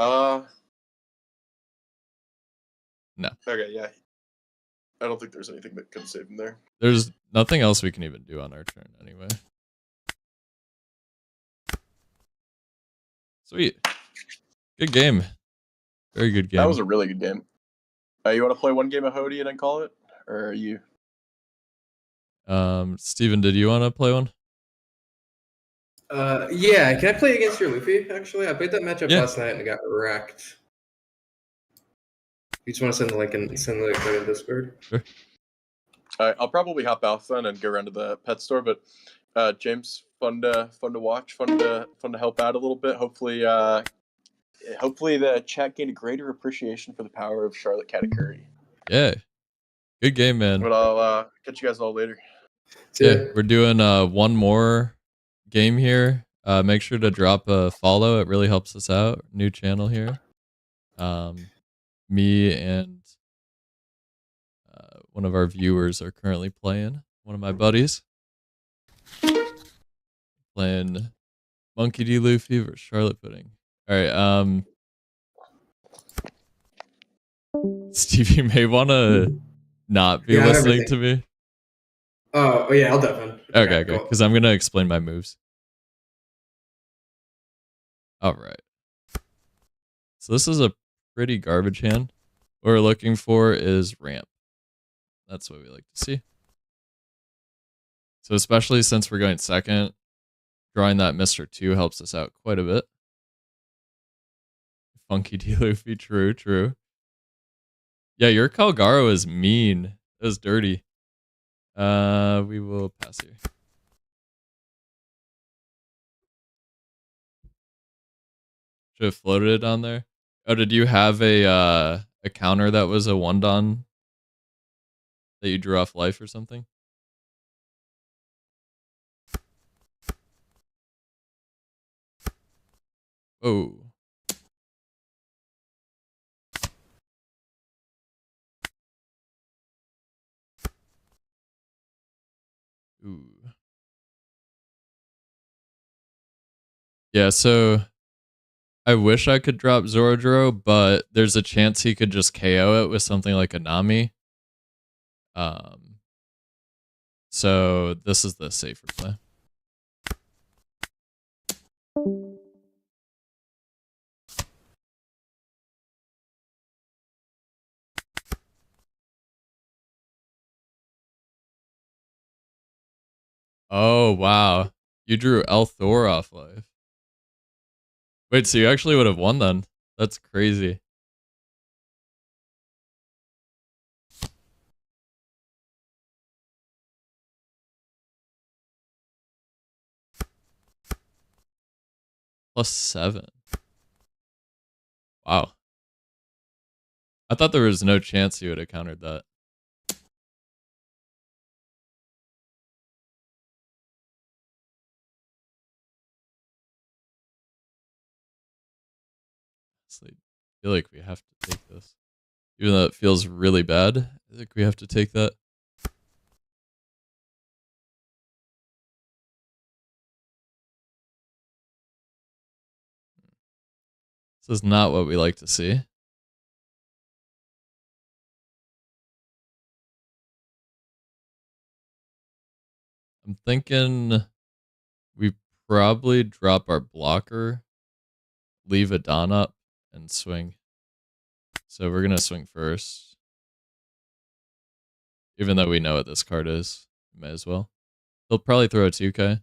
No. Okay, yeah. I don't think there's anything that could save him there. There's nothing else we can even do on our turn anyway. Sweet. Good game. Very good game. That was a really good game. You want to play one game of Hody and then call it? Or are you? Steven, did you want to play one? Yeah, can I play against your Luffy, actually? I played that matchup Yeah. last night and got wrecked. You just want to send the link in Discord? Sure. All right, I'll probably hop out then and go around to the pet store. But James, fun to watch, fun to help out a little bit. Hopefully, the chat gained a greater appreciation for the power of Charlotte Katakuri. Yeah, good game, man. But I'll catch you guys all later. Yeah, we're doing one more game here. Make sure to drop a follow. It really helps us out. New channel here. Me and one of our viewers are currently playing. One of my buddies playing Monkey D. Luffy versus Charlotte Pudding. All right. Steve, you may want to not be listening to me. Oh yeah, I'll definitely. Okay, good. Because I'm gonna explain my moves. All right. So this is a pretty garbage hand. What we're looking for is ramp. That's what we like to see. So especially since we're going second, drawing that Mr. 2 helps us out quite a bit. Funky D. Luffy, true. Yeah, your Calgaro is mean. It was dirty. We will pass here. Should have floated it on there. Oh, did you have a counter that was a 1-don that you drew off life or something? Oh. Ooh. Yeah, so I wish I could drop Zorodro, but there's a chance he could just KO it with something like a Nami. So this is the safer play. Oh, wow. You drew El Thor off life. Wait, so you actually would have won then? That's crazy. +7. Wow. I thought there was no chance you would have countered that. I feel like we have to take this. Even though it feels really bad, I think we have to take that. This is not what we like to see. I'm thinking we probably drop our blocker, leave a Don up, and swing. So we're going to swing first. Even though we know what this card is, may as well. He'll probably throw a 2K.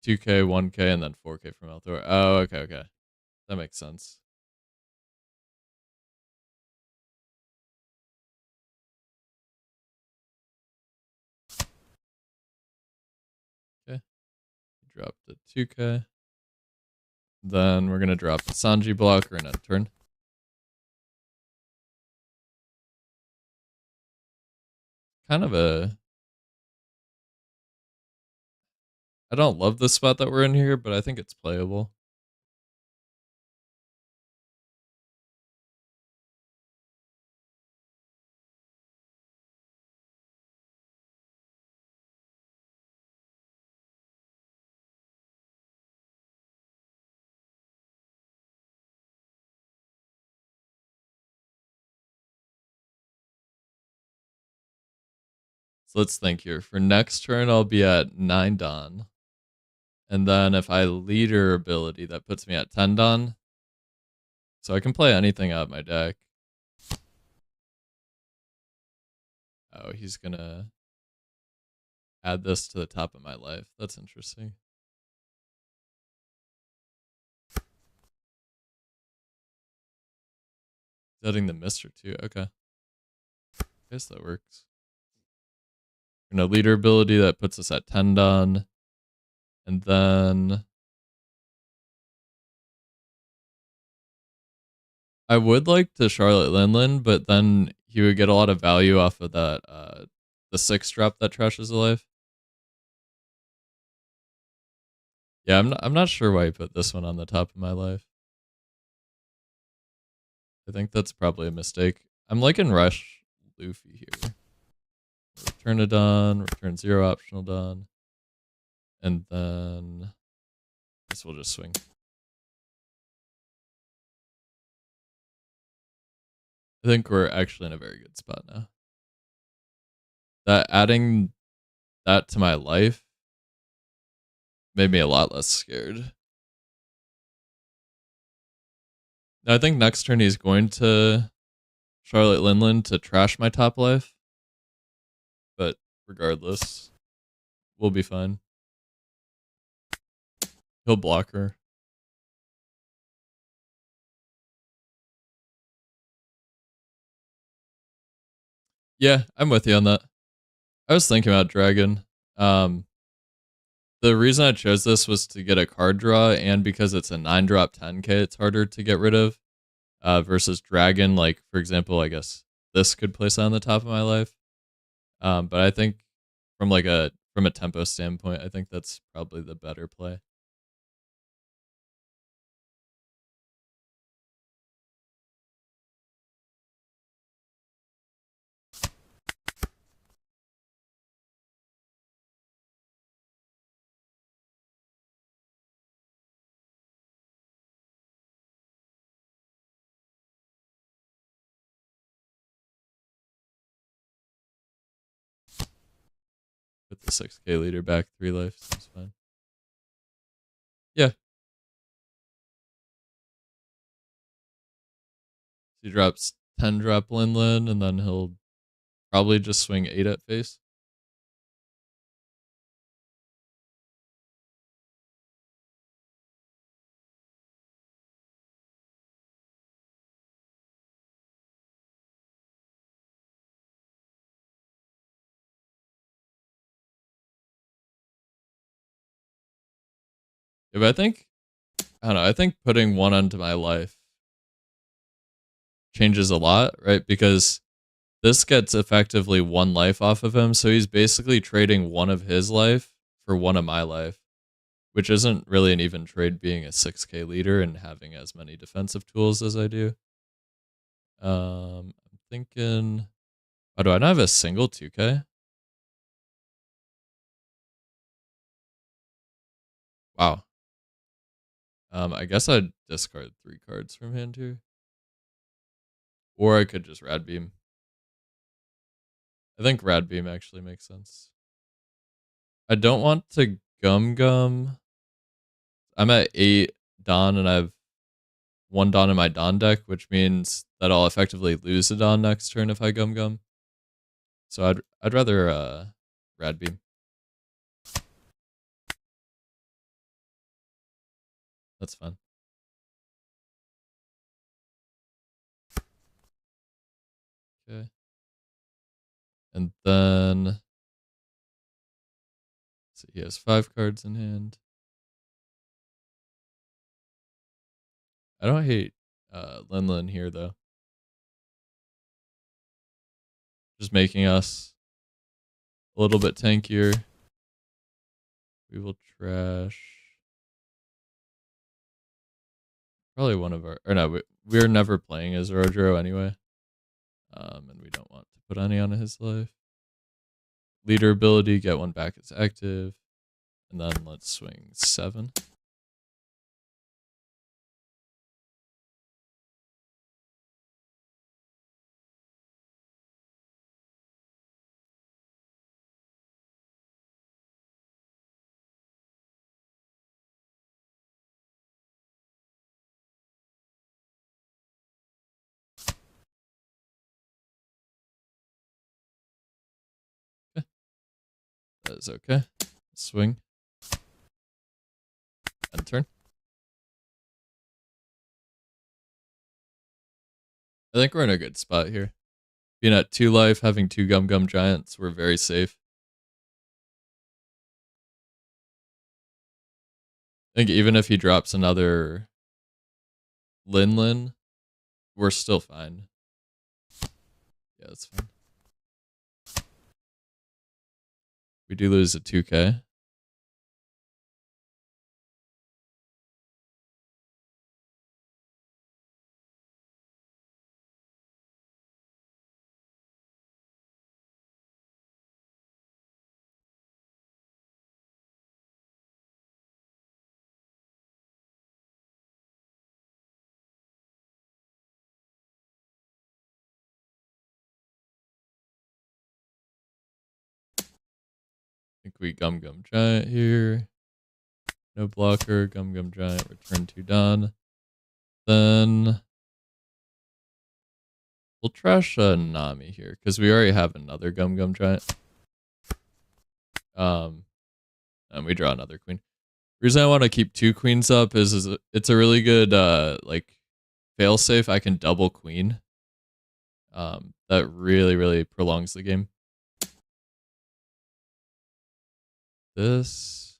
$2K, $1K, and then $4K from Elthor. Oh, okay. That makes sense. Okay. Drop the 2K. Then we're going to drop the Sanji blocker and end turn. Kind of a... I don't love the spot that we're in here, but I think it's playable. So let's think here. For next turn, I'll be at 9 Don. And then if I leader ability, that puts me at 10 Don. So I can play anything out of my deck. Oh, he's gonna add this to the top of my life. That's interesting. Adding the Mister too. Okay. I guess that works. Leader ability that puts us at 10 done. And then I would like to Charlotte Linlin, but then he would get a lot of value off of that the 6 drop that trashes the life. Yeah, I'm not sure why he put this one on the top of my life. I think that's probably a mistake. I'm liking Rush Luffy here. Return a Dawn, return 0 optional Dawn. And then I guess we'll just swing. I think we're actually in a very good spot now. That adding that to my life made me a lot less scared. Now, I think next turn he's going to Charlotte Linlin to trash my top life. But regardless, we'll be fine. He'll block her. Yeah, I'm with you on that. I was thinking about Dragon. The reason I chose this was to get a card draw, and because it's a 9-drop 10k, it's harder to get rid of. Versus Dragon, like, for example, I guess this could place on the top of my life. But I think from a tempo standpoint, I think that's probably the better play. Put the 6k leader back 3 life seems fine. Yeah. He drops 10 drop Linlin, and then he'll probably just swing 8 at face. Yeah, but I don't know, I think putting 1 onto my life changes a lot, right? Because this gets effectively 1 life off of him, so he's basically trading 1 of his life for 1 of my life, which isn't really an even trade being a 6k leader and having as many defensive tools as I do. I'm thinking, oh, do I not have a single 2k? Wow. I guess I'd discard 3 cards from hand here. Or I could just Rad Beam. I think Rad Beam actually makes sense. I don't want to Gum. I'm at 8 Dawn, and I have 1 Dawn in my Dawn deck, which means that I'll effectively lose a Dawn next turn if I Gum. So I'd rather Rad Beam. That's fun. Okay. And then so he has 5 cards in hand. I don't hate Linlin here though. Just making us a little bit tankier. We will trash probably one of our, or no, we're never playing as Rodro anyway. And we don't want to put any on his life. Leader ability, get 1 back as active. And then let's swing 7. That is okay. Swing. End turn. I think we're in a good spot here. Being at 2 life, having 2 Gum Gum Giants, we're very safe. I think even if he drops another Lin, we're still fine. Yeah, that's fine. We do lose a 2K. I think we Gum Gum Giant here. No blocker, Gum Gum Giant, return to Don. Then we'll trash Nami here, because we already have another Gum Gum Giant. And we draw another queen. The reason I want to keep 2 queens up is it's a really good like failsafe. I can double queen. That really prolongs the game. This,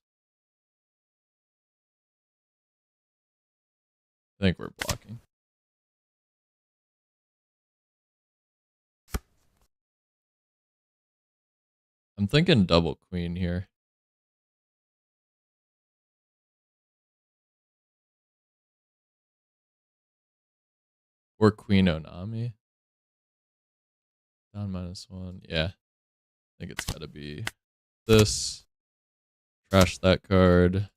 I think we're blocking. I'm thinking double queen here. Or Queen Onami. Down -1. Yeah. I think it's got to be this. Trash that card.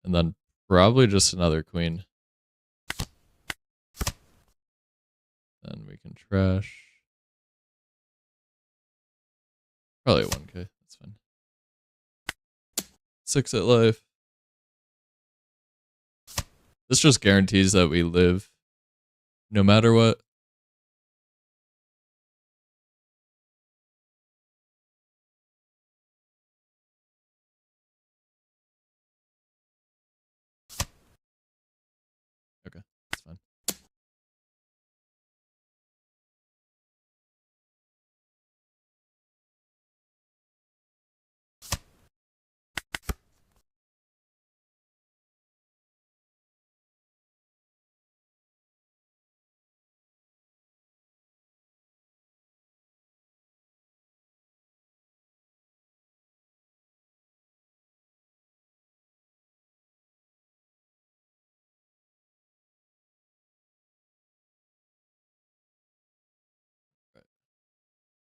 And then probably just another queen. Then we can trash. Probably a 1K. That's fine. 6 at life. This just guarantees that we live no matter what. Okay, that's fine.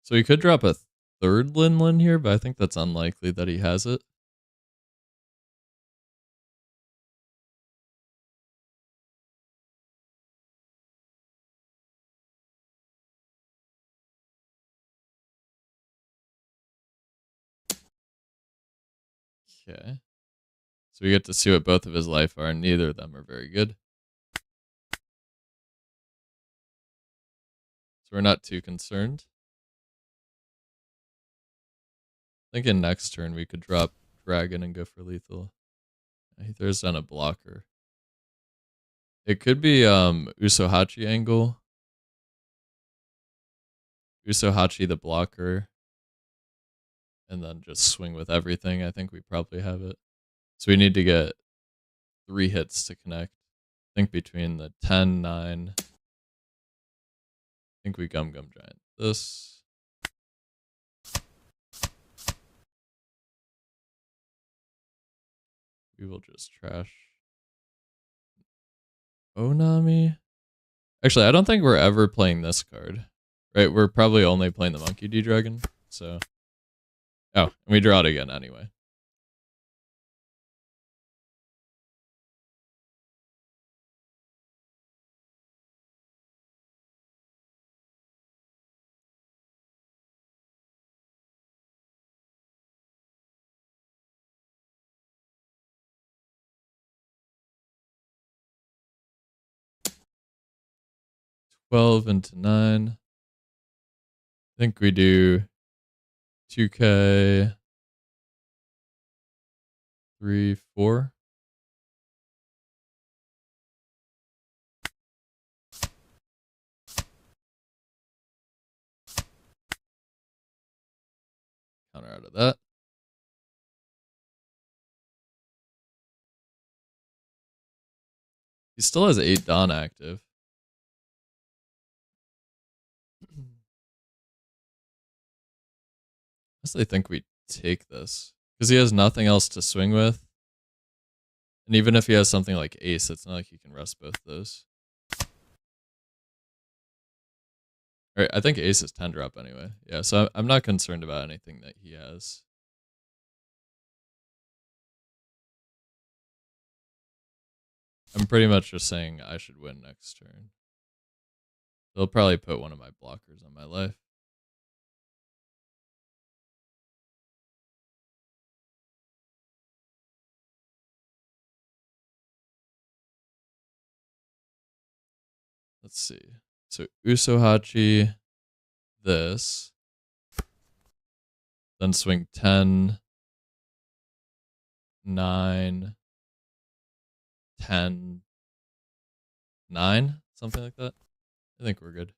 So he could drop a 3rd Lin here, but I think that's unlikely that he has it. Okay. So we get to see what both of his life are, and neither of them are very good. So we're not too concerned. Thinking next turn we could drop Dragon and go for lethal. He throws down a blocker. It could be Usohachi angle. Usohachi the blocker. And then just swing with everything. I think we probably have it. So we need to get 3 hits to connect. I think between the 10, 9. I think we Gum Gum Giant this. We will just trash Onami. Actually, I don't think we're ever playing this card. Right? We're probably only playing the Monkey D Dragon. So. Oh, and we draw it again anyway. $12 into 9. I think we do 2K 3, 4. Counter out of that. He still has 8 Dawn active. I think we take this because he has nothing else to swing with, and even if he has something like Ace, it's not like he can rest both those. All right, I think Ace is 10 drop anyway. Yeah, so I'm not concerned about anything that he has. I'm pretty much just saying I should win next turn. They'll probably put one of my blockers on my life. Let's see. So Usohachi, this. Then swing 10, 9, 10, 9, something like that. I think we're good.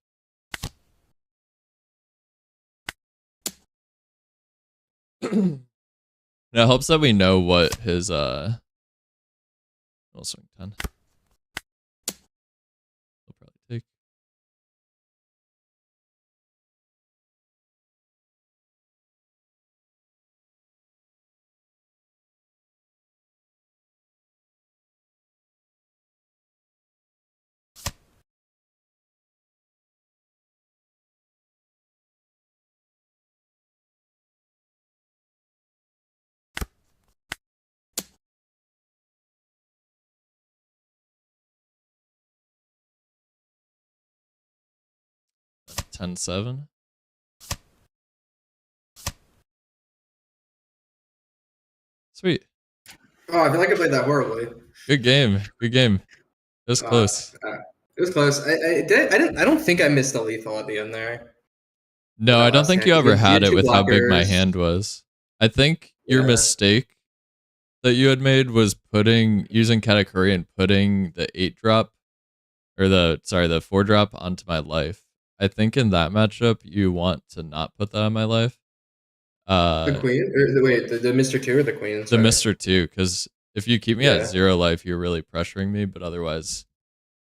Now it helps that we know what his I'll swing 10. He'll probably take. $10-7. Sweet. Oh, I feel like I played that horribly. Good game. Good game. It was close. It was close. I don't think I missed a lethal at the end there. No, I don't think you ever had it with how big my blockers. hand was. I think your mistake that you had made was using Katakuri and putting the 8-drop or the 4-drop onto my life. I think in that matchup you want to not put that on my life. The queen? Or wait, the Mr. 2 or the queen? Sorry. The Mr. 2, because if you keep me at 0 life, you're really pressuring me, but otherwise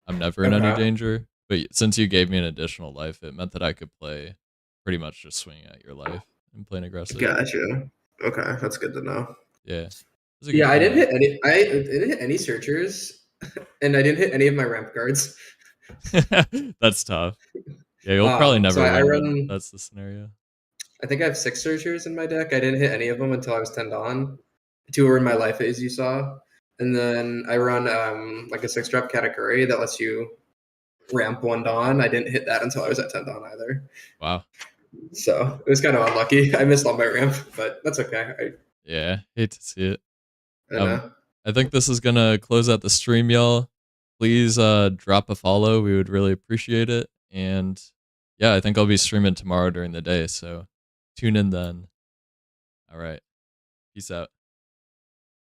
I'm never in any danger. But since you gave me an additional life, it meant that I could play pretty much just swinging at your life and playing aggressive. Gotcha. Okay, that's good to know. Yeah. Yeah, I didn't hit any searchers, and I didn't hit any of my ramp cards. That's tough. Yeah, you'll probably never win. That's the scenario. I think I have 6 searchers in my deck. I didn't hit any of them until I was 10 Dawn. 2 were in my life as you saw. And then I run like a 6-drop Katakuri that lets you ramp 1 Dawn. I didn't hit that until I was at 10 Dawn either. Wow. So it was kind of unlucky. I missed all my ramp, but that's okay. Yeah, hate to see it. I think this is going to close out the stream, y'all. Please drop a follow. We would really appreciate it. And yeah, I think I'll be streaming tomorrow during the day. So tune in then. All right. Peace out.